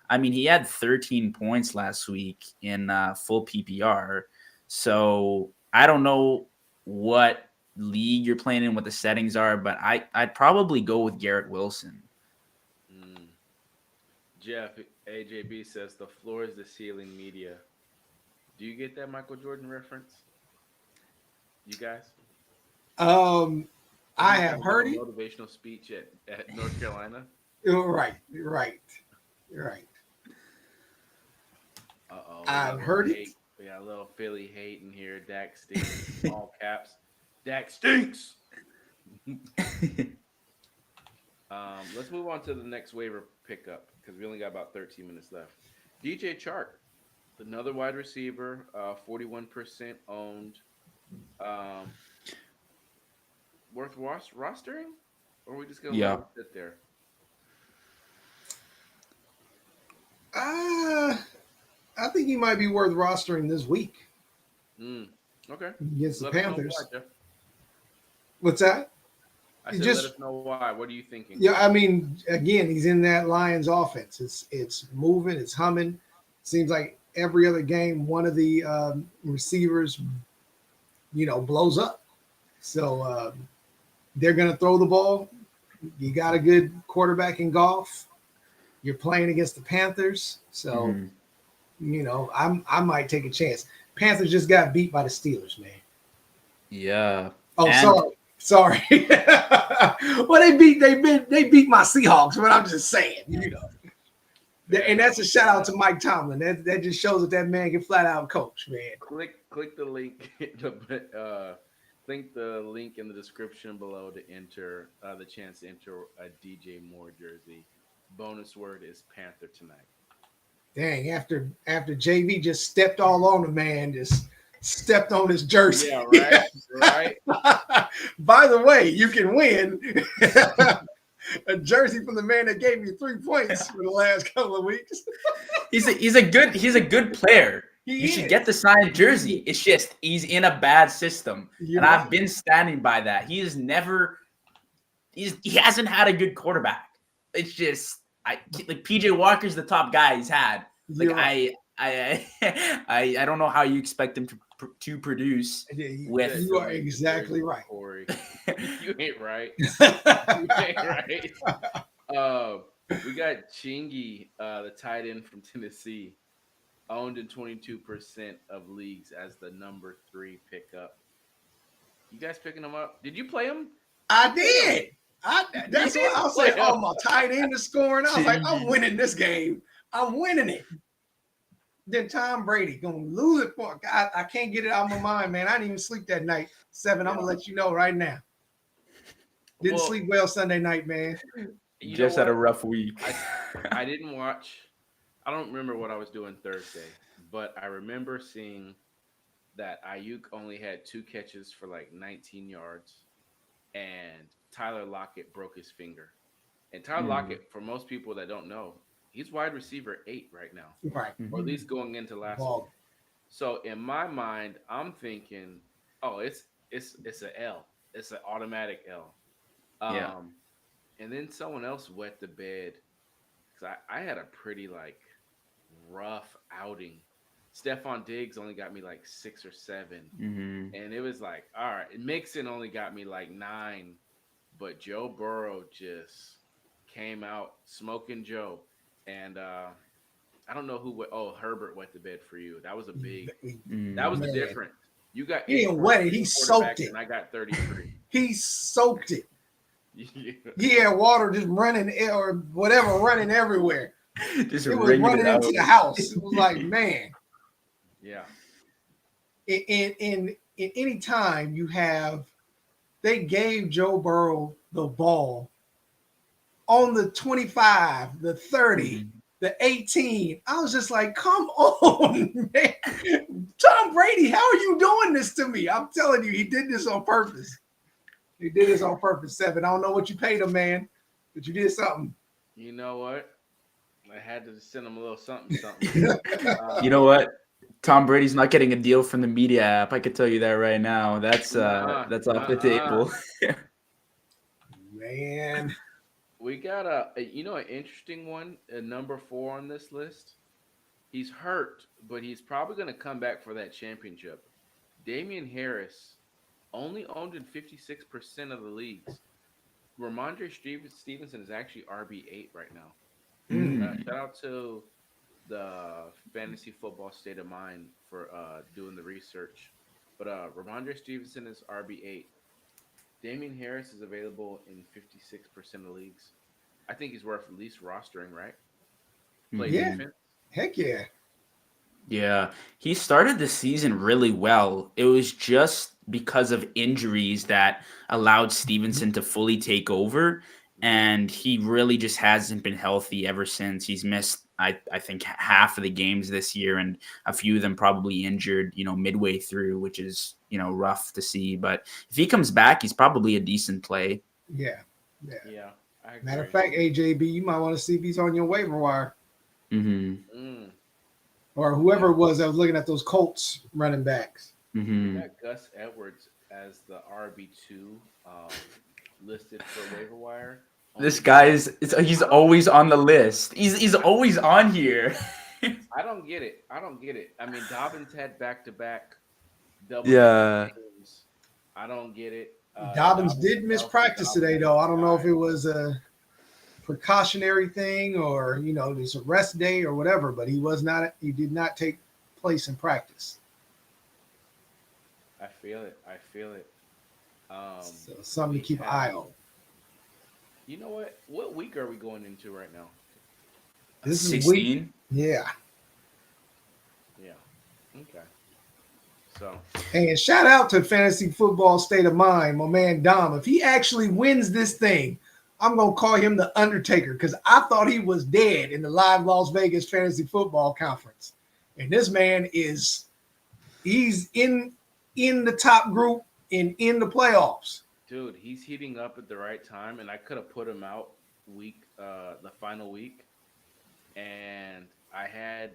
I mean, he had 13 points last week in full PPR. So I don't know what league you're playing in, what the settings are, but I'd probably go with Garrett Wilson. Jeff, AJB says the floor is the ceiling media. Do you get that Michael Jordan reference? You guys? I have heard it. Motivational speech at North Carolina. Right. Uh-oh. I've heard it. We got a little Philly hate in here. Dak stinks. All caps. Dak stinks. Let's move on to the next waiver pickup because we only got about 13 minutes left. DJ Chark, another wide receiver, 41% owned. Worth rostering? Or are we just going to let him sit there? I think he might be worth rostering this week. Okay. Against the Let us know Panthers. why, Jeff. What's that? I said, Just- let us know why. What are you thinking? Yeah, I mean, again, he's in that Lions offense. It's moving, it's humming. Seems like every other game, one of the receivers, blows up. So they're going to throw the ball. You got a good quarterback in golf. You're playing against the Panthers, so I might take a chance. Panthers just got beat by the Steelers, man. Yeah. Oh, And- sorry. Well, they beat my Seahawks, but I'm just saying, And that's a shout out to Mike Tomlin. That just shows that man can flat out coach, man. Click the link. Click the link in the description below to enter the chance to enter a DJ Moore jersey. Bonus word is Panther tonight. Dang! After JV just stepped all on the man, just stepped on his jersey. Yeah, right. By the way, you can win a jersey from the man that gave you 3 points for the last couple of weeks. He's a good player. You should get the signed jersey. It's just he's in a bad system, I've been standing by that. He hasn't had a good quarterback. It's just like PJ Walker's the top guy he's had. Like I don't know how you expect him to produce with. You are exactly right, Corey. You ain't right. You ain't right. We got Chingy, the tight end from Tennessee, owned in 22% of leagues as the number 3 pickup. You guys picking him up? Did you play him? I did. That's what I was like. Oh, my tight end is scoring. I was like, I'm winning this game. I'm winning it. Then Tom Brady gonna lose it for God. I can't get it out of my mind, man. I didn't even sleep that night. 7. I'm gonna let you know right now. Didn't sleep well Sunday night, man. You just had a rough week. I didn't watch. I don't remember what I was doing Thursday, but I remember seeing that Ayuk only had 2 catches for like 19 yards, and Tyler Lockett broke his finger. And Tyler Lockett, for most people that don't know, he's wide receiver 8 right now, Right, or at least going into last week. So in my mind, I'm thinking, oh, it's an L. It's an automatic L. And then someone else wet the bed because I had a pretty rough outing. Stephon Diggs only got me 6 or 7, and it was like, all right. Mixon only got me 9, but Joe Burrow just came out smoking Joe. And I don't know who. Herbert wet the bed for you. That was a big. That was the difference. You got. He didn't wet it. He soaked it. And I got 33. He soaked it. He had water just running or whatever running everywhere. It was running into the house. It was like, man. Yeah. In any time you have, they gave Joe Burrow the ball on the 25, the 30, the 18. I was just like, come on, man. Tom Brady, how are you doing this to me? I'm telling you, he did this on purpose. He did this on purpose, 7. I don't know what you paid him, man, but you did something. You know what? I had to send him a little something. You know what? Tom Brady's not getting a deal from the media app. I could tell you that right now. That's off the table. Man. We got an interesting one, number 4 on this list. He's hurt, but he's probably going to come back for that championship. Damian Harris, only owned in 56% of the leagues. Ramondre Stevenson is actually RB8 right now. Shout out to the Fantasy Football State of Mind for doing the research. But Ramondre Stevenson is RB8. Damian Harris is available in 56% of leagues. I think he's worth at least rostering, right? Play defense. Heck yeah. Yeah, he started the season really well. It was just because of injuries that allowed Stevenson to fully take over, and he really just hasn't been healthy ever since. He's missed, I think, half of the games this year, and a few of them probably injured, midway through, which is, rough to see. But if he comes back, he's probably a decent play. Yeah. I agree. Matter of fact, AJB, you might want to see if he's on your waiver wire. Or whoever it was that was looking at those Colts running backs. We got Gus Edwards as the RB2. listed for waiver wire. This Only guy I he's don't- always on the list. He's always on here. I don't get it. I mean, Dobbins had back-to-back double Yeah. games. I don't get it. Dobbins did miss healthy, practice Dobbins today, though. I don't know if died. it was a precautionary thing or it's a rest day or whatever, but he did not take place in practice. I feel it. So something to we keep an eye on. You know what? What week are we going into right now? This is 16. Yeah. Yeah. Okay. So And shout out to Fantasy Football State of Mind, my man Dom. If he actually wins this thing, I'm going to call him the Undertaker because I thought he was dead in the live Las Vegas Fantasy Football Conference. And this man he's in the top group and in the playoffs. dude, he's heating up at the right time, and I could have put him out the final week, and I had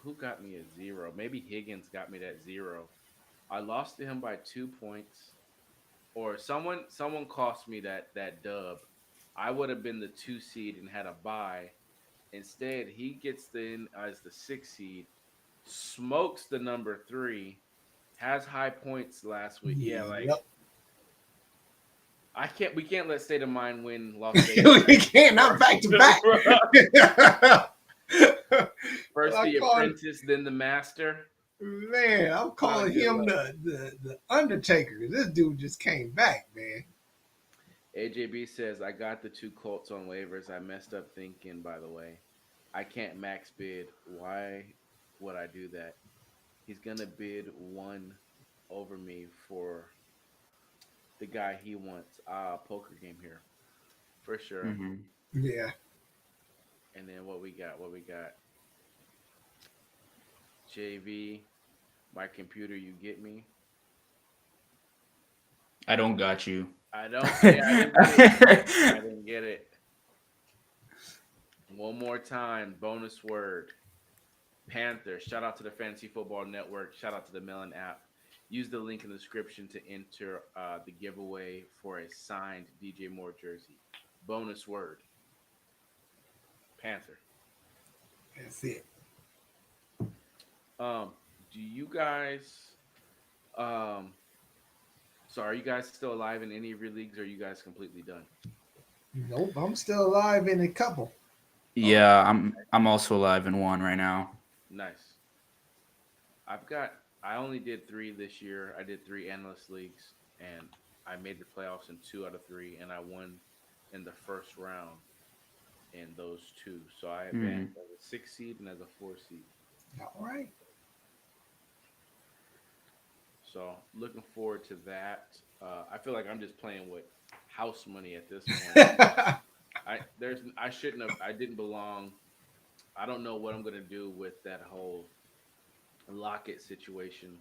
who got me a 0? Maybe Higgins got me that 0. I lost to him by 2 points, or someone cost me that dub. I would have been the 2 seed and had a bye. Instead, he gets in as the 6 seed, smokes the number 3, has high points last week. Yeah, like. Yep. We can't let State of Mind win Las Vegas. We can't, not back to back. First I the call it- apprentice, then the master. Man, I'm calling him the Undertaker. This dude just came back, man. AJB says, I got the 2 Colts on waivers. I messed up thinking, by the way. I can't max bid. Why would I do that? He's going to bid 1 over me for the guy he wants. Poker game here. For sure. Mm-hmm. Yeah. And then what we got? JV, my computer, you get me? I don't got you. I don't. Yeah, I didn't get it. One more time. Bonus word. Panther. Shout out to the Fantasy Football Network. Shout out to the Melon app. Use the link in the description to enter the giveaway for a signed DJ Moore jersey. Bonus word. Panther. That's it. Do you guys so are you guys still alive in any of your leagues, or are you guys completely done? Nope, I'm still alive in a couple. Yeah, I'm also alive in one right now. Nice. I only did 3 this year. I did 3 analyst leagues, and I made the playoffs in 2 out of 3, and I won in the first round in those 2. So I advanced as a 6 seed and as a 4 seed. All right. So looking forward to that. I feel like I'm just playing with house money at this point. I didn't belong. I don't know what I'm gonna do with that whole Lockett situation.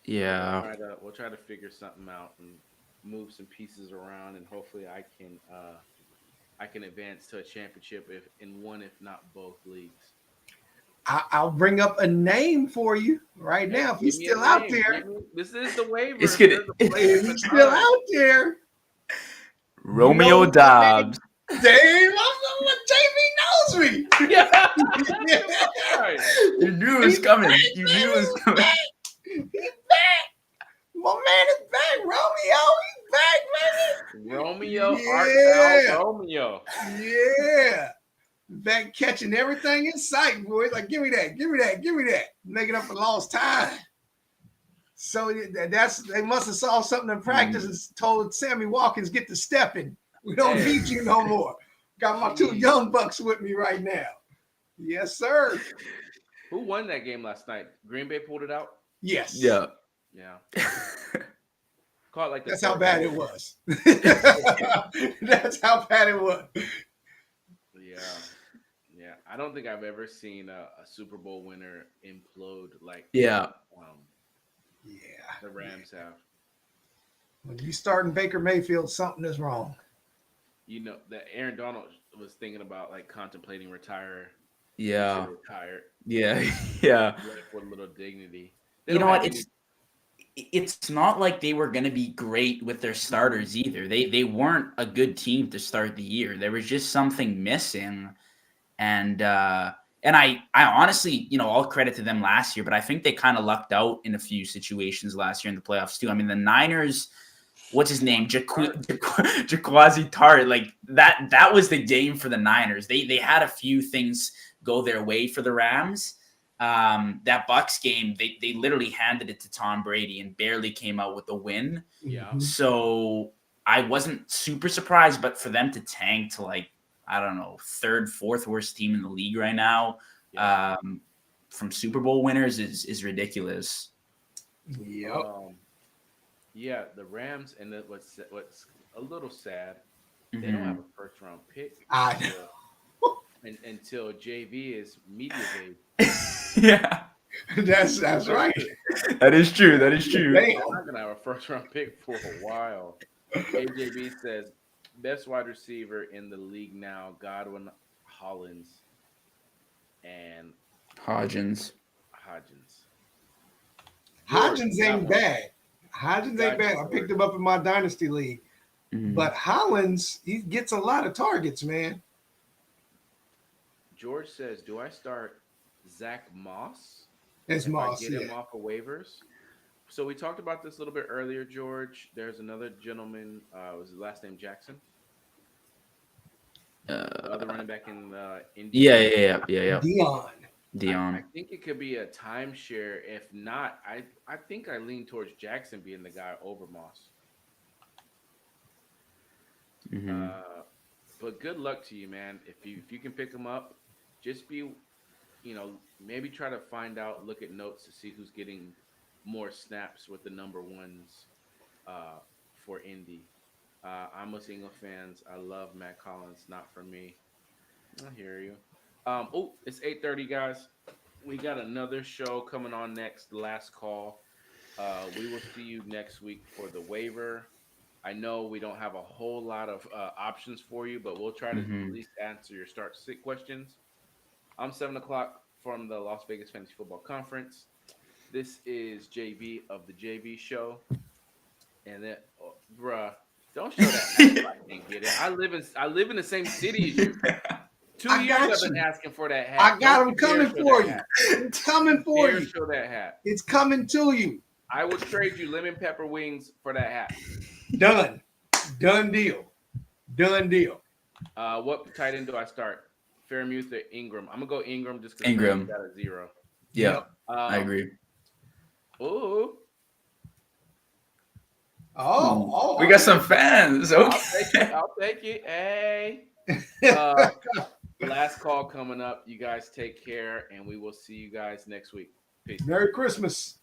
Yeah. We'll try to figure something out and move some pieces around, and hopefully I can advance to a championship if not both leagues. I'll bring up a name for you right now if he's still out there. This is the waiver. It's good. If he's still out there. Romeo Dobbs. Damn, what JV knows me. Yeah. You knew it was coming. You knew it was coming. He's back. My man is back, Romeo. He's back, baby. Romeo, Yeah. Art Romeo. Yeah. Back catching everything in sight, boys. Like, give me that. Making up for lost time. So they must have saw something in practice and told Sammy Watkins, get the stepping. We don't need you no more. Got my 2 young bucks with me right now. Yes, sir. Who won that game last night? Green Bay pulled it out? Yes. Yeah. Yeah. Caught like That's how bad it was. That's how bad it was. Yeah. I don't think I've ever seen a Super Bowl winner implode like Yeah. The Rams have. When you starting Baker Mayfield, something is wrong. You know that Aaron Donald was thinking about like contemplating retire. Yeah. Retired. Yeah. Yeah. With a little dignity. You know what? it's not like they were going to be great with their starters either. They weren't a good team to start the year. There was just something missing. And I honestly, all credit to them last year, but I think they kind of lucked out in a few situations last year in the playoffs too. I mean, the Niners, what's his name? Jaquazi Tart. Like that was the game for the Niners. They had a few things go their way for the Rams. That Bucs game, they literally handed it to Tom Brady and barely came out with a win. Yeah. So I wasn't super surprised, but for them to tank to like, I don't know, third, fourth worst team in the league right now, from Super Bowl winners is ridiculous. Yep. Yeah, the Rams, and what's a little sad, they don't have a first round pick until JV is media day. Yeah, that's right. That is true. That is true. They're not gonna have a first round pick for a while. AJB says best wide receiver in the league now: Godwin, Hollins, and Hodgins. Hodgins ain't bad. Hodgins ain't bad. I picked him up in my dynasty league. But Hollins, he gets a lot of targets, man. George says, do I start Zach Moss? It's Moss, I get him off of waivers. So we talked about this a little bit earlier, George. There's another gentleman. Was his last name Jackson? The other running back in India. Yeah. Dion. I think it could be a timeshare. If not, I think I lean towards Jackson being the guy over Moss. But good luck to you, man. If you can pick him up, just be, maybe try to find out, look at notes to see who's getting more snaps with the number ones for Indy. I'm a single fans. I love Matt Collins. Not for me. I hear you. It's 8:30, guys. We got another show coming on next. Last call. We will see you next week for the waiver. I know we don't have a whole lot of options for you, but we'll try to at least answer your start sit questions. I'm 7 o'clock from the Las Vegas Fantasy Football Conference. This is JV of the JV Show. And then, bruh, don't show that hat if I can't get it. I live in the same city as you. 2 years I've been asking for that hat. I got them coming for you. It's coming for you. Show that hat. It's coming to you. I will trade you lemon pepper wings for that hat. Done. Done deal. What tight end do I start? Fairmuth or Ingram? I'm gonna go Ingram just because Ingram got a 0. Yeah, I agree. Ooh. Oh, we got some fans. Okay. I'll take it. Hey. Last call coming up. You guys take care, and we will see you guys next week. Peace. Merry Christmas.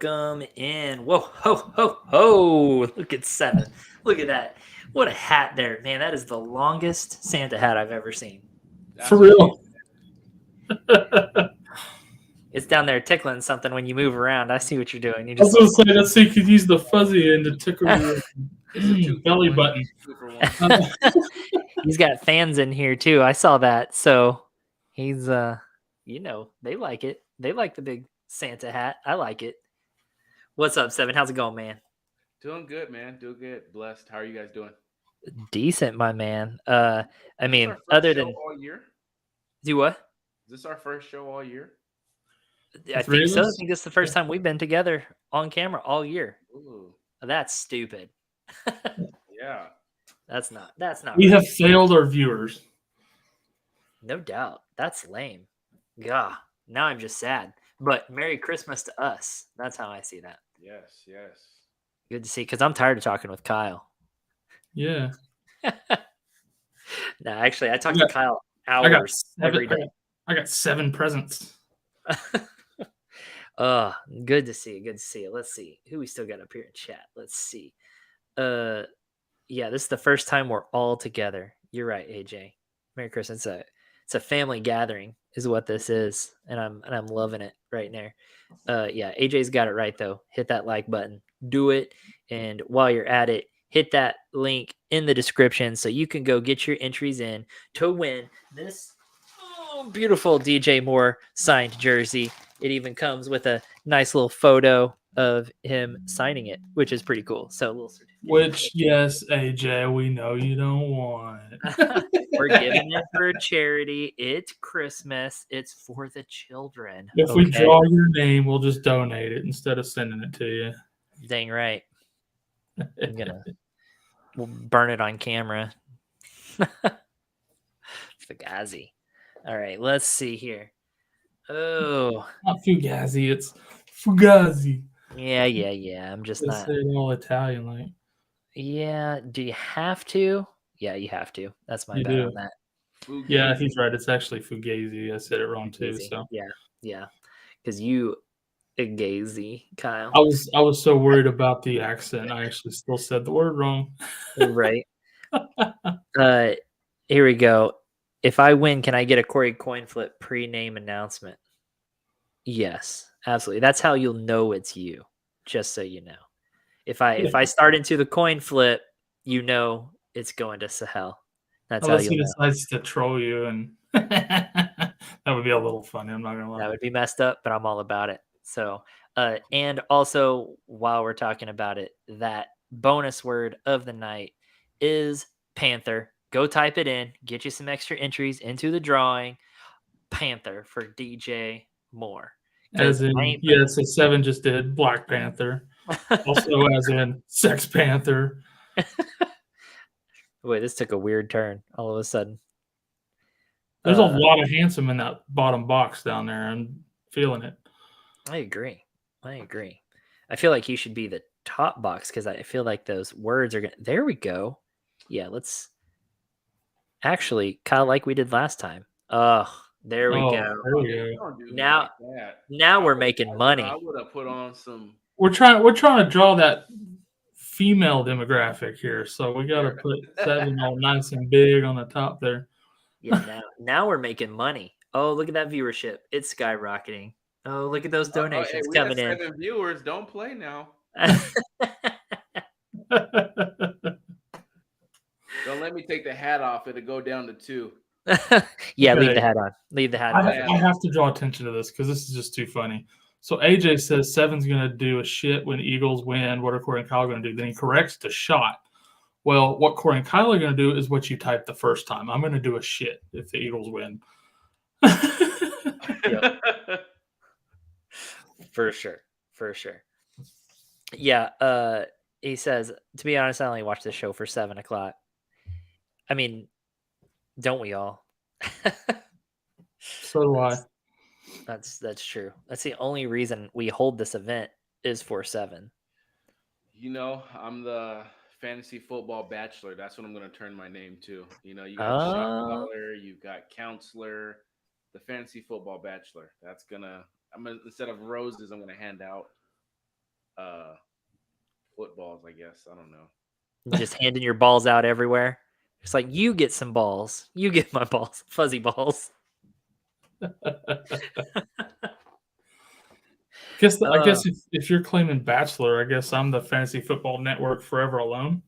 welcome in. Whoa, ho, ho, ho. Look at 7. Look at that. What a hat there. Man, that is the longest Santa hat I've ever seen. That's For what real. It's down there tickling something when you move around. I see what you're doing. You I was just going to say, let's see, you could use the fuzzy end to tickle your It's a 2 for belly 1. button. 2 for 1. he's got fans in here too. I saw that. So he's they like it. They like the big Santa hat. I like it. What's up, 7? How's it going, man? Doing good, man. Doing good. Blessed. How are you guys doing? Decent, my man. I Is this mean, our first other show than all year? do what? Is this our first show all year? I three think of so. I us? think this is the first time we've been together on camera all year. Ooh, That's stupid. yeah. That's not We right. have failed our viewers. No doubt. That's lame. Gah. Now I'm just sad. But Merry Christmas to us. That's how I see that. Yes, yes. Good to see, because I'm tired of talking with Kyle. Yeah. No, actually, I talk I to got- Kyle I got hours every day. I got 7 presents. Good to see. Good to see it. Let's see who we still got up here in chat. Let's see. Yeah, this is the first time we're all together. You're right, AJ. Merry Christmas. It's a family gathering, is what this is, and I'm loving it right now. Yeah, AJ's got it right though. Hit that like button. Do it, and while you're at it, hit that link in the description so you can go get your entries in to win this beautiful DJ Moore signed jersey. It even comes with a nice little photo of him signing it, which is pretty cool. So a little certificate. Which, yes, AJ, we know you don't want. We're giving it for a charity. It's Christmas. It's for the children. If we draw your name, we'll just donate it instead of sending it to you. Dang right. We'll burn it on camera. Fugazi. All right, let's see here. Oh, Not Fugazi, it's Fugazi. yeah. I'm just They not. say it all Italian like. Yeah, do you have to? Yeah, you have to. That's my You bad do. on that. Yeah, he's right. It's actually Fugazi. I said it wrong too. Fugazi. So Yeah. Because you gazy, Kyle. I was so worried about the accent. I actually still said the word wrong. Right. Here we go. If I win, can I get a Corey coin flip pre-name announcement? Yes, absolutely. That's how you'll know it's you. Just so you know. If I start into the coin flip, you know it's going to Sahel. That's Unless how he you'll know. decides to troll you, and that would be a little funny. I'm not gonna lie. That would be messed up, but I'm all about it. So, and also while we're talking about it, that bonus word of the night is Panther. Go type it in, get you some extra entries into the drawing. Panther for DJ Moore. As in, yeah, so 7 just did Black Panther. Also, as in Sex Panther. Wait, this took a weird turn all of a sudden. There's a lot of handsome in that bottom box down there. I'm feeling it. I agree. I feel like you should be the top box because I feel like those words are gonna. There we go. Yeah, let's. Actually, Kyle, like we did last time. There we go. There we go. Now we're making money. I would have put on some. We're trying to draw that female demographic here, so we got to put 7 all nice and big on the top there. Yeah, now we're making money. Oh, look at that viewership! It's skyrocketing. Oh, look at those donations coming in. 7 viewers. Don't play now. Don't let me take the hat off. It'll go down to 2. Yeah, Okay. leave the hat on. Leave the hat on. I have to draw attention to this because this is just too funny. So AJ says 7's going to do a shit when Eagles win. What are Corey and Kyle going to do? Then he corrects to shot. Well, what Corey and Kyle are going to do is what you typed the first time. I'm going to do a shit if the Eagles win. Yep. For sure. Yeah. He says, to be honest, I only watch this show for 7 o'clock. I mean, don't we all? So do I. That's true. That's the only reason we hold this event is for 7. You know, I'm the fantasy football bachelor. That's what I'm going to turn my name to. You know, you got shot caller, you've got counselor, the fantasy football bachelor. That's gonna. Instead of roses, I'm gonna hand out footballs, I guess. I don't know. Just handing your balls out everywhere. It's like, you get some balls. You get my balls. Fuzzy balls. I guess if you're claiming Bachelor, I guess I'm the Fantasy Football Network Forever Alone.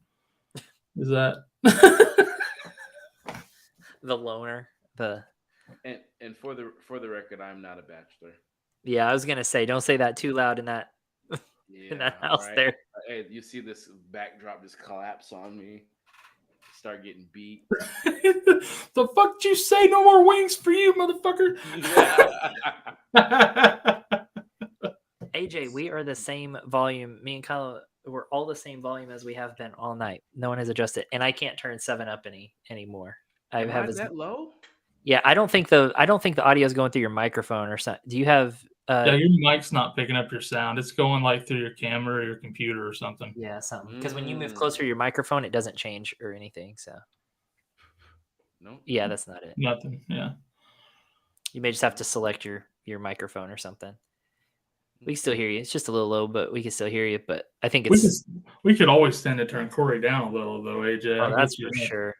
Is that? The loner. And for the record, I'm not a bachelor. Yeah, I was gonna say, don't say that too loud in that house right. there. Hey, you see this backdrop just collapse on me? Start getting beat. The fuck did you say? No more wings for you, motherfucker. AJ, we are the same volume. Me and Kyle, we're all the same volume as we have been all night. No one has adjusted, and I can't turn 7 up anymore. I Am have I that low? Yeah, I don't think the audio is going through your microphone or something. Do you have? Yeah, your mic's not picking up your sound. It's going like through your camera or your computer or something. Yeah, something. Because when you move closer to your microphone, it doesn't change or anything. So. No. Yeah, that's not it. Nothing. Yeah. You may just have to select your microphone or something. We can still hear you. It's just a little low, but we can still hear you. But I think it's. We could always stand to turn Corey down a little, though, AJ. Oh, that's for sure.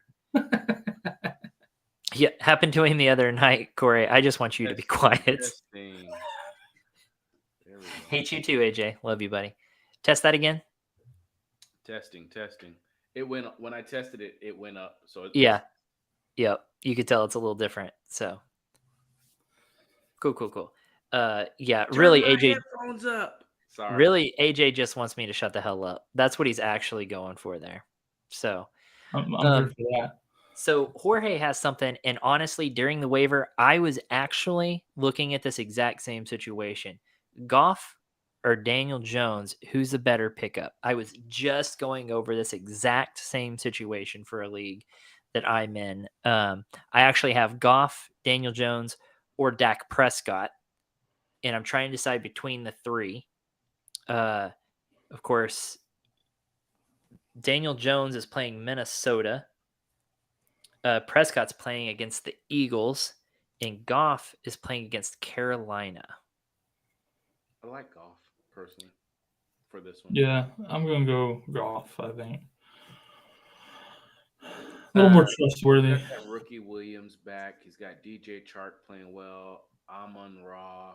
Yeah, happened to him the other night, Corey. I just want you to be quiet. Hate you too, AJ. Love you, buddy. Test that again. Testing. It went when I tested it. It went up. So yeah. Yep. You could tell it's a little different. So cool. Yeah. Really, AJ. Headphones up. Sorry. Really, AJ just wants me to shut the hell up. That's what he's actually going for there. So I'm here for that. So Jorge has something, and honestly, during the waiver, I was actually looking at this exact same situation. Goff or Daniel Jones, who's the better pickup? I was just going over this exact same situation for a league that I'm in. I actually have Goff, Daniel Jones, or Dak Prescott, and I'm trying to decide between the three. Of course, Daniel Jones is playing Minnesota. Prescott's playing against the Eagles, and Goff is playing against Carolina. I like Goff personally for this one. Yeah, I'm going to go Goff, I think. A little more trustworthy. He's got that rookie Williams back. He's got DJ Chark playing well. Amon-Ra.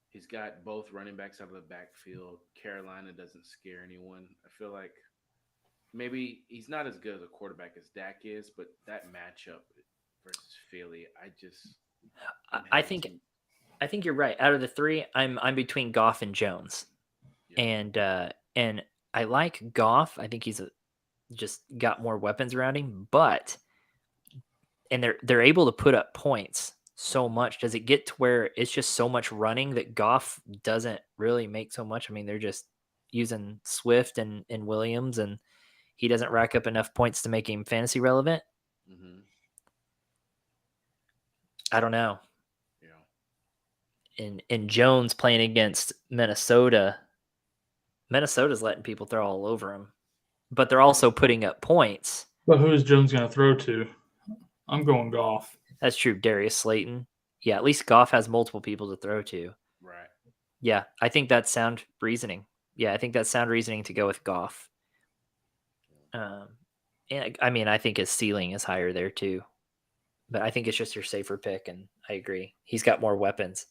He's got both running backs out of the backfield. Carolina doesn't scare anyone. I feel like maybe he's not as good as a quarterback as Dak is, but that matchup versus Philly, I think you're right. Out of the three, I'm between Goff and Jones, and I like Goff. I think he's just got more weapons around him, and they're able to put up points so much. Does it get to where it's just so much running that Goff doesn't really make so much? I mean, they're just using Swift and Williams, and he doesn't rack up enough points to make him fantasy relevant. Mm-hmm. I don't know. Yeah. And Jones playing against Minnesota. Minnesota's letting people throw all over him, but they're also putting up points. But who is Jones going to throw to? I'm going Goff. That's true. Darius Slayton. Yeah, at least Goff has multiple people to throw to. Right. Yeah, I think that's sound reasoning. Yeah, I think that's sound reasoning to go with Goff. And I mean, I think his ceiling is higher there too. But I think it's just your safer pick, and I agree. He's got more weapons.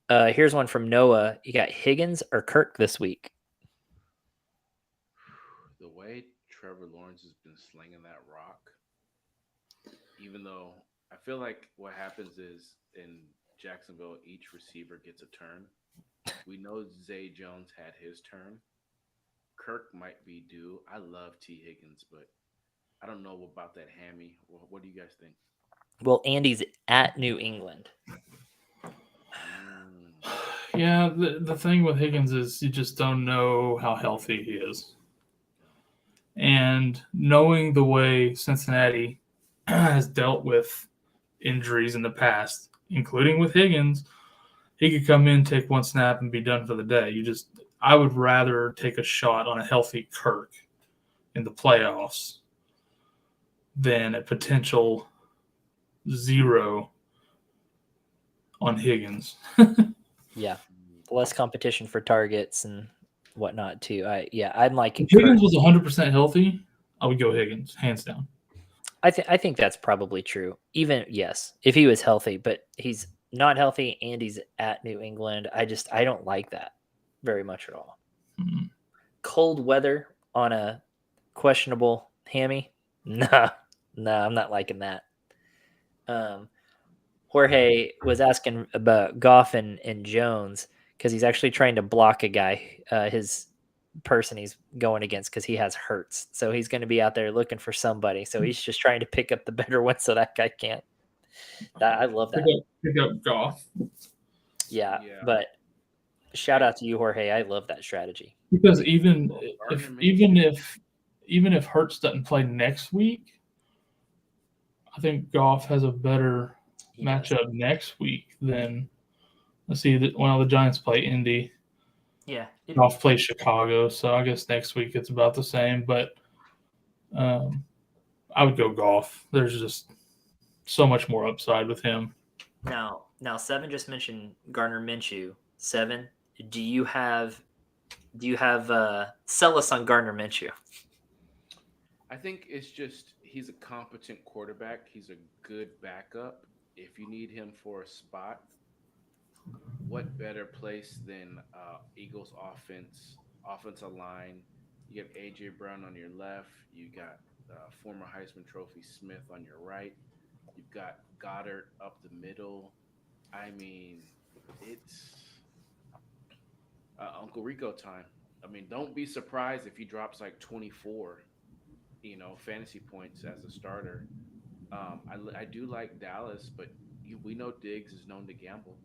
Here's one from Noah. You got Higgins or Kirk this week? The way Trevor Lawrence has been slinging that rock, even though I feel like what happens is in Jacksonville, each receiver gets a turn. We know Zay Jones had his turn. Kirk might be due. I love T. Higgins, but I don't know about that hammy. What do you guys think? Well, Andy's at New England. Yeah, the thing with Higgins is you just don't know how healthy he is. And knowing the way Cincinnati has dealt with injuries in the past, including with Higgins, he could come in, take one snap, and be done for the day. I would rather take a shot on a healthy Kirk in the playoffs than a potential 0 on Higgins. Yeah, less competition for targets, and whatnot too. I'm like If Higgins was 100% healthy, I would go Higgins, hands down. I think that's probably true. Even yes, if he was healthy, but he's not healthy and he's at New England. I don't like that very much at all. Mhm. Cold weather on a questionable hammy? Nah, I'm not liking that. Jorge was asking about Goff and Jones because he's actually trying to block a guy, his person he's going against because he has Hurts. So he's going to be out there looking for somebody. So he's just trying to pick up the better one so that guy can't. I love that. Pick up Goff. Yeah, Yeah. but shout out to you, Jorge. I love that strategy. Because even Gardner if Hurts doesn't play next week, I think Goff has a better He does. matchup next week than let's see that the Giants play Indy. Yeah. Goff plays Chicago, so I guess next week it's about the same. But I would go Goff. There's just so much more upside with him. Now, Seven just mentioned Gardner Minshew. Seven, do you have sell us on Gardner Minshew? I think it's just he's a competent quarterback. He's a good backup. If you need him for a spot, what better place than Eagles offensive line? You got AJ Brown on your left. You got former Heisman Trophy Smith on your right. You've got Goddard up the middle. I mean, it's Uncle Rico time. I mean, don't be surprised if he drops like 24, fantasy points as a starter. I do like Dallas, but we know Diggs is known to gamble.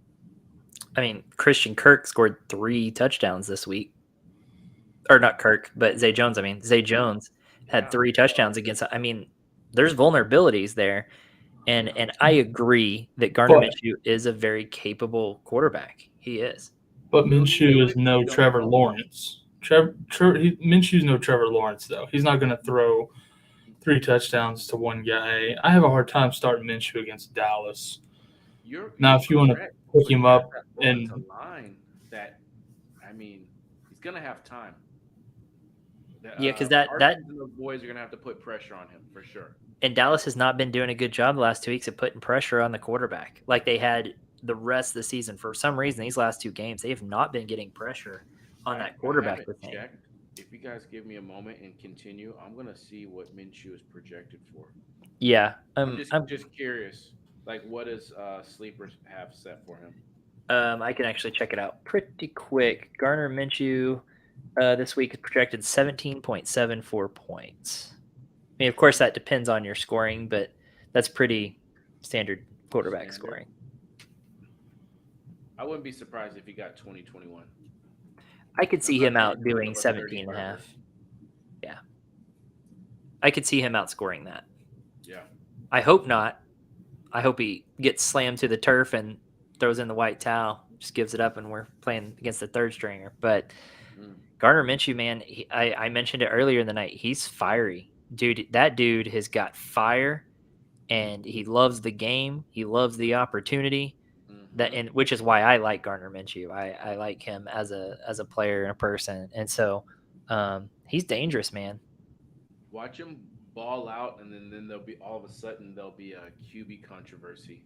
I mean, Christian Kirk scored 3 touchdowns this week. Or not Kirk, but Zay Jones. I mean, Zay Jones had 3 touchdowns against. I mean, there's vulnerabilities there, and I agree that Gardner Minshew is a very capable quarterback. He is. But Minshew is no Trevor Lawrence. Minshew's no Trevor Lawrence, though. He's not going to throw 3 touchdowns to one guy. I have a hard time starting Minshew against Dallas. If you want to pick him up and line that, I mean, he's going to have time. Yeah, because the boys are going to have to put pressure on him for sure. And Dallas has not been doing a good job the last 2 weeks of putting pressure on the quarterback like they had the rest of the season. For some reason, these last 2 games, they have not been getting pressure on that quarterback. If you guys give me a moment and continue, I'm going to see what Minshew is projected for. Yeah. I'm just curious. Like, what does Sleepers have set for him? I can actually check it out pretty quick. Gardner Minshew this week is projected 17.74 points. I mean, of course, that depends on your scoring, but that's pretty standard quarterback scoring. I wouldn't be surprised if he got 20-21. I could see him out doing 17 and a half. Yeah. I could see him outscoring that. Yeah. I hope not. I hope he gets slammed to the turf and throws in the white towel, just gives it up, and we're playing against the third stringer. But Gardner Minshew, man, I mentioned it earlier in the night. He's fiery. Dude, that dude has got fire, and he loves the game. He loves the opportunity. Which is why I like Gardner Minshew. I like him as a player and a person, and so he's dangerous, man. Watch him ball out, and then there'll be all of a sudden there'll be a QB controversy,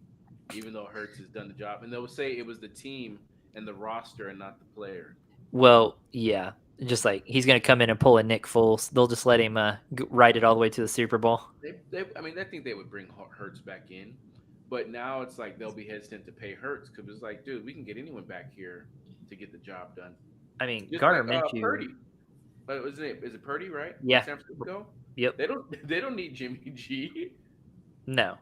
even though Hurts has done the job, and they'll say it was the team and the roster and not the player. Well, yeah, just like he's going to come in and pull a Nick Foles. They'll just let him ride it all the way to the Super Bowl. I think they would bring Hurts back in. But now it's like they'll be hesitant to pay Hurts because it's like, dude, we can get anyone back here to get the job done. I mean, just Gardner like, Minshew. Purdy. Is it Purdy, right? Yeah. San Francisco. Yep. They don't need Jimmy G. No.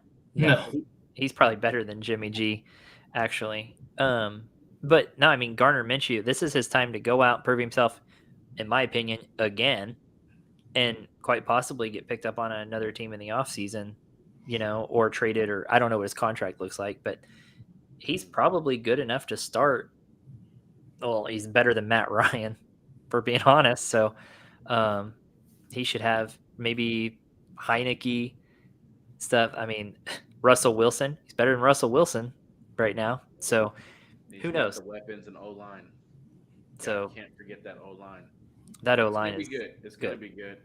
He's probably better than Jimmy G, actually. But no, I mean, Gardner Minshew. This is his time to go out and prove himself, in my opinion, again, and quite possibly get picked up on another team in the offseason. Or traded, or I don't know what his contract looks like, but he's probably good enough to start. Well, he's better than Matt Ryan, for being honest. So he should have maybe Heineke stuff. I mean, Russell Wilson, he's better than Russell Wilson right now. So who knows? The weapons and O-line. So can't forget that O line. that O It's line gonna is be good. It's gonna good. be good.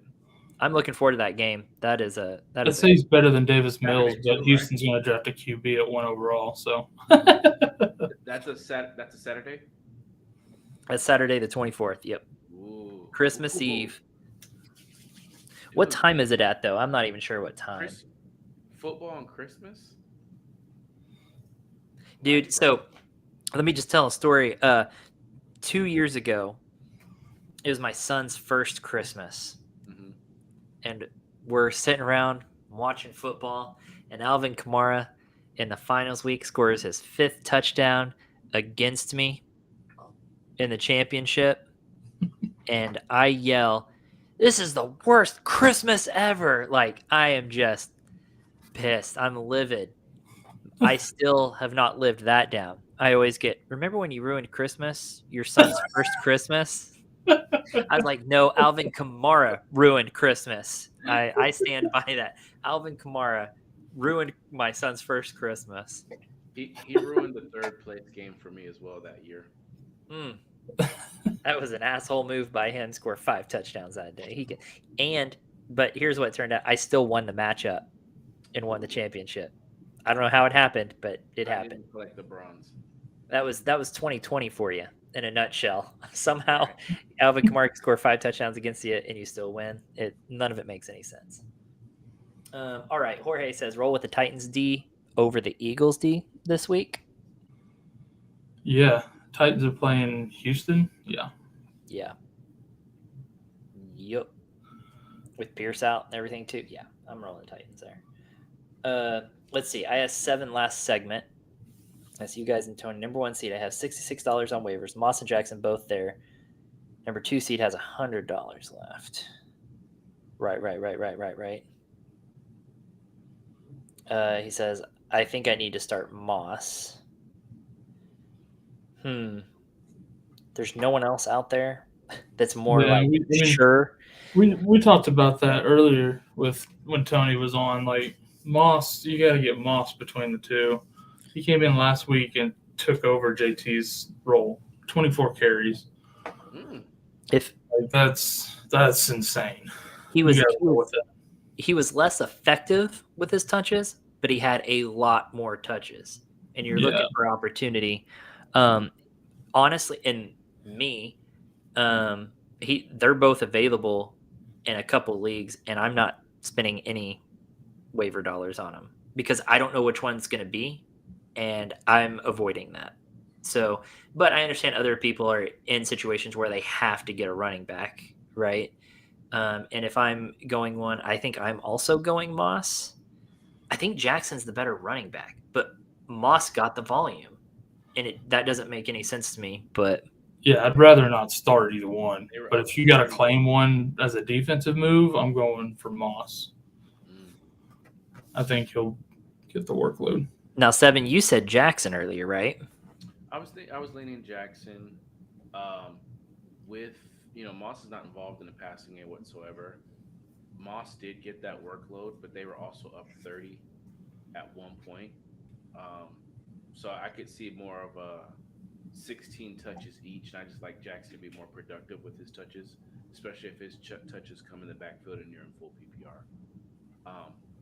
I'm looking forward to that game. That is a I'd say he's better than Davis Mills, Saturday but too, right? Houston's going to draft a QB at 1 overall. So That's a Saturday. that's Saturday the 24th. Yep. Ooh. Christmas Ooh. Eve. What Dude, time is it at though? I'm not even sure what time. football on Christmas? Dude, so let me just tell a story. 2 years ago, it was my son's first Christmas. Mhm. And we're sitting around watching football, and Alvin Kamara in the finals week scores his 5th touchdown against me in the championship. And I yell, "This is the worst Christmas ever." Like, I am just pissed. I'm livid. I still have not lived that down. I always get, remember when you ruined Christmas? Your son's first Christmas? I was like, no, Alvin Kamara ruined Christmas. I stand by that. Alvin Kamara ruined my son's first Christmas. He ruined the third place game for me as well that year. That was an asshole move by him. Score 5 touchdowns that day. But here's what it turned out. I still won the matchup and won the championship. I don't know how it happened, but it happened. Didn't collect the bronze. That was 2020 for you in a nutshell. Somehow, Alvin Kamara can score 5 touchdowns against you, and you still win. None of it makes any sense. All right, Jorge says roll with the Titans D over the Eagles D this week. yeah, Titans are playing Houston. Yeah. Yep. With Pierce out and everything too. Yeah, I'm rolling Titans there. Let's see. I have 7 last segment. I see you guys and Tony. Number 1 seed, I have $66 on waivers. Moss and Jackson both there. Number 2 seed has $100 left. Right. He says, I think I need to start Moss. There's no one else out there that's more sure. We talked about that earlier with when Tony was on. Like Moss, you got to get Moss between the two. He came in last week and took over JT's role, 24 carries. If like, that's insane. He was less effective with his touches, but he had a lot more touches. And you're looking for opportunity. Honestly, and me, they're both available in a couple leagues, and I'm not spending any waiver dollars on them because I don't know which one's going to be, and I'm avoiding that. So, but I understand other people are in situations where they have to get a running back, right? And if I'm going one, I think I'm also going Moss. I think Jackson's the better running back, but Moss got the volume, and that doesn't make any sense to me. But yeah, I'd rather not start either one. But if you got to claim one as a defensive move, I'm going for Moss. I think he'll get the workload. Now, Seven, you said Jackson earlier, right? I was leaning Jackson. With Moss is not involved in the passing game whatsoever. Moss did get that workload, but they were also up 30 at one point. So I could see more of a 16 touches each, and I just like Jackson to be more productive with his touches, especially if his touches come in the backfield and you're in full PPR.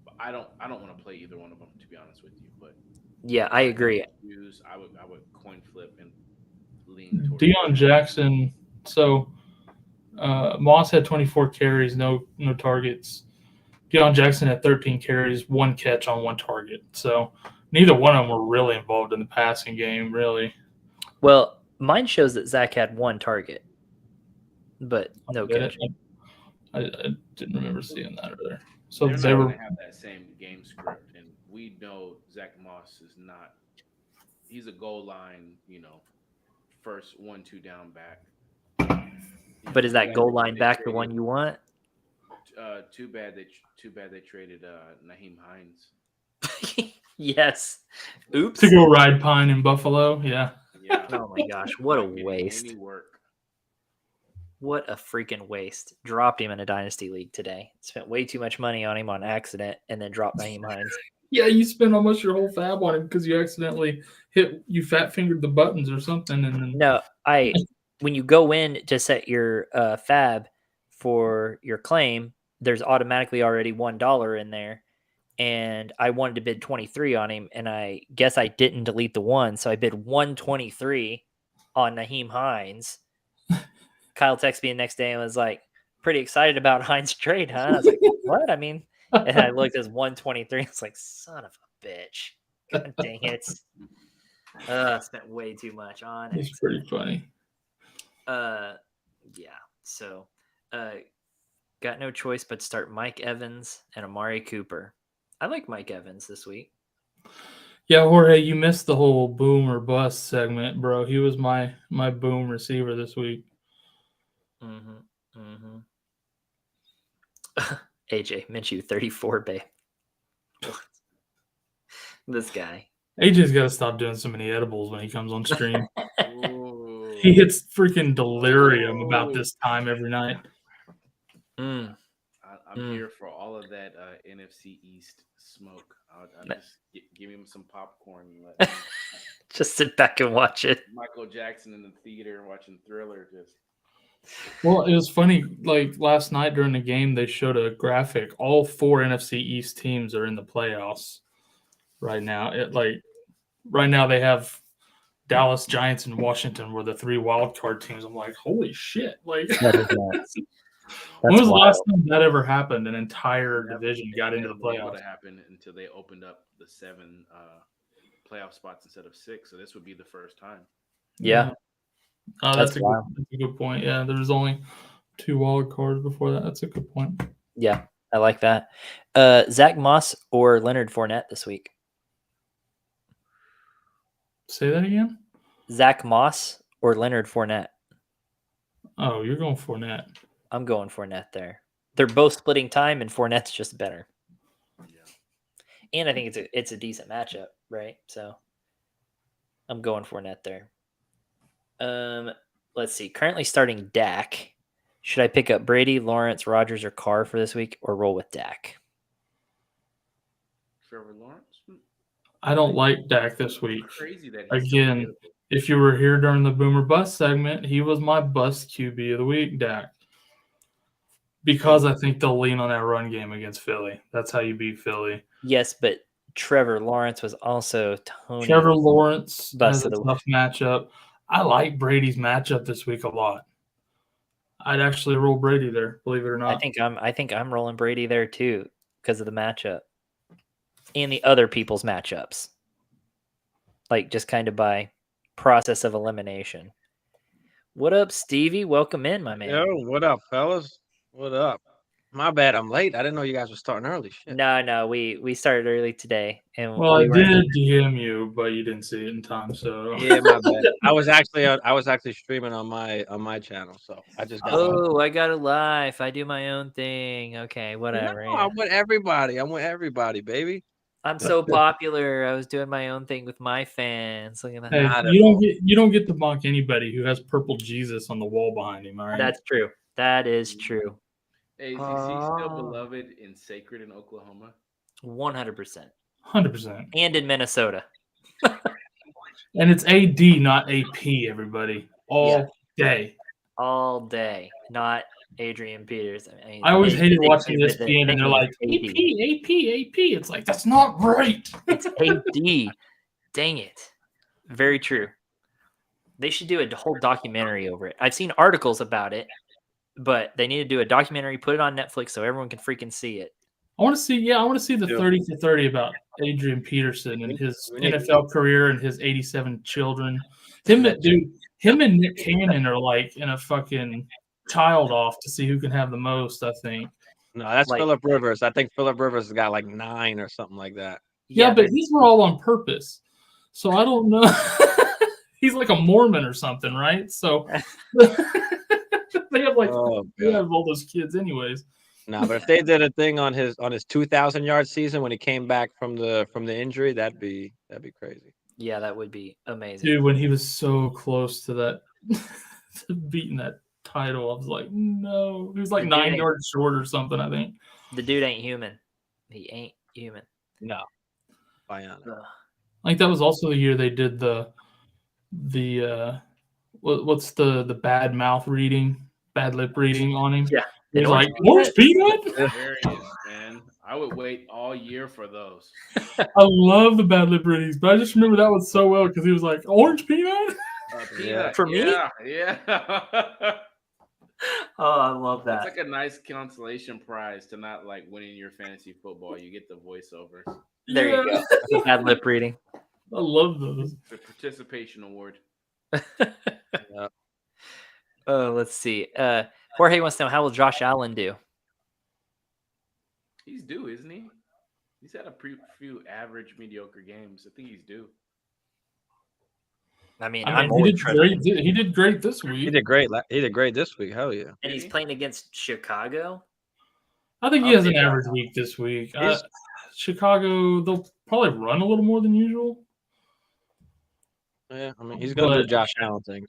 But I don't want to play either one of them, to be honest with you. But yeah, I agree. I would coin flip and lean towards Deion Jackson. So Moss had 24 carries, no targets. Deion Jackson had 13 carries, 1 catch on 1 target. So neither one of them were really involved in the passing game, really. Well, mine shows that Zach had 1 target, but no catch. I didn't remember seeing that earlier. So they're they not were going to have that same game script, and we know Zach Moss is not. He's a goal line, first 1-2 down back. But is that goal line back the one you want? Too bad they traded Naheem Hines. Yes. Oops. To go ride Pine in Buffalo. Yeah. Oh my gosh, what a waste. Any work. What a freaking waste. Dropped him in a dynasty league today. Spent way too much money on him on accident and then dropped Naheem Hines. Yeah, you spent almost your whole fab on him because you accidentally fat fingered the buttons or something. And then... No, when you go in to set your fab for your claim, there's automatically already $1 in there. And I wanted to bid 23 on him, and I guess I didn't delete the 1, so I bid 123 on Naheem Hines. Kyle texted me the next day and was like, pretty excited about Hines' trade, huh? I was like, what? I mean, and I looked at 123. I was like, son of a bitch. God dang it. I spent way too much on it. It's pretty funny. Yeah. So, got no choice but to start Mike Evans and Amari Cooper. I like Mike Evans this week. Yeah, Jorge, you missed the whole boom or bust segment, bro. He was my boom receiver this week. AJ Minshew, 34, babe. This guy. AJ's got to stop doing so many edibles when he comes on stream. He hits freaking delirium about this time every night. I'm here for all of that NFC East smoke. I'll just give him some popcorn and let him just sit back and watch it. Michael Jackson in the theater watching Thriller. Well, it was funny. Like last night during the game, they showed a graphic. All 4 NFC East teams are in the playoffs right now. Right now they have Dallas, Giants, and Washington were the 3 wild card teams. I'm like, holy shit! Like, that is nuts. When was the last time that ever happened? An entire division got into the playoffs. Would have happened until they opened up the 7 playoff spots instead of 6. So this would be the first time. Yeah. That's a good point. Yeah, there was only 2 wild cards before that. That's a good point. Yeah, I like that. Zach Moss or Leonard Fournette this week? Say that again? Zach Moss or Leonard Fournette? Oh, you're going Fournette. I'm going Fournette there. They're both splitting time, and Fournette's just better. Yeah. And I think it's a decent matchup, right? So I'm going Fournette there. Let's see. Currently starting Dak. Should I pick up Brady, Lawrence, Rodgers, or Carr for this week, or roll with Dak? Trevor Lawrence? I don't like Dak this week. Crazy that Again, if you were here during the Boomer Bust segment, he was my bust QB of the week, Dak. Because I think they'll lean on that run game against Philly. That's how you beat Philly. Yes, but Trevor Lawrence was also Tony. Trevor Lawrence has a tough matchup. I like Brady's matchup this week a lot. I'd actually roll Brady there, believe it or not. I think I'm rolling Brady there too because of the matchup and the other people's matchups. Like just kind of by process of elimination. What up, Stevie? Welcome in, my man. Yo, what up, fellas? What up? My bad, I'm late. I didn't know you guys were starting early. Shit. No, we started early today, and well, I did DM you, but you didn't see it in time. So yeah, my bad. I was actually streaming on my channel, so I just got. I got a life. I do my own thing. Okay, whatever. No, I'm with everybody. I'm with everybody, baby. I'm so popular. I was doing my own thing with my fans. Look at that. Hey, you don't get to mock anybody who has purple Jesus on the wall behind him. All right. That's true. That is true. Hey, is he still beloved and sacred in Oklahoma? 100%. 100%. And in Minnesota. And it's AD, not AP, everybody. All day. All day. Not Adrian Peters. I always hated watching ESPN and they're like, AP. It's like, that's not right. It's AD. Dang it. Very true. They should do a whole documentary over it. I've seen articles about it, but they need to do a documentary, put it on Netflix so everyone can freaking see it. I want to see the 30 for 30 about Adrian Peterson and his NFL career and his 87 children. Him and Nick Cannon are like in a fucking child off to see who can have the most, I think. No, that's Phillip Rivers. I think Phillip Rivers has got like 9 or something like that. Yeah, but these were all on purpose. So I don't know. He's like a Mormon or something, right? So they have they have all those kids anyways. No, but if they did a thing on his 2,000-yard season when he came back from the injury, that'd be crazy. Yeah, that would be amazing. Dude, when he was so close to that to beating that title, I was like, no. He was like 9 yards short or something, I think. The dude ain't human. He ain't human. No. Bionic. Like that was also the year they did the what's the bad mouth reading, bad lip reading on him. Yeah. He was An like, orange orange peanut? Hilarious, man. I would wait all year for those. I love the bad lip readings, but I just remember that one so well because he was like, orange peanut? Peanut. For me? Yeah. Oh, I love That's that. like a nice consolation prize to not like winning your fantasy football. You get the voiceovers. There you go. The bad lip reading. I love those. The participation award. Yeah. Let's see. Jorge wants to know, how will Josh Allen do? He's due, isn't he? He's had a few average, mediocre games. I think he's due. I mean, I I'm mean, always trusting. he did great this He week. did great. He did great this week. Hell yeah. And he's playing against Chicago. I think he I'll has an take that. average week this week. He's- Chicago, they'll probably run a little more than usual. Yeah, I mean, he's gonna do But- the Josh Allen thing.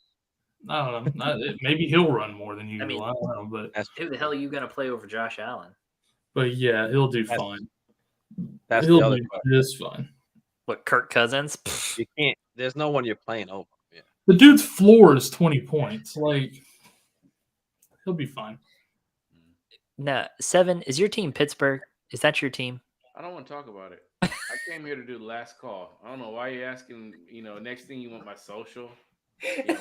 I don't know. Maybe he'll run more than usual. mean- I don't know, but That's Who the hell are you going to play over Josh Allen? yeah, he'll do That's- fine. that's He'll the other do question. just fine. What, Kirk Cousins? Pfft. You can't. There's no one you're playing over. Yeah. The dude's floor is 20 points. Like, he'll be fine. No, 7. Is your team Pittsburgh? Is that your team? I don't want to talk about it. I came here to do the last call. I don't know why you're asking. Next thing you want my social, a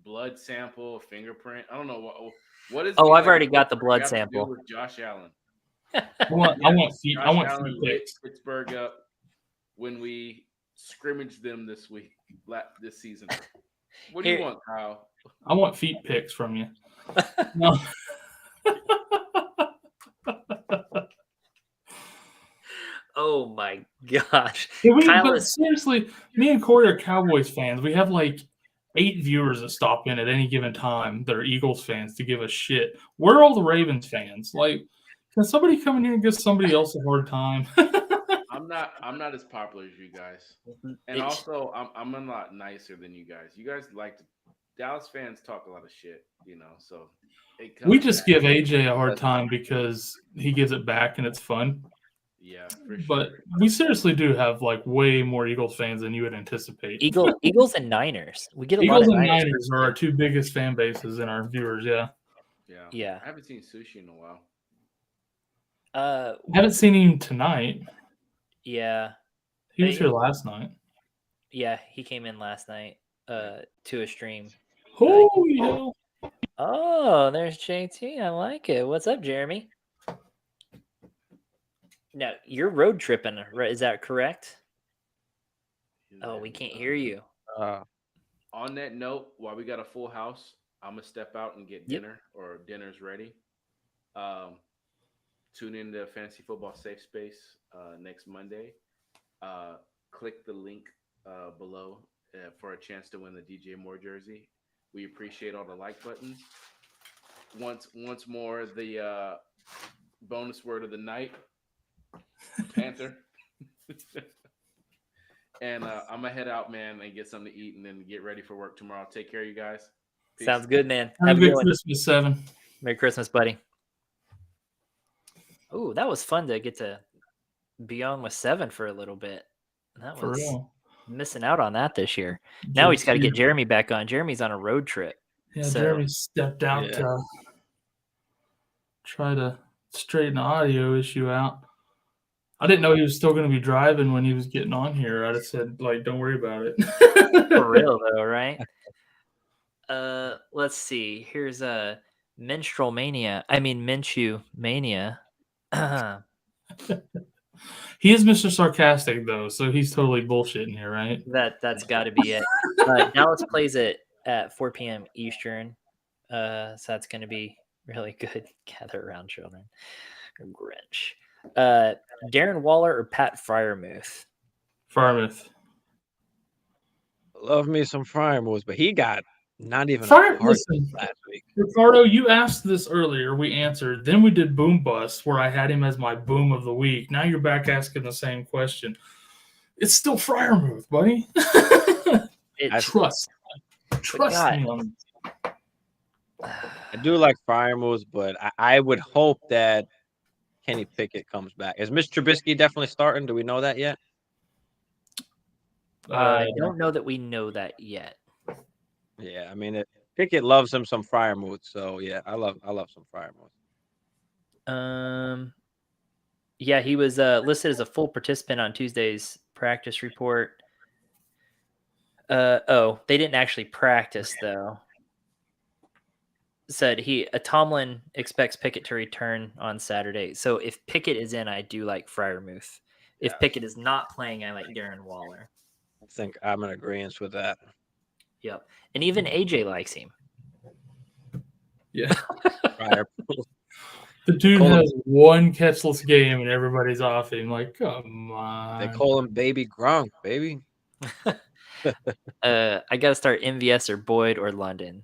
blood sample, a fingerprint. I don't know what is. Oh, it I've already that got the blood have to do sample. with Josh Allen. I want feet. I Josh want Allen feet lit picks. Pittsburgh up when we scrimmaged them this season. What do Here- you want, Kyle? I want feet picks from you. No. Oh my gosh. But Kyle is, seriously, me and Corey are Cowboys fans. We have like 8 viewers that stop in at any given time that are Eagles fans to give us shit. We're all the Ravens fans. Like, can somebody come in here and give somebody else a hard time? I'm not as popular as you guys, and It's- also I'm a lot nicer than you guys. You guys Dallas fans talk a lot of shit, So it We comes just back. give AJ a hard time because he gives it back and it's fun. Yeah, for sure. But we seriously do have like way more Eagles fans than you would anticipate. Eagles and Niners. We get a lot Eagles of and Niners. Niners are our 2 biggest fan bases in our viewers. Yeah, Yeah. I haven't seen Sushi in a while. I haven't seen him tonight. Yeah. He was here last night. Yeah, he came in last night to a stream. Holy hell! Oh, there's JT. I like it. What's up, Jeremy? Now, you're road tripping, right? Is that correct? Oh, we can't hear you. On that note, while we got a full house, I'm gonna step out and get Yep. dinner, or dinner's ready. Tune in to Fantasy Football Safe Space next Monday. Click the link below for a chance to win the DJ Moore jersey. We appreciate all the like buttons. Once more, the bonus word of the night, Panther. And I'm gonna head out, man, and get something to eat, and then get ready for work tomorrow. Take care, you guys. Peace. Sounds good, man. Have a good good one. Christmas, 7. Merry Christmas, buddy. Oh, that was fun to get to be on with 7 for a little bit. That For was real. missing out on that this year. Now we just got to get JT. Jeremy back on. Jeremy's on a road trip. Yeah, So- Jeremy stepped out Yeah. to try to straighten the audio issue out. I didn't know he was still going to be driving when he was getting on here. I just said, like, don't worry about it. For real though, right? Let's see. Here's a Minstrel Mania. I mean Minshew Mania. He is Mr. Sarcastic, though, so he's totally bullshitting here, right? That's got to be it. Dallas plays it at 4 p.m. Eastern, so that's going to be really good. Gather around, children. Grinch. Darren Waller or Pat Fryermuth? Farmouth. Love me some Fryer moves, but he got not even a Fryer, target listen, last week. Ricardo, you asked this earlier. We answered. Then we did Boom Bust, where I had him as my boom of the week. Now you're back asking the same question. It's still Fryermuth, buddy. Trust God. me on it. I do like Fryer moves, but I would hope that Kenny Pickett comes back. Is Mitch Trubisky definitely starting? Do we know that yet? I don't know that we know that yet. Yeah, I mean, Pickett loves him some Fryermuth, so yeah, I love some Fryermuth. Yeah, he was listed as a full participant on Tuesday's practice report. They didn't actually practice though. Said Tomlin expects Pickett to return on Saturday. So if Pickett is in, I do like Fryermuth. If Pickett is not playing, I like Darren Waller. I think I'm in agreement with that. Yep, and even AJ likes him. Yeah. Fryermuth. The dude has one catchless game and everybody's off him. Like, come on. They call him Baby Gronk, baby. I gotta start MVS or Boyd or London.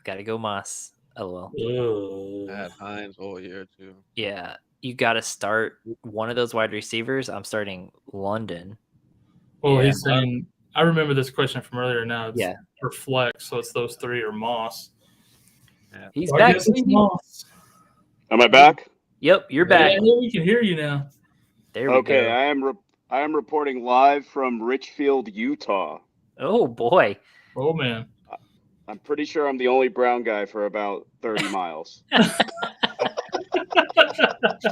Gotta go Moss. LOL. Had Hines all year too. Yeah, you gotta start one of those wide receivers. I'm starting London. Well, he's saying, I remember this question from earlier. Now it's Yeah. for flex, so it's those three or Moss. Yeah. He's Well, I back. guess it's Moss. Am I back? Yep, you're back. Yeah, we can hear you now. There we Okay, go. I am reporting live from Richfield, Utah. Oh boy. Oh man. I'm pretty sure I'm the only brown guy for about 30 miles.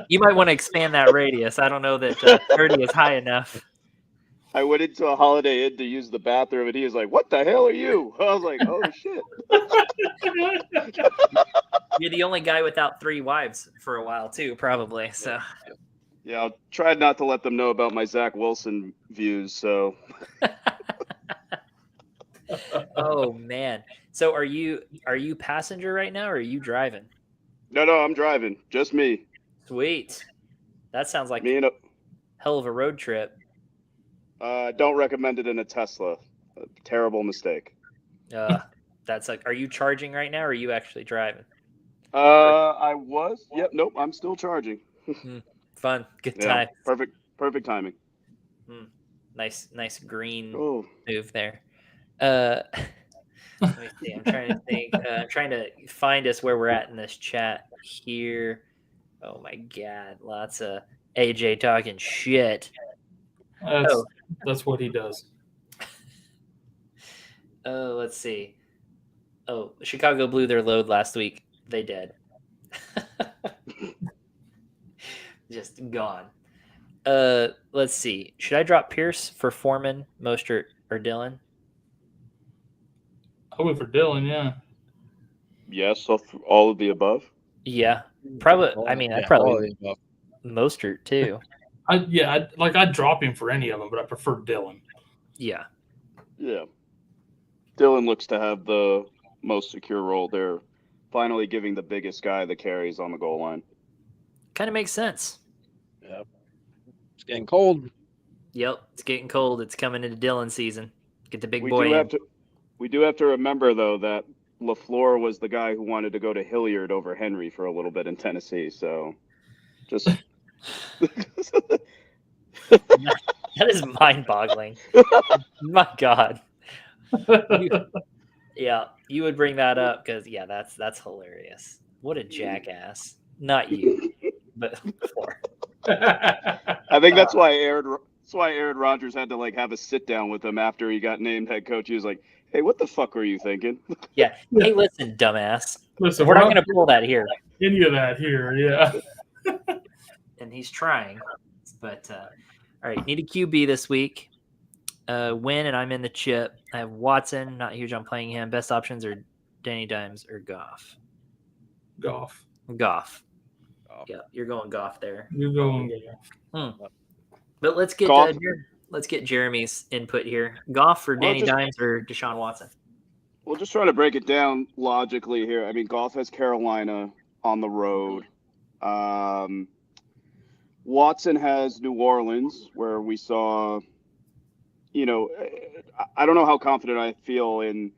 You might want to expand that radius. I don't know that 30 is high enough. I went into a Holiday Inn to use the bathroom, and he was like, "What the hell are you?" I was like, "Oh shit." You're the only guy without 3 wives for a while too, probably. So Yeah, I'll try not to let them know about my Zach Wilson views. So. Oh man. So are you passenger right now or are you driving? No, I'm driving. Just me. Sweet. That sounds like Me and hell of a road trip. don't recommend it in a Tesla. A terrible mistake. That's like, are you charging right now or are you actually driving? I was. Yep. Nope. I'm still charging. Fun. Good Yeah, time. Perfect timing. Nice green Oh. move there. Let me see. I'm trying to think. I'm trying to find us where we're at in this chat here. Oh my god, lots of AJ talking shit. That's what he does. Oh, let's see. Oh, Chicago blew their load last week. They did. Just gone. Let's see. Should I drop Pierce for Foreman, Mostert, or Dillon? I went for Dillon, yeah. Yes, all of the above. Yeah, probably. I mean, I probably Mostert too. I'd drop him for any of them, but I prefer Dillon. Yeah. Yeah. Dillon looks to have the most secure role. They're finally giving the biggest guy the carries on the goal line. Kind of makes sense. Yeah. It's getting cold. Yep, it's getting cold. It's coming into Dillon season. Get the big boy in. We do have to remember, though, that LaFleur was the guy who wanted to go to Hilliard over Henry for a little bit in Tennessee. So just that is mind-boggling. My God. You would bring that up because that's hilarious. What a jackass! Not you, but LaFleur. I think that's why Aaron Rodgers had to have a sit down with him after he got named head coach. He was like, "Hey, what the fuck were you thinking?" Yeah. Hey, listen, dumbass. Listen, we're not going to pull that here. Any of that here, yeah. And he's trying, but all right. Need a QB this week. Win, and I'm in the chip. I have Watson. Not huge on playing him. Best options are Danny Dimes or Goff. Goff. Yeah, you're going Goff there. You're going Goff. But let's get Jeremy's input here. Goff for Danny Dimes or Deshaun Watson? We'll just try to break it down logically here. I mean, Goff has Carolina on the road. Watson has New Orleans, where we saw, I don't know how confident I feel in,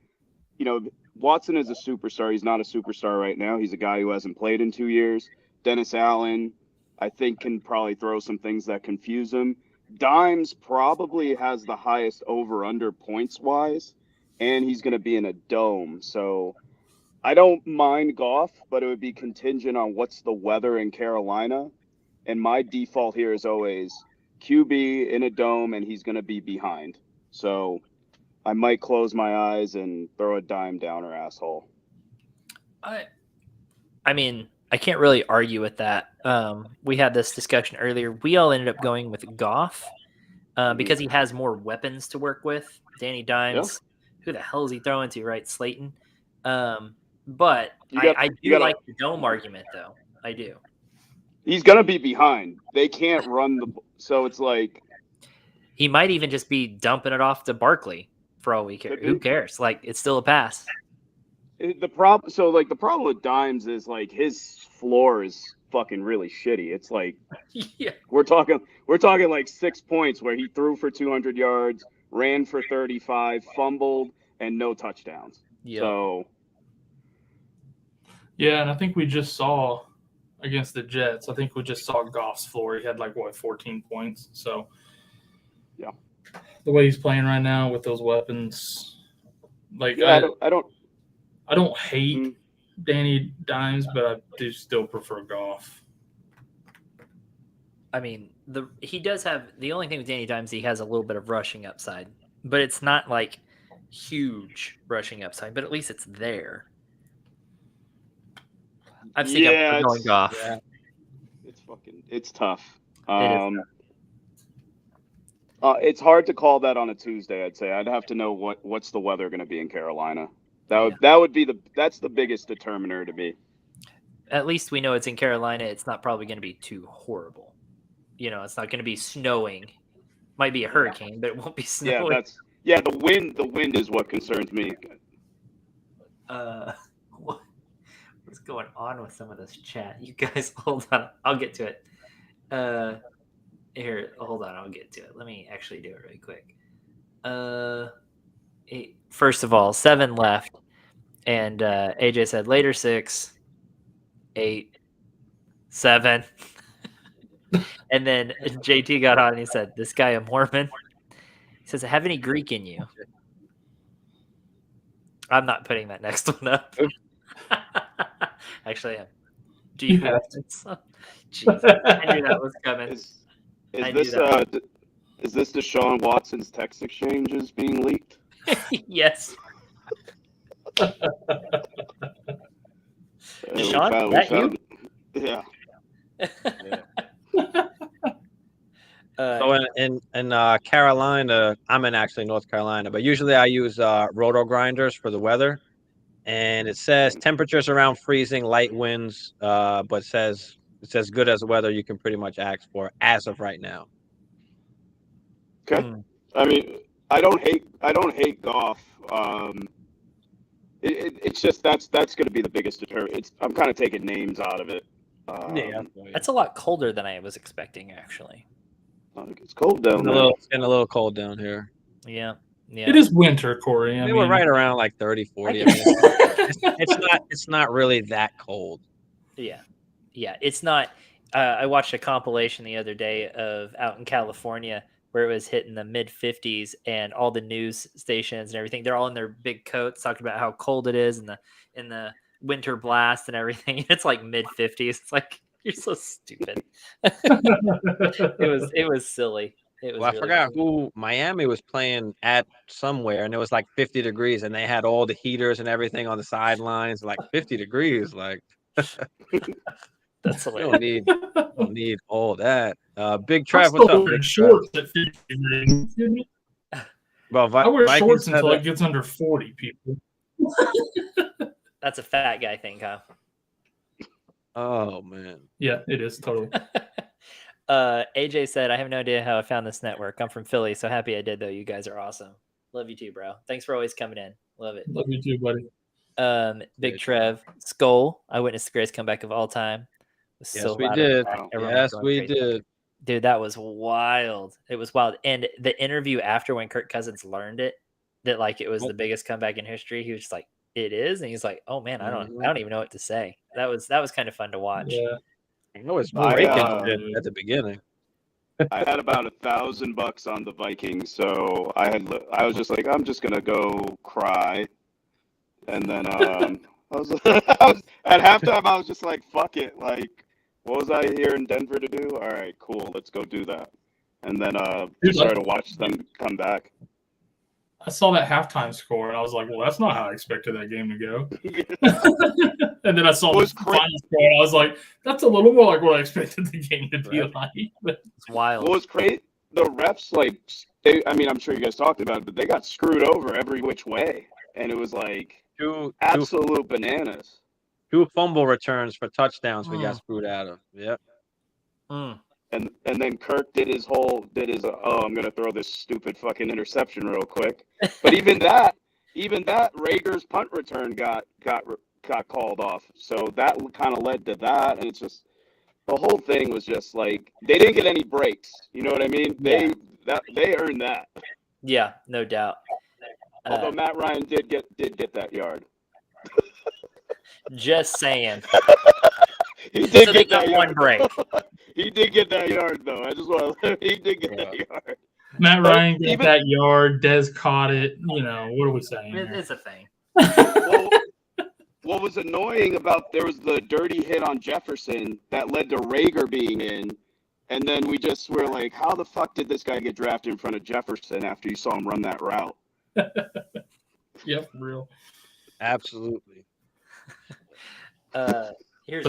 Watson is a superstar. He's not a superstar right now. He's a guy who hasn't played in 2 years. Dennis Allen, I think, can probably throw some things that confuse him. Dimes probably has the highest over-under points-wise, and he's going to be in a dome. So I don't mind Goff, but it would be contingent on what's the weather in Carolina. And my default here is always QB in a dome, and he's going to be behind. So I might close my eyes and throw a dime down her asshole. I mean, I can't really argue with that. We had this discussion earlier. We all ended up going with Goff because he has more weapons to work with. Danny Dimes, who the hell is he throwing to, right? Slayton. But I do like the dome argument, though. I do. He's going to be behind. They can't run the – so it's like – he might even just be dumping it off to Barkley for all we care. Who cares? Like, it's still a pass. The problem with Dimes is like his floor is fucking really shitty. It's like we're talking like 6 points where he threw for 200 yards, ran for 35, fumbled, and no touchdowns. Yep. So yeah, and I think we just saw against the Jets. I think we just saw Goff's floor. He had 14 points. So yeah, the way he's playing right now with those weapons, I don't hate Danny Dimes, but I do still prefer Goff. I mean, he does have the only thing with Danny Dimes, he has a little bit of rushing upside, but it's not like huge rushing upside, but at least it's there. I'm thinking I'm going Goff. Yeah. It's tough. It's hard to call that on a Tuesday, I'd say. I'd have to know what's the weather going to be in Carolina. That's the biggest determiner to me. At least we know it's in Carolina. It's not probably going to be too horrible. It's not going to be snowing. Might be a hurricane, but it won't be snowing. The wind is what concerns me. What's going on with some of this chat? You guys, hold on. I'll get to it. Here, hold on. I'll get to it. Let me actually do it really quick. First of all, 7 left. And AJ said later 6, 8, 7. And then JT got on and he said, "This guy a Mormon?" He says, "Have any Greek in you?" I'm not putting that next one up. Actually, I am. Jesus. I knew that was coming. Is this Deshaun Watson's text exchanges being leaked? Yes. Deshaun, that you? Yeah. So in Carolina, I'm in actually North Carolina, but usually I use roto grinders for the weather, and it says temperatures around freezing, light winds, but it says good as weather you can pretty much ask for as of right now. Okay. I mean, I don't hate Goff. It's just that's going to be the biggest deterrent. I'm kind of taking names out of it. That's a lot colder than I was expecting, actually. It's cold down there. It's getting a little cold down here. Yeah. It is winter, Corey. I mean, we're right around like 30, 40. I mean, it's not really that cold. Yeah. It's not. I watched a compilation the other day of out in California where it was hitting the mid 50s, and all the news stations and everything, they're all in their big coats talking about how cold it is in the winter blast and everything. It's like mid 50s. It's like, you're so stupid. It was silly. It was. Well, I forgot who Miami was playing at somewhere, and it was like 50 degrees, and they had all the heaters and everything on the sidelines, like 50 degrees. Like, that's hilarious. Don't need all that. Big Trav, what's up? Big shorts at 50 degrees. Well, I wear shorts until it gets under 40, people. That's a fat guy thing, huh? Oh man. Yeah, it is totally. AJ said, "I have no idea how I found this network. I'm from Philly, so happy I did though. You guys are awesome. Love you too, bro. Thanks for always coming in. Love it. Love you too, buddy." Big Trev, Skull. I witnessed the greatest comeback of all time. Yes, we did. Yes, we did. Dude, that was wild. It was wild. And the interview after, when Kirk Cousins learned it, that like it was the biggest comeback in history, he was just like, "It is," and he's like, "Oh man, I don't even know what to say." That was kind of fun to watch. Yeah. I know it's breaking at the beginning. I had about $1,000 on the Vikings, so I was just like, I'm just gonna go cry, and then I was at halftime. I was just like, fuck it, like, what was I here in Denver to do? All right, cool, let's go do that, and then just try to watch them come back. I saw that halftime score, and I was like, well, that's not how I expected that game to go. And then I saw the final score, and I was like, that's a little more like what I expected the game to be like. But It's wild. What was great, the refs, like, I'm sure you guys talked about it, but they got screwed over every which way. And it was like absolute bananas. 2 fumble returns for touchdowns we got screwed out of. Yep. And then Kirk did his I'm gonna throw this stupid fucking interception real quick. But even that Rager's punt return got called off. So that kind of led to that, and it's just the whole thing was just like they didn't get any breaks. You know what I mean? They earned that. Yeah, no doubt. Although Matt Ryan did get that yard. Just saying. He did so get they got that one break. He did get that yard, though. I just want to. He did get that yard. Matt Ryan got that yard. Dez caught it. You know, what are we saying? It's a thing. What was annoying about there was the dirty hit on Jefferson that led to Rager being in, and then we just were like, how the fuck did this guy get drafted in front of Jefferson after you saw him run that route? Yep, real. Absolutely. But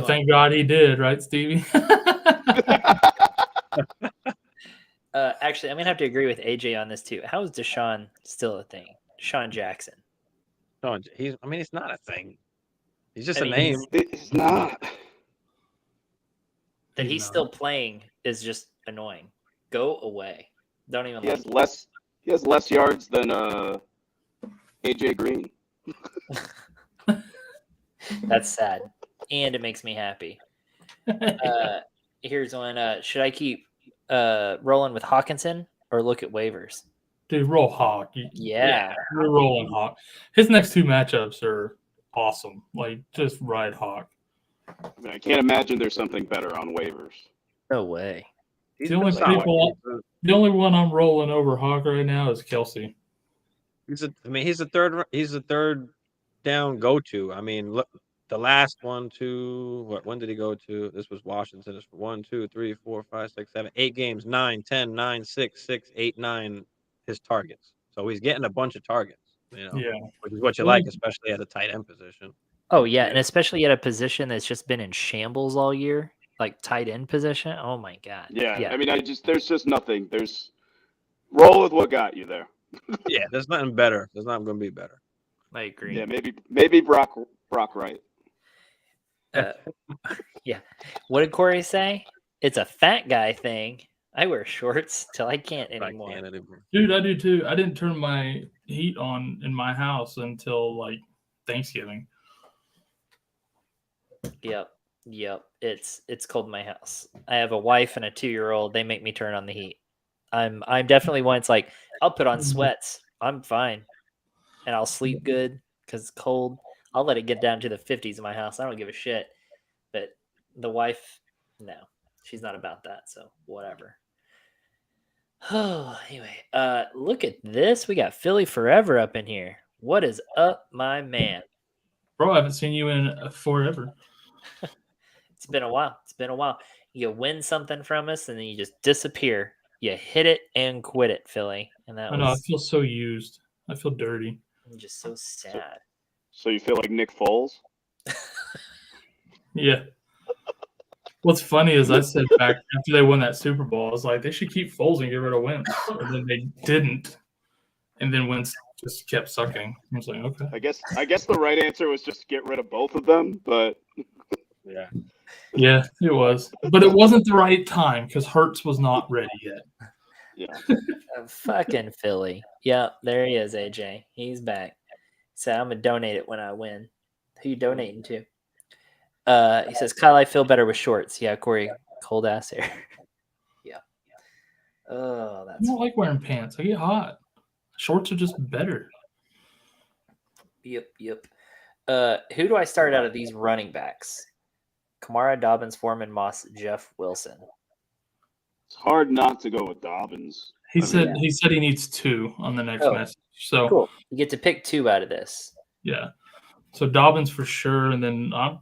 thank God he did, right, Stevie? Actually, I'm gonna have to agree with AJ on this too. How is Deshaun still a thing? Deshaun Jackson. No, he's not a thing. He's just a name. It's not. That he's still playing is just annoying. Go away. Don't even. He has less yards than AJ Green. That's sad, and it makes me happy. Here's one. Should I keep rolling with Hawkinson or look at waivers? Dude, roll Hawk. Yeah, we're rolling Hawk. His next 2 matchups are awesome. Like, just ride Hawk. I mean, I can't imagine there's something better on waivers. No way. The only one I'm rolling over Hawk right now is Kelsey. He's a third down go-to. I mean, look, the last 1, 2, when did he go to? This was Washington. It's 1, 2, 3, 4, 5, 6, 7, 8 games, 9, 10, 9, 6, 6, 8, 9, his targets. So he's getting a bunch of targets, which is what you like, especially at the tight end position. Oh, yeah, and especially at a position that's just been in shambles all year, like tight end position. Oh, my God. Yeah. I mean, there's just nothing. Roll with what got you there. Yeah, there's nothing better. There's not going to be better. I agree. Yeah, maybe Brock Wright. Yeah. What did Corey say? It's a fat guy thing. I wear shorts till I can't anymore. Dude, I do too. I didn't turn my heat on in my house until like Thanksgiving. Yep. It's cold in my house. I have a wife and a 2-year-old. They make me turn on the heat. I'm definitely one. It's like I'll put on sweats. I'm fine, and I'll sleep good because it's cold. I'll let it get down to the 50s in my house. I don't give a shit. But the wife, no, she's not about that. So whatever. Oh, anyway, look at this. We got Philly Forever up in here. What is up, my man? Bro, I haven't seen you in forever. It's been a while. You win something from us, and then you just disappear. You hit it and quit it, Philly. And that I feel so used. I feel dirty. I'm just so sad. So you feel like Nick Foles? Yeah. What's funny is I said back after they won that Super Bowl, I was like, they should keep Foles and get rid of Wentz. And then they didn't. And then Wentz just kept sucking. I was like, okay. I guess the right answer was just get rid of both of them, but yeah. Yeah, it was. But it wasn't the right time because Hurts was not ready yet. Yeah. Fucking Philly. Yep, there he is, AJ. He's back. So I'm gonna donate it when I win. Who you donating to? He says, Kyle, I feel better with shorts. Yeah, Corey, cold ass hair. Yeah. Oh, that's. I don't like wearing pants. I get hot. Shorts are just better. Yep. Who do I start out of these running backs? Kamara, Dobbins, Foreman, Moss, Jeff Wilson. It's hard not to go with Dobbins. He said he needs 2 on the next message. So cool. You get to pick 2 out of this. Yeah. So Dobbins for sure, and then I'm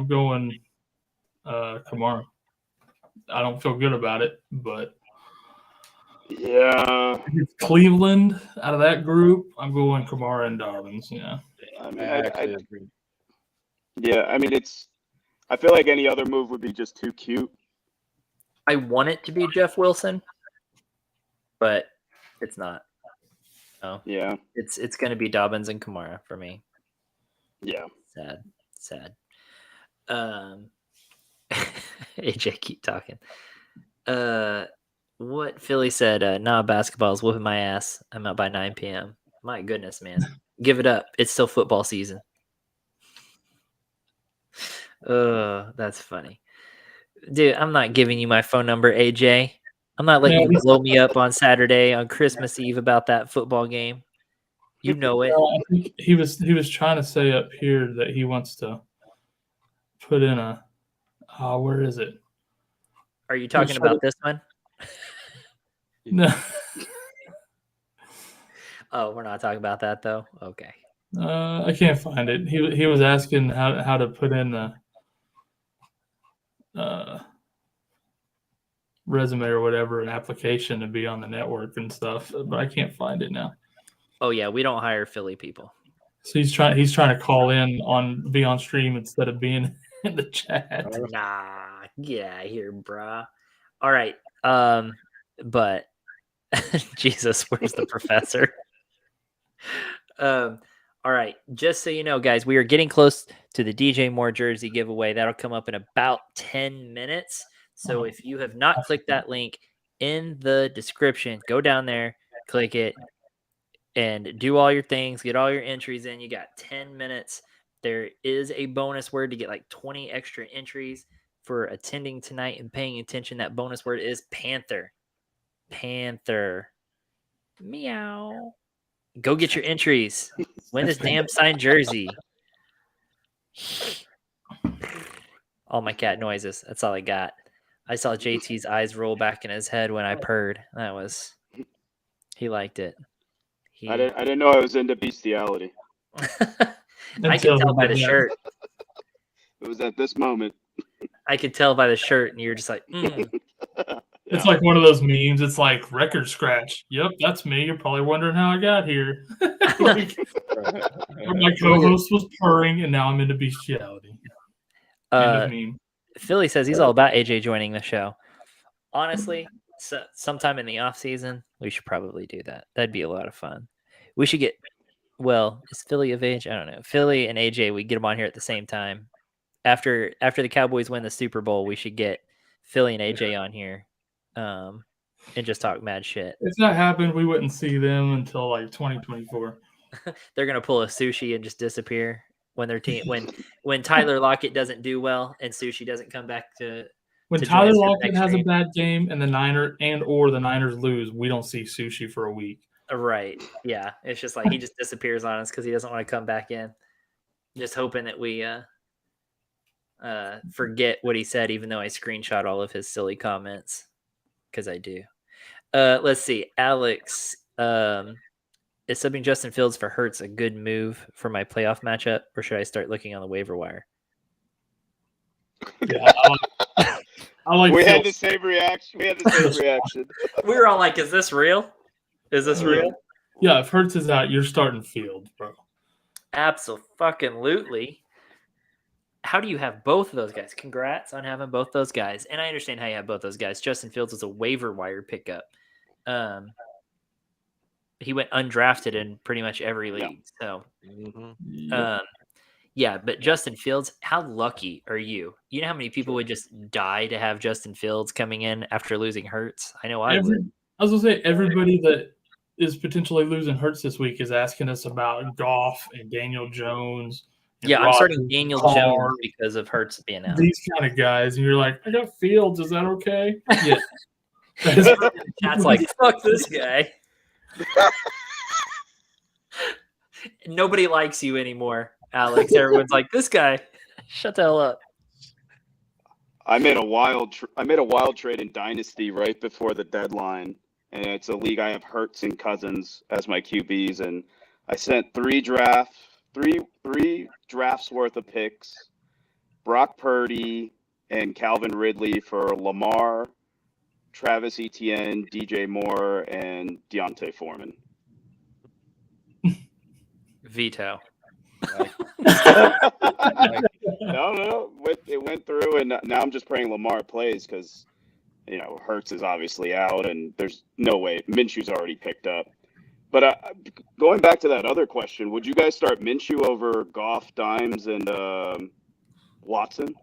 going Kamara. I don't feel good about it, but Yeah. It's Cleveland out of that group. I'm going Kamara and Dobbins. Yeah. I I mean, actually agree. yeah. I mean, I feel like any other move would be just too cute. I want it to be Jeff Wilson, but it's not. No, Yeah. it's going to be Dobbins and Kamara for me. Yeah. Sad. AJ, keep talking. What Philly said, nah, basketball's whooping my ass. I'm out by 9 p.m. My goodness, man. Give it up. It's still football season. That's funny. Dude, I'm not giving you my phone number, AJ. I'm not letting you blow me up on Saturday on Christmas Eve about that football game. You know it. I think he was trying to say up here that he wants to put in a where is it? Are you talking about this one? No. Oh, we're not talking about that though. Okay. I can't find it. He was asking how to put in the resume or whatever, an application to be on the network and stuff, but I can't find it now. Oh yeah, we don't hire Philly people. So he's trying to call in be on stream instead of being in the chat. Nah, get out of here, brah. All right. But Jesus, where's the professor? All right. Just so you know, guys, we are getting close to the DJ Moore jersey giveaway. That'll come up in about 10 minutes. So if you have not clicked that link in the description, go down there, click it, and do all your things, get all your entries in. You got 10 minutes. There is a bonus word to get like 20 extra entries for attending tonight and paying attention. That bonus word is Panther. Panther. Meow. Go get your entries. Win this damn signed jersey. All my cat noises. That's all I got. I saw JT's eyes roll back in his head when I purred. He liked it. I didn't know I was into bestiality. I could tell by the shirt. It was at this moment. I could tell by the shirt, and you're just like, It's like one of those memes. It's like record scratch. Yep, that's me. You're probably wondering how I got here. My co-host was purring, and now I'm into bestiality. End of meme. Philly says he's all about AJ joining the show. Honestly, sometime in the off season, we should probably do that. That'd be a lot of fun. We should get. Well, is Philly of age? I don't know. Philly and AJ, we get them on here at the same time. After the Cowboys win the Super Bowl, we should get Philly and AJ on here, and just talk mad shit. If that happened, we wouldn't see them until like 2024. They're gonna pull a Sushi and just disappear when their team when Tyler Lockett doesn't do well and Sushi doesn't come back to. When Tyler Lockett has a bad game and the Niners lose, we don't see Sushi for a week. Right. Yeah. It's just like he just disappears on us because he doesn't want to come back in. Just hoping that we forget what he said, even though I screenshot all of his silly comments. Because I do. Let's see. Alex, is subbing Justin Fields for Hurts a good move for my playoff matchup, or should I start looking on the waiver wire? Yeah, I like We Fields. had the same reaction. We were all like, is this real? Is this real? Yeah, if Hurts is out, you're starting Fields, bro. Absolutely. How do you have both of those guys? Congrats on having both those guys. And I understand how you have both those guys. Justin Fields was a waiver wire pickup. He went undrafted in pretty much every league. So, yeah, but Justin Fields, how lucky are you? You know how many people would just die to have Justin Fields coming in after losing Hurts? I know I would. I was going to say, everybody that is potentially losing Hurts this week is asking us about Goff and Daniel Jones. Yeah, I'm starting Daniel Jones because of Hurts being out. These kind of guys. And you're like, I got Fields. Is that okay? Yeah. Chat's like, fuck this guy. Nobody likes you anymore, Alex. Everyone's like, this guy. Shut the hell up. I made a wild trade in Dynasty right before the deadline, and it's a league I have Hurts and Cousins as my QBs, and I sent three drafts worth of picks, Brock Purdy and Calvin Ridley for Lamar, Travis Etienne, DJ Moore, and Deontay Foreman. Veto. No, it went through, and now I'm just praying Lamar plays because, Hurts is obviously out, and there's no way. Minshew's already picked up. But going back to that other question, would you guys start Minshew over Goff, Dimes, and Watson?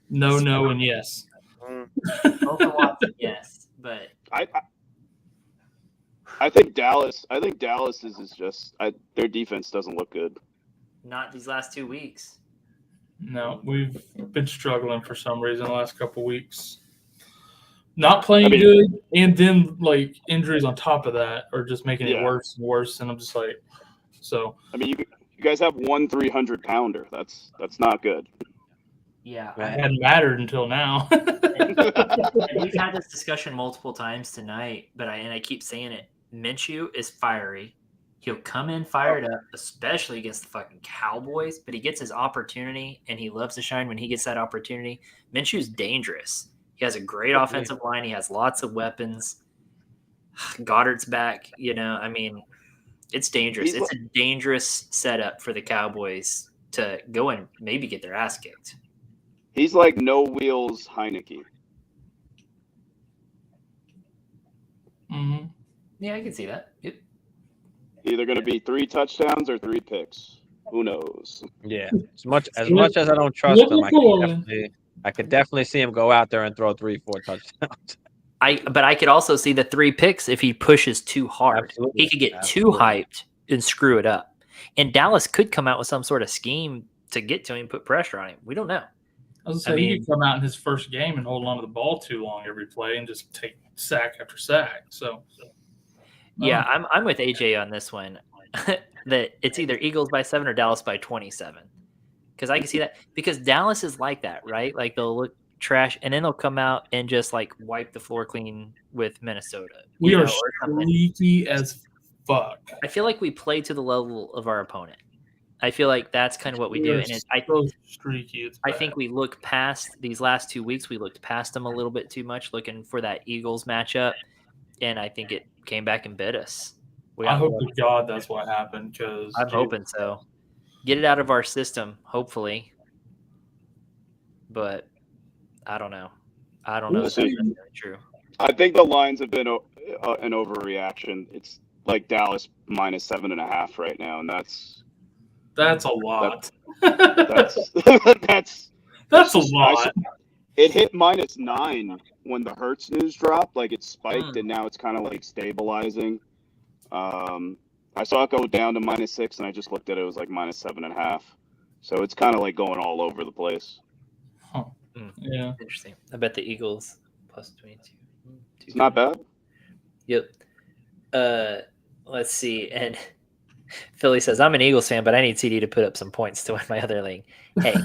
No, and yes. Over Watson, yes, but I think Dallas. is just their defense doesn't look good. not these last 2 weeks. No, we've been struggling for some reason the last couple weeks. Not playing good, and then like injuries on top of that are just making it worse and worse. And I'm just like, so. I mean, you guys have 1 300-pounder. That's not good. Yeah, it hadn't mattered until now. And we've had this discussion multiple times tonight, but I keep saying it. Minshew is fiery. He'll come in fired up, especially against the fucking Cowboys, but he gets his opportunity, and he loves to shine when he gets that opportunity. Minshew's dangerous. He has a great offensive line. He has lots of weapons. Goddard's back. I mean, it's dangerous. It's a dangerous setup for the Cowboys to go and maybe get their ass kicked. He's like no wheels Heineke. Mm-hmm. Yeah, I can see that. Yep. Either going to be 3 touchdowns or 3 picks. Who knows? Yeah, as much as I don't trust him, I could definitely see him go out there and throw 3-4 touchdowns. But I could also see the 3 picks if he pushes too hard. Absolutely. He could get too hyped and screw it up. And Dallas could come out with some sort of scheme to get to him, put pressure on him. We don't know. I was gonna say he could come out in his first game and hold on to the ball too long every play and just take sack after sack. So yeah, I'm with AJ on this one. That it's either Eagles by 7 or Dallas by 27. Because I can see that. Because Dallas is like that, right? Like they'll look trash and then they'll come out and just like wipe the floor clean with Minnesota. We are streaky as fuck. I feel like we play to the level of our opponent. I feel like that's kind of what we do. And streaky. I think we look past these last 2 weeks. We looked past them a little bit too much, looking for that Eagles matchup. And I think it came back and bit us. I hope to God that's what happened. Because I'm hoping so. Get it out of our system, hopefully. But I don't know. I don't know if that's really true. I think the lines have been an overreaction. It's like Dallas minus 7.5 right now, and that's a lot. That's a lot. It hit -9 when the Hurts news dropped. Like it spiked, and now it's kind of like stabilizing. I saw it go down to -6, and I just looked at it. It was like -7.5. So it's kind of like going all over the place. Huh. Yeah. Interesting. I bet the Eagles plus 22. It's not bad. Yep. Let's see. And Philly says, I'm an Eagles fan, but I need CD to put up some points to win my other league. Hey,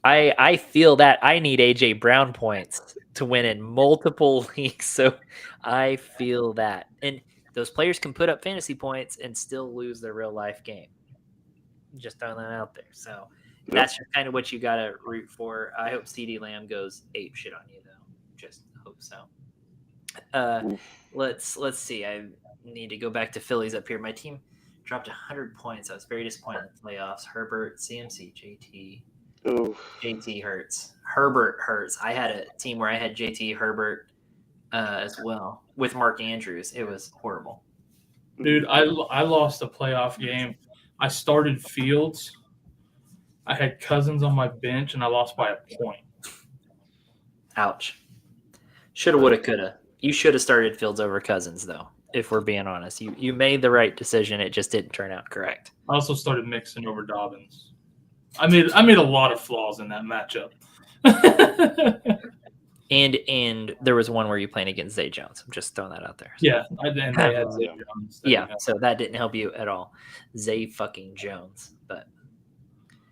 I feel that I need AJ Brown points to win in multiple leagues. So I feel that. And those players can put up fantasy points and still lose their real life game. Just throwing that out there. So that's just kind of what you got to root for. I hope CD Lamb goes ape shit on you, though. Just hope so. Let's see. I need to go back to Phillies up here. My team dropped 100 points. I was very disappointed in the playoffs. Herbert, CMC, JT. JT Hurts. Herbert Hurts. I had a team where I had JT Herbert as well with Mark Andrews. It was horrible. Dude, I lost a playoff game. I started Fields. I had Cousins on my bench, and I lost by a point. Ouch. Shoulda, woulda, coulda. You should have started Fields over Cousins, though, if we're being honest. You made the right decision. It just didn't turn out correct. I also started Mixon over Dobbins. I made a lot of flaws in that matchup. And there was one where you playing against Zay Jones. I'm just throwing that out there. Yeah, and they had Zay Jones. Yeah, so that didn't help you at all. Zay fucking Jones. But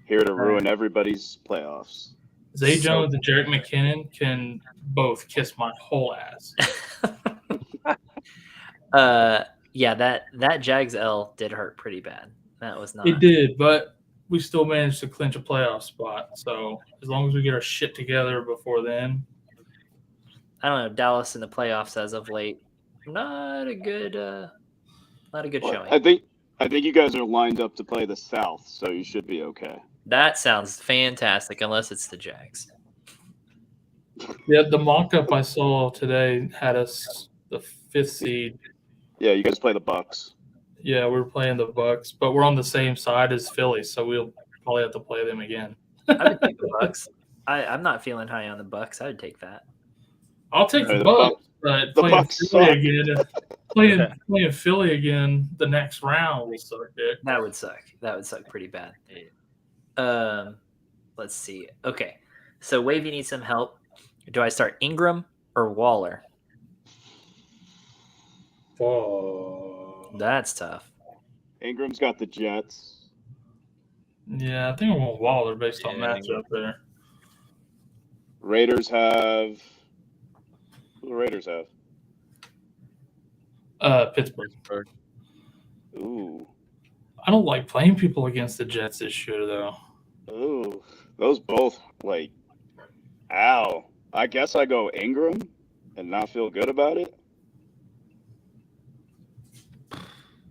here to ruin everybody's playoffs. Zay Jones and Jerick McKinnon can both kiss my whole ass. Yeah, that Jags L did hurt pretty bad. That was not. It did, but we still managed to clinch a playoff spot. So as long as we get our shit together before then. I don't know, Dallas in the playoffs as of late. Not a good showing. I think you guys are lined up to play the South, so you should be okay. That sounds fantastic, unless it's the Jags. Yeah, the mock-up I saw today had us the 5th seed. Yeah, you guys play the Bucks. Yeah, we're playing the Bucks, but we're on the same side as Philly, so we'll probably have to play them again. I would take the Bucks. I'm not feeling high on the Bucks. I would take that. I'll take Hey, the the Bucks, but the playing Bucks Philly suck. again, playing Philly again the next round will suck dick. That would suck. That would suck pretty bad. Let's see. Okay, so Wavy needs some help. Do I start Ingram or Waller? Oh. That's tough. Ingram's got the Jets. Yeah, I think I want Waller based on Yeah, matchup there. Raiders have. Who do the Raiders have? Pittsburgh. Ooh. I don't like playing people against the Jets this year, though. Ooh. Those both, like, ow. I guess I go Ingram and not feel good about it.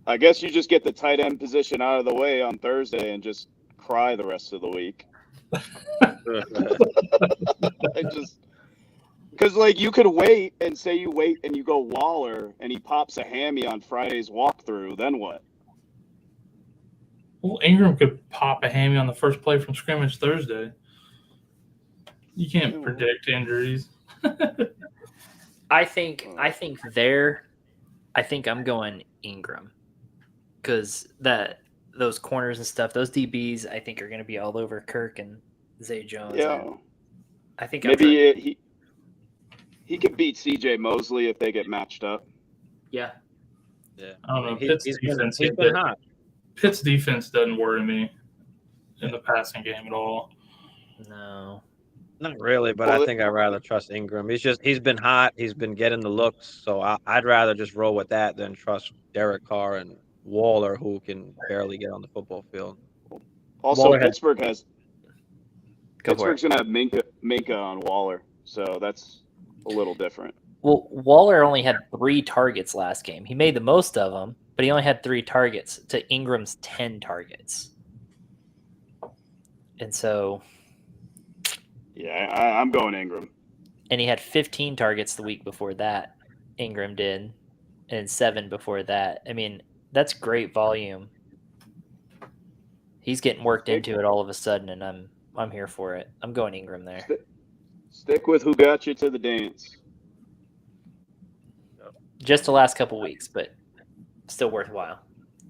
I guess you just get the tight end position out of the way on Thursday and just cry the rest of the week. Because, like, you could wait and say you wait and you go Waller and he pops a hammy on Friday's walkthrough. Then what? Well, Ingram could pop a hammy on the first play from scrimmage Thursday. You can't predict injuries. I think I'm going Ingram because those corners and stuff, those DBs, I think are going to be all over Kirk and Zay Jones. Yeah. I think maybe he could beat CJ Mosley if they get matched up. Yeah. Yeah. I don't know. He's been hot. Pitt's defense doesn't worry me in the passing game at all. No. Not really, but I think I'd rather trust Ingram. He's been hot. He's been getting the looks, so I'd rather just roll with that than trust Derek Carr and Waller, who can barely get on the football field. Also, Waller Pittsburgh's going to have Minka on Waller, so that's a little different. Well, Waller only had 3 targets last game. He made the most of them, but he only had 3 targets to Ingram's 10 targets. And so... Yeah, I'm going Ingram. And he had 15 targets the week before that, Ingram did, and 7 before that. I mean, that's great volume. He's getting worked into it all of a sudden, and I'm here for it. I'm going Ingram there. Stick with who got you to the dance. Just the last couple weeks, but still worthwhile.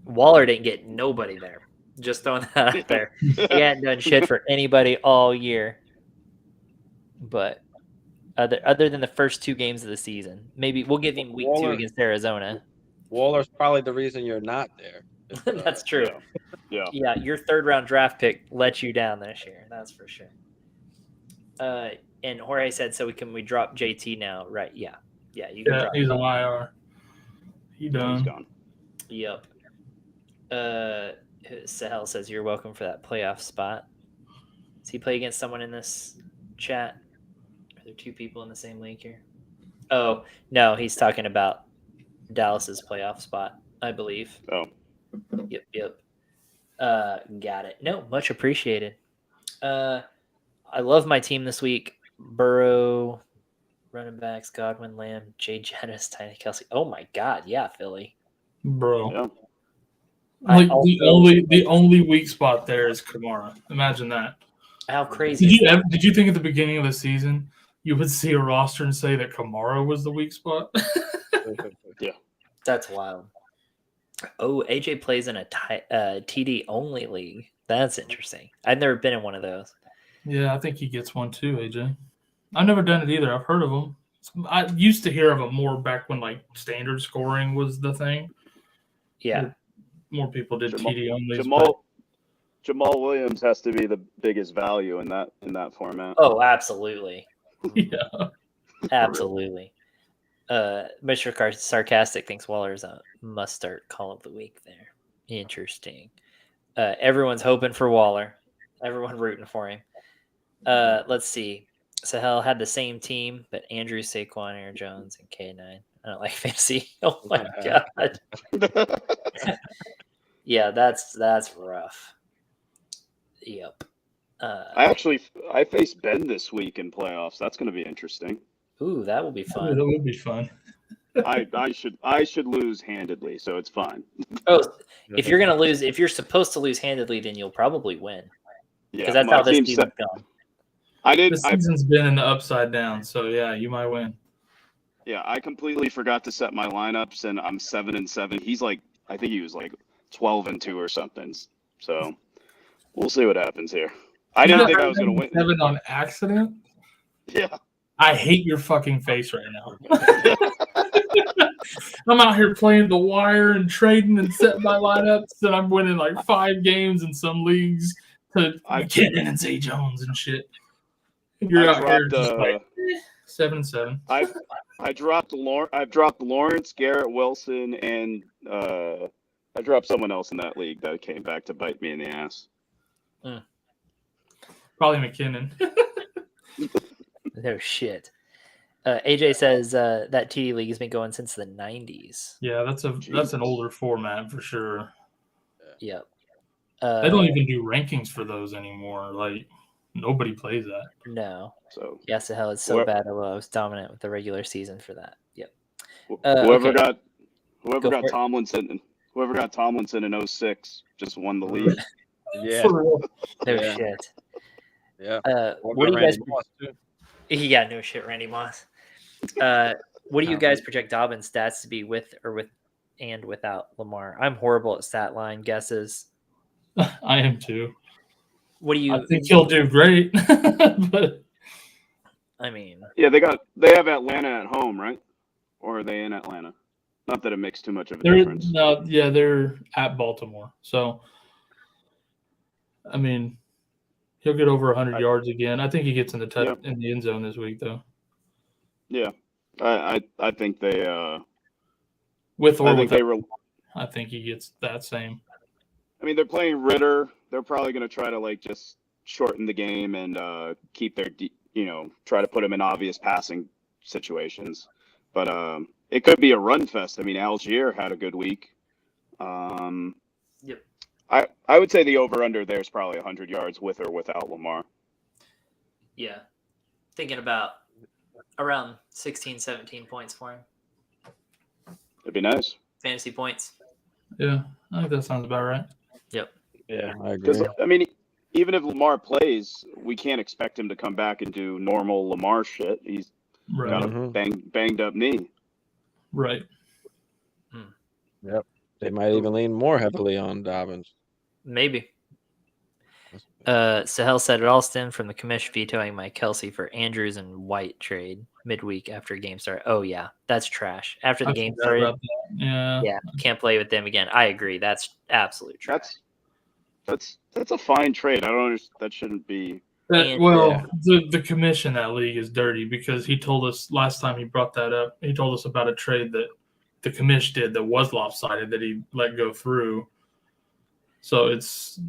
Waller didn't get nobody there. Just throwing that out there. He hadn't done shit for anybody all year. But other than the first 2 games of the season, maybe we'll give him week 2 against Arizona. Waller's probably the reason you're not there. That's true. Yeah. Yeah, your 3rd round draft pick let you down this year. That's for sure. And Jorge said, so we drop JT now, right? Yeah. Yeah, you can drop he's him. on IR. He's gone. Yep. Sahel says you're welcome for that playoff spot. Does he play against someone in this chat? Are there 2 people in the same league here? Oh, no, he's talking about Dallas's playoff spot, I believe. Oh. Yep. Got it. No, much appreciated. I love my team this week. Burrow, running backs, Godwin, Lamb, Jay Jettis, Tiny Kelsey. Oh my God, yeah, Philly. Bro. Yeah. Like the only weak spot there is Kamara. Imagine that. How crazy! Did you think at the beginning of the season you would see a roster and say that Kamara was the weak spot? Yeah, that's wild. Oh, AJ plays in a TD only league. That's interesting. I've never been in one of those. Yeah, I think he gets one too, AJ. I've never done it either. I've heard of them. I used to hear of them more back when like standard scoring was the thing. Yeah, more people did TD only. Jamal Williams has to be the biggest value in that format. Oh, absolutely. Yeah, absolutely. Mr. Sarcastic thinks Waller's a must-start call of the week there. Interesting. Everyone's hoping for Waller. Everyone rooting for him. Let's see. Sahel had the same team, but Andrew, Saquon, Aaron Jones, and K9. I don't like fantasy. Oh my god. Yeah, that's rough. Yep. I face Ben this week in playoffs. That's going to be interesting. Ooh, that will be That fun. would be fun. I should lose handedly, so it's fine. Oh, if you're gonna lose, if you're supposed to lose handedly, then you'll probably win. Yeah, Because that's my how this team's season's gone. This season's been in the upside down, so yeah, you might win. Yeah, I completely forgot to set my lineups, and I'm 7-7. He's like, I think he was like 12-2 or something. So we'll see what happens here. I didn't think I was going to win. 7 on accident. Yeah. I hate your fucking face right now. I'm out here playing the wire and trading and setting my lineups, and I'm winning like 5 games in some leagues to McKinnon and Zay Jones and shit. You're out here just like 7-7. I've dropped Lawrence, Garrett Wilson, and I dropped someone else in that league that came back to bite me in the ass. Probably McKinnon. No shit. AJ says that TD League has been going since the 90s. Yeah, that's an older format for sure. Yep. They don't even do rankings for those anymore. Like nobody plays that. No. So yes, the hell, it's so bad. I was dominant with the regular season for that. Yep. Whoever okay. got Tomlinson in 06 just won the league. Yeah. No shit. Yeah. What do you guys? Yeah, no shit, Randy Moss. What do you guys project Dobbins' stats to be with and without Lamar? I'm horrible at stat line guesses. I am too. What do you? I think he'll do great, but I mean, yeah, they have Atlanta at home, right? Or are they in Atlanta? Not that it makes too much of a difference. No, yeah, they're at Baltimore. So, I mean, he'll get over 100 yards again. I think he gets in the in the end zone this week, though. Yeah, I think they with or without. I think he gets that same. I mean, they're playing Ritter. They're probably going to try to just shorten the game and keep their try to put him in obvious passing situations. But it could be a run fest. I mean, Algier had a good week. Yep. I would say the over-under there is probably 100 yards with or without Lamar. Yeah. Thinking about around 16, 17 points for him. It'd be nice. Fantasy points. Yeah, I think that sounds about right. Yep. Yeah, I agree. Because, I mean, even if Lamar plays, we can't expect him to come back and do normal Lamar shit. He's got a banged up knee. Right. Yep. They might even lean more heavily on Dobbins. Maybe. Sahel said it all stemmed from the commish vetoing Mike Kelsey for Andrews and White trade midweek after game start. Oh yeah, that's trash. After the game started, yeah, can't play with them again. I agree. That's absolute trash. That's a fine trade. I don't understand. That shouldn't be. The commission that league is dirty because he told us last time he brought that up. He told us about a trade that the commish did that was lopsided that he let go through. So it's.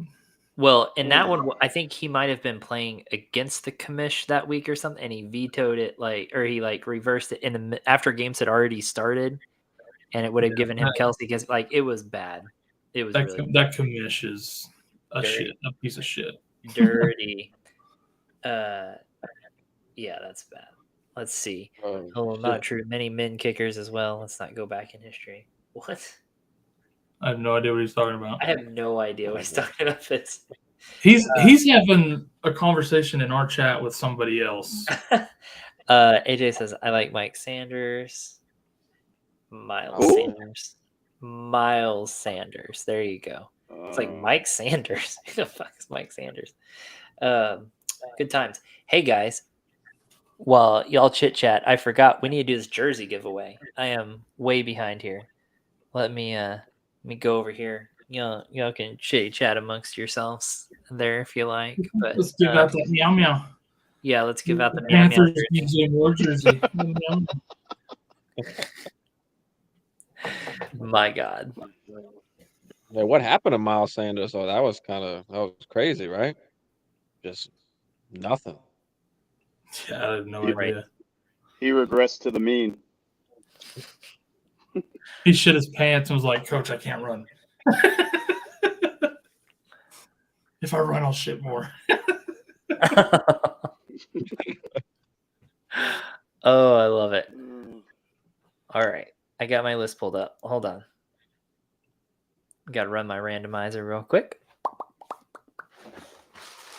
Well, in that one, I think he might have been playing against the commish that week or something, and he vetoed it, or he reversed it after games had already started, and it would have given him Kelsey because it was bad. It was really bad. That commish is a piece of shit. Dirty. Yeah, that's bad. Let's see. Not true. Many men kickers as well. Let's not go back in history. What? I have no idea what he's talking about. I have no idea what he's talking about. He's having a conversation in our chat with somebody else. AJ says, I like Mike Sanders. Miles Sanders. There you go. It's like Mike Sanders. Who the fuck is Mike Sanders? Good times. Hey, guys. While y'all chit-chat, I forgot we need to do this jersey giveaway. I am way behind here. Let me go over here. Y'all can chit-chat amongst yourselves there if you like. But let's give out that meow meow. Yeah, let's give out the meow meow jersey. My God. Yeah, what happened to Miles Sanders? Oh, that was crazy, right? Just nothing. Yeah, I have no Right. idea. He regressed to the mean. He shit his pants and was like, "Coach, I can't run. If I run, I'll shit more." Oh, I love it. All right. I got my list pulled up. Hold on. Got to run my randomizer real quick.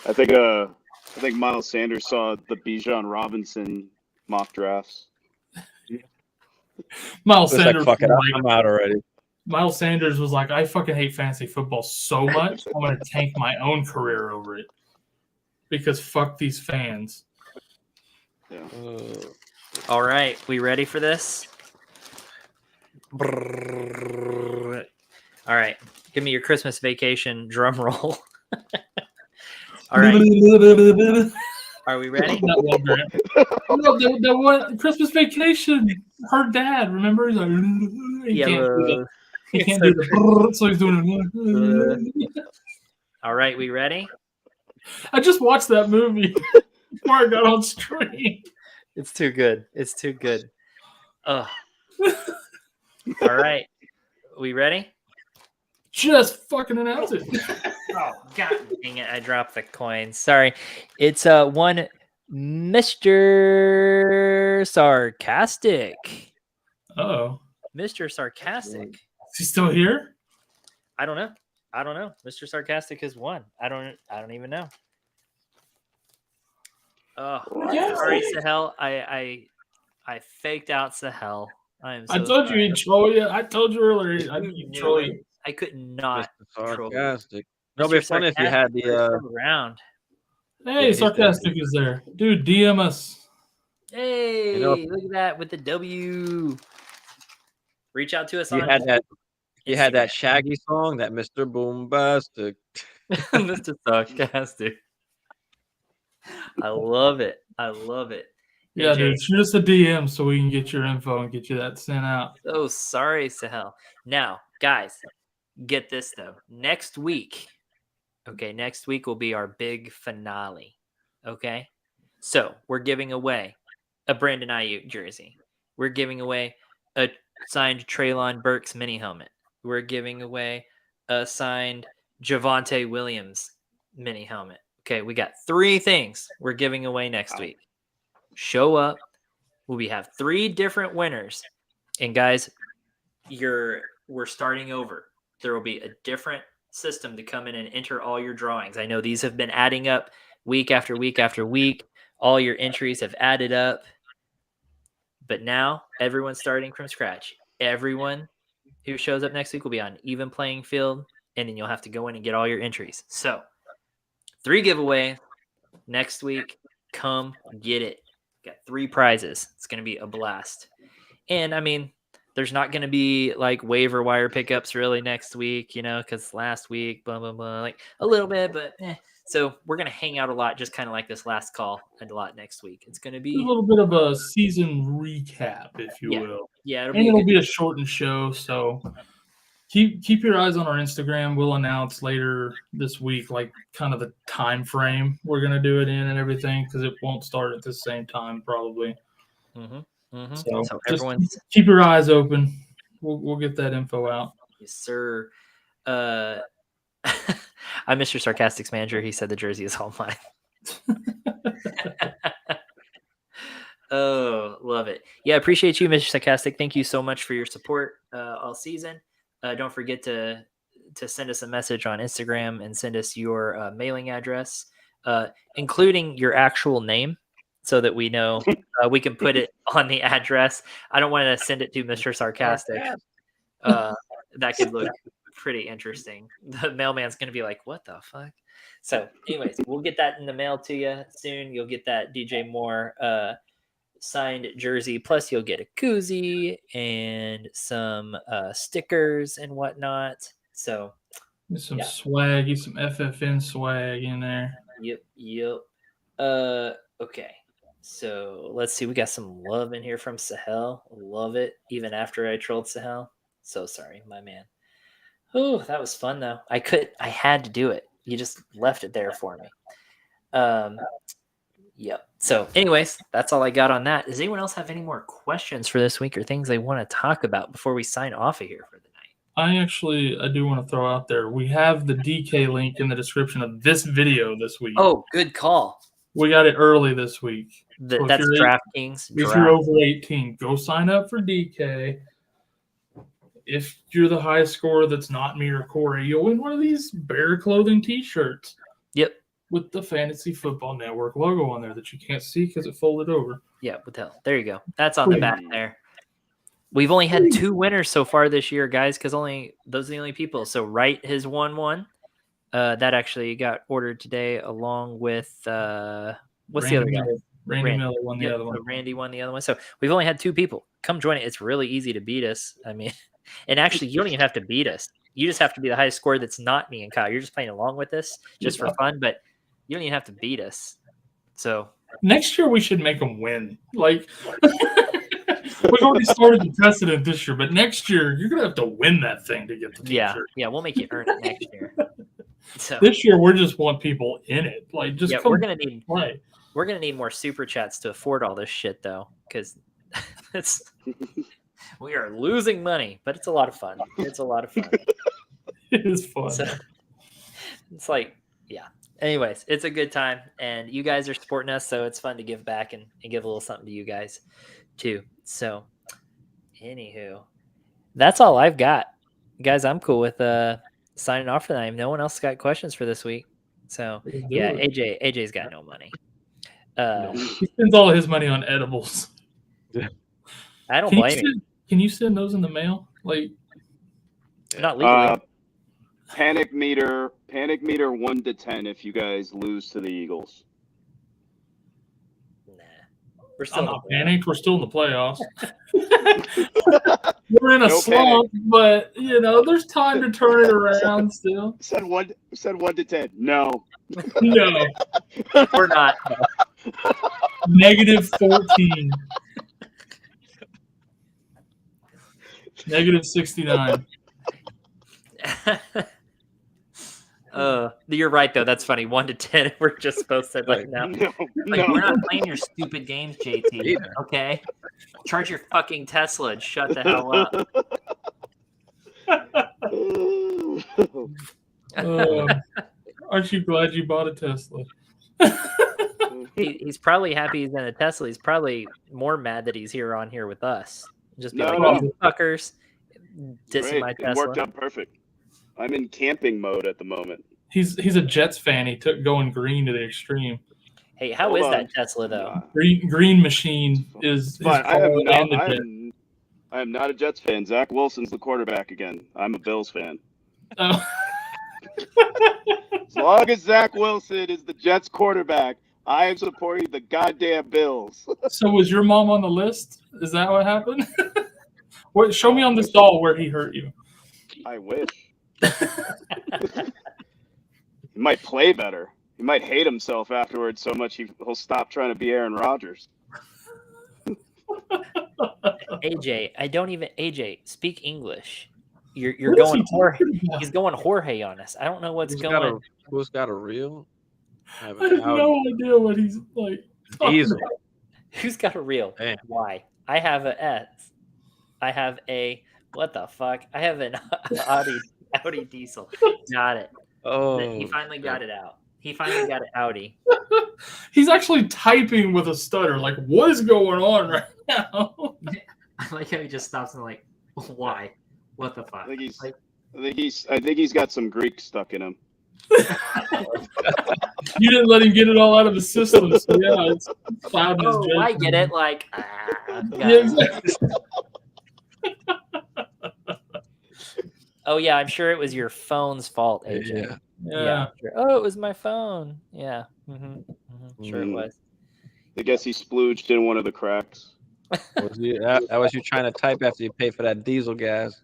I think Miles Sanders saw the Bijan Robinson mock drafts. Miles It's like, Sanders, fuck it, was like, I'm out already. Miles Sanders was like, "I fucking hate fantasy football so much. I'm going to tank my own career over it because fuck these fans." Yeah. All right. We ready for this? All right. Give me your Christmas vacation drum roll. All right. Are we ready? That one, Grant. No, that one Christmas Vacation. Her dad, remember? He's like, he can't do the so he's doing it. All right. We ready? I just watched that movie before I got on stream. It's too good. It's too good. Ugh. All right. We ready? Just fucking announce it. Oh, god dang it. I dropped the coin. Sorry. It's one Mr. Sarcastic. Oh, Mr. Sarcastic. is he still here? I don't know. Mr. Sarcastic is one. I don't even know. Oh, sorry, Sahel. I faked out Sahel. I am so I told you sorry. he'd troll you. I told you earlier You I'd knew troll it. you. I could not Mr. troll you. Sarcastic. It'll be Mr. funny if you had Sarcastic the. is still around. Hey, he's Sarcastic is there. Dude, DM us. Hey, You know- look at that with the W. Reach out to us You on had that. You had that Instagram. Shaggy song, that Mr. Boombastic. Mr. Sarcastic. I love it. Yeah, AJ, dude, shoot us a DM so we can get your info and get you that sent out. so sorry, Sahel. Now, guys, get this though. Next week will be our big finale. Okay? So we're giving away a Brandon Ayuk jersey. We're giving away a signed Traylon Burks mini helmet. We're giving away a signed Javonte Williams mini helmet. Okay, we got 3 things we're giving away next week. Show up. We have 3 different winners. And guys, we're starting over. There will be a different system to come in and enter all your drawings. I know these have been adding up week after week after week. All your entries have added up. But now everyone's starting from scratch. Everyone who shows up next week will be on an even playing field, and then you'll have to go in and get all your entries. So 3 giveaway next week. Come get it. Got 3 prizes. It's going to be a blast. And I mean, there's not going to be like waiver wire pickups really next week, because last week, blah, blah, blah, like a little bit, but So we're going to hang out a lot, just kind of like this last call, and a lot next week. It's going to be a little bit of a season recap, if you will. Yeah, it'll be a shortened show, so keep your eyes on our Instagram. We'll announce later this week, like kind of the time frame we're gonna do it in and everything, because it won't start at the same time probably. So everyone's keep your eyes open. We'll get that info out. Yes, sir. I'm Mr. Sarcastic's manager. He said the jersey is all mine. Oh, love it. Yeah, appreciate you, Mr. Sarcastic. Thank you so much for your support all season. Don't forget to send us a message on Instagram and send us your mailing address, including your actual name, so that we know we can put it on the address. I don't want to send it to Mr. Sarcastic. That could look pretty interesting. The mailman's going to be like, what the fuck? So anyways, we'll get that in the mail to you soon. You'll get that DJ Moore signed jersey, plus you'll get a koozie and some stickers and whatnot. So some swag, get some FFN swag in there. Yep. Okay. So let's see. We got some love in here from Sahel. Love it. Even after I trolled Sahel. So sorry, my man. Oh, that was fun though. I had to do it. You just left it there for me. Yep. So, anyways, that's all I got on that. Does anyone else have any more questions for this week or things they want to talk about before we sign off of here for the night? I do want to throw out there. We have the DK link in the description of this video this week. Oh, good call. We got it early this week. So That's DraftKings. If you're over 18, go sign up for DK. If you're the highest scorer that's not me or Corey, you'll win one of these Bear Clothing t-shirts. Yep. With the Fantasy Football Network logo on there that you can't see because it folded over. Yeah, there you go. That's on the back there. We've only had 2 winners so far this year, guys, because those are the only people. So Wright has won one. That actually got ordered today along with what's the other guy? Randy Miller won the other one. So Randy won the other one. So we've only had 2 people. Come join it. It's really easy to beat us. I mean, and actually, you don't even have to beat us. You just have to be the highest score that's not me and Kyle. You're just playing along with us just for fun, but you don't even have to beat us. So next year we should make them win. Like we've already started the precedent this year, but next year you're gonna have to win that thing to get the t-shirt. Yeah, we'll make you earn it next year. So this year we just want people in it. Like just come we're gonna need play. We're gonna need more super chats to afford all this shit though, because we are losing money, but it's a lot of fun. It's a lot of fun. It is fun. So, it's like, yeah. Anyways, it's a good time, and you guys are supporting us, so it's fun to give back and give a little something to you guys too. So, anywho, that's all I've got, guys. I'm cool with signing off for that. No one else got questions for this week, so yeah. AJ's got no money. He spends all his money on edibles. I don't blame him. Can you send those in the mail? Like, not legally. Panic meter 1 to 10 if you guys lose to the Eagles. Nah, we're I'm not panicked. We're still in the playoffs. We're in a No slump, but there's time to turn it around. Still, said 1 to 10. No, no, we're not. -14. -69. You're right though. That's funny. 1 to 10. We're just both said like no. We're not playing your stupid games, JT. Okay, charge your fucking Tesla and shut the hell up. Aren't you glad you bought a Tesla? He's probably happy he's in a Tesla. He's probably more mad that he's here with us. Just be these fuckers dissing my Tesla. It worked out perfect. I'm in camping mode at the moment. He's a Jets fan. He took going green to the extreme. Hey, how is that Tesla though? Green machine is. I am not a Jets fan. Zach Wilson's the quarterback again. I'm a Bills fan. Oh. As long as Zach Wilson is the Jets quarterback, I am supporting the goddamn Bills. So was your mom on the list? Is that what happened? Show me on this doll where he hurt you. I wish. He might play better. He might hate himself afterwards so much he'll stop trying to be Aaron Rodgers. AJ, speak English. You're going Jorge. He's going Jorge on us. I don't know what's going. Who's got a real? I have no idea what he's like. Diesel. Who's got a real? Damn. Why? I have a S. I have a what the fuck? I have an Audi diesel. Got it. Oh, he finally got it out. He finally got it Audi. He's actually typing with a stutter. Like, what is going on right now? I like how he just stops and like, why? What the fuck? I think he's got some Greek stuck in him. You didn't let him get it all out of his system, so yeah, it's clouding his judgment. I get it. Like, yeah, exactly. Oh yeah, I'm sure it was your phone's fault, AJ. Yeah. Sure. Oh, it was my phone. Yeah. Sure it was. I guess he splooged in one of the cracks. That was you trying to type after you paid for that diesel gas.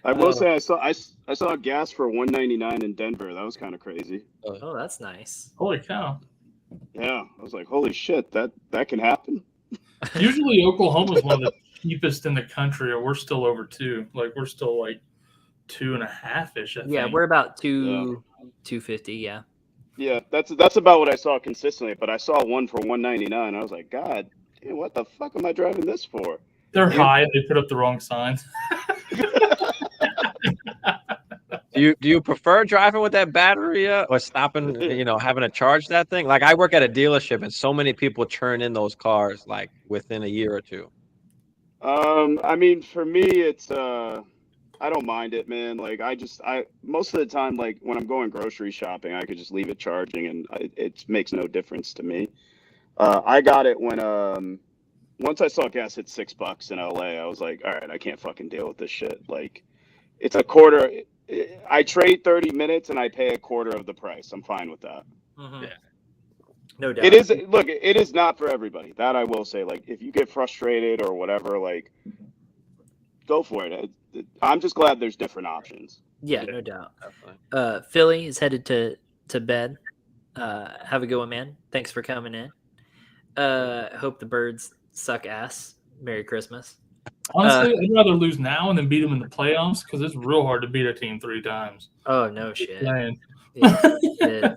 I will say I saw gas for $1.99 in Denver. That was kind of crazy. Oh, that's nice. Holy cow! Yeah, I was like, holy shit, that can happen. Usually Oklahoma's one of the cheapest in the country, and we're still over 2. Like we're still like 2.5-ish. I think. We're about 250. Yeah. Yeah, that's about what I saw consistently. But I saw one for $199. I was like, God, damn, what the fuck am I driving this for? They're Yeah. high. They put up the wrong signs. Do you prefer driving with that battery or stopping, having to charge that thing? Like I work at a dealership and so many people churn in those cars like within a year or two. I mean, for me, it's I don't mind it, man. Like I most of the time, like when I'm going grocery shopping, I could just leave it charging, and it makes no difference to me. I got it when once I saw gas hit $6 in LA, I was like, all right, I can't fucking deal with this shit. Like it's a quarter. I trade 30 minutes and I pay a quarter of the price. I'm fine with that. Mm-hmm. Yeah. No doubt. It is, look, it is not for everybody. That I will say. Like if you get frustrated or whatever, like go for it. I'm just glad there's different options. Yeah, no doubt. Definitely. Philly is headed to bed. Have a good one, man. Thanks for coming in. Hope the birds suck ass. Merry Christmas. Honestly, I'd rather lose now and then beat them in the playoffs because it's real hard to beat a team 3 times. Oh no shit. Man. Yeah,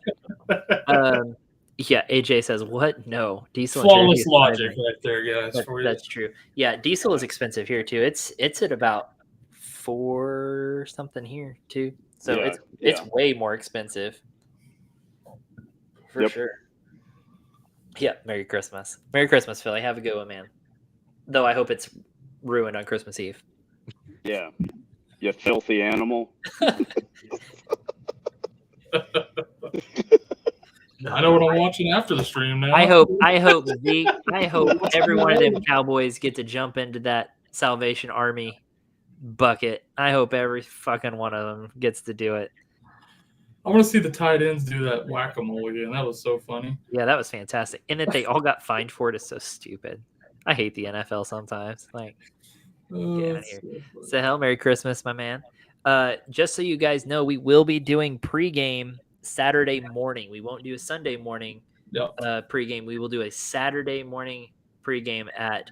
yeah, AJ says what? No, diesel. Flawless logic right there, guys. That's true. Yeah, diesel is expensive here too. It's at about 4 something here too. So Yeah, it's way more expensive. For sure. Yeah, Merry Christmas. Merry Christmas, Philly. Have a good one, man. Though I hope it's ruined on Christmas Eve. Yeah, you filthy animal. I know what I'm watching after the stream now. I hope every one of them Cowboys get to jump into that Salvation Army bucket. I hope every fucking one of them gets to do it. I want to see the tight ends do that whack-a-mole again. That was so funny. Yeah, that was fantastic. And that they all got fined for it is so stupid. I hate the NFL sometimes. Like, get out of here. So hell, Merry Christmas, my man. Just so you guys know, we will be doing pregame Saturday morning. We won't do a Sunday morning pregame. We will do a Saturday morning pregame at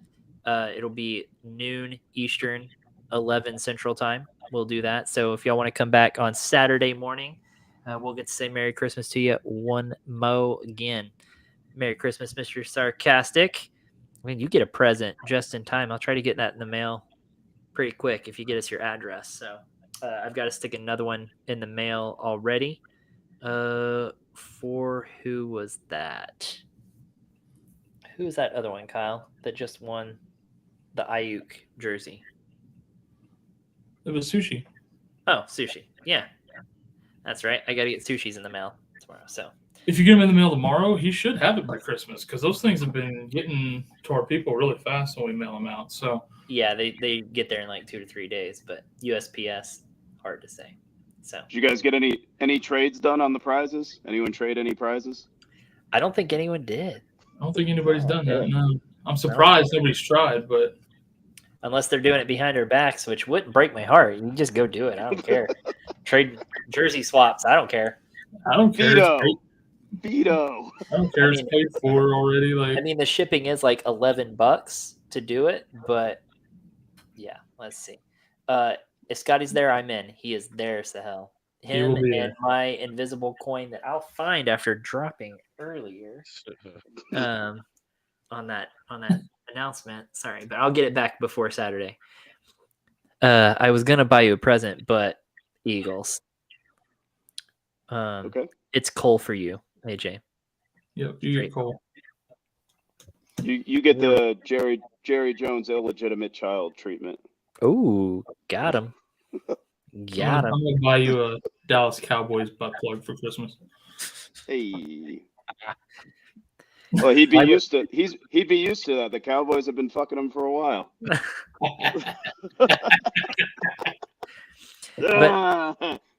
it'll be noon Eastern, 11 Central Time. We'll do that. So if y'all want to come back on Saturday morning, we'll get to say Merry Christmas to you one mo again. Merry Christmas, Mr. Sarcastic. I mean, you get a present just in time. I'll try to get that in the mail pretty quick if you get us your address. So I've got to stick another one in the mail already. For who was that? Who was that other one, Kyle, that just won the Ayuk jersey? It was Sushi. Oh, Sushi. Yeah. That's right. I got to get Sushis in the mail tomorrow. So if you get him in the mail tomorrow, he should have it by Christmas because those things have been getting to our people really fast when we mail them out. So yeah, they get there in like 2 to 3 days, but USPS, hard to say. So did you guys get any trades done on the prizes? Anyone trade any prizes? I don't think anyone did. I don't think anybody's done that. No, I'm surprised nobody's tried, but unless they're doing it behind our backs, which wouldn't break my heart. You just go do it. I don't care. Trade jersey swaps. I don't care. I don't care. Veto. I don't care. It's paid for already. Like, I mean, the shipping is like $11 to do it, but yeah, let's see. If Scotty's there, I'm in. He is there, Sahel. Him and my invisible coin that I'll find after dropping earlier on that announcement. Sorry, but I'll get it back before Saturday. I was gonna buy you a present, but Eagles. Okay. It's Cole for you, AJ. Yep, you get Cole. You get the Jerry Jones illegitimate child treatment. Ooh, got him. Got him. I'm gonna buy you a Dallas Cowboys butt plug for Christmas. Hey. Well, he'd be used to that. The Cowboys have been fucking him for a while.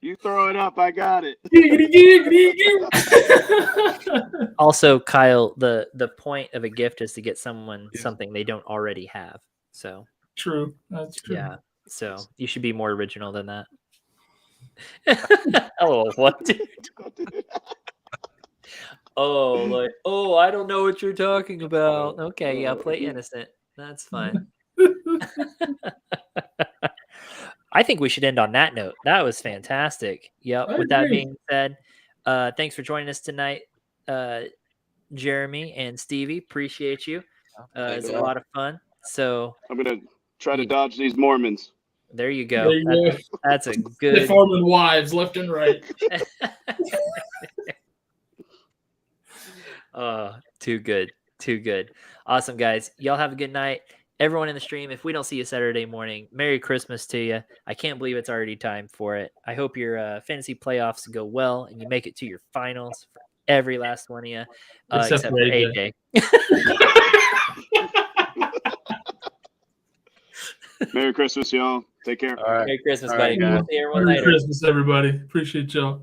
You throw it up, I got it. Also, Kyle, the point of a gift is to get someone something they don't already have. So true. That's true. Yeah. So you should be more original than that. Oh, what, dude? Oh, I don't know what you're talking about. Okay, yeah, play innocent. That's fine. I think we should end on that note. That was fantastic. Yep. With that being said, Thanks for joining us tonight, Jeremy and Stevie. Appreciate you. It's a lot of fun. So I'm gonna try to dodge these Mormons. there you go. There you go. That's a They're good. forming wives left and right. Too good. Too good. Awesome, guys. Y'all have a good night. Everyone in the stream, if we don't see you Saturday morning, Merry Christmas to you. I can't believe it's already time for it. I hope your fantasy playoffs go well and you make it to your finals for every last one of you, except for AJ. Merry Christmas, y'all. Take care. All right. Merry Christmas, All buddy. right, guys. We'll see everyone Merry later. Christmas, everybody. Appreciate y'all.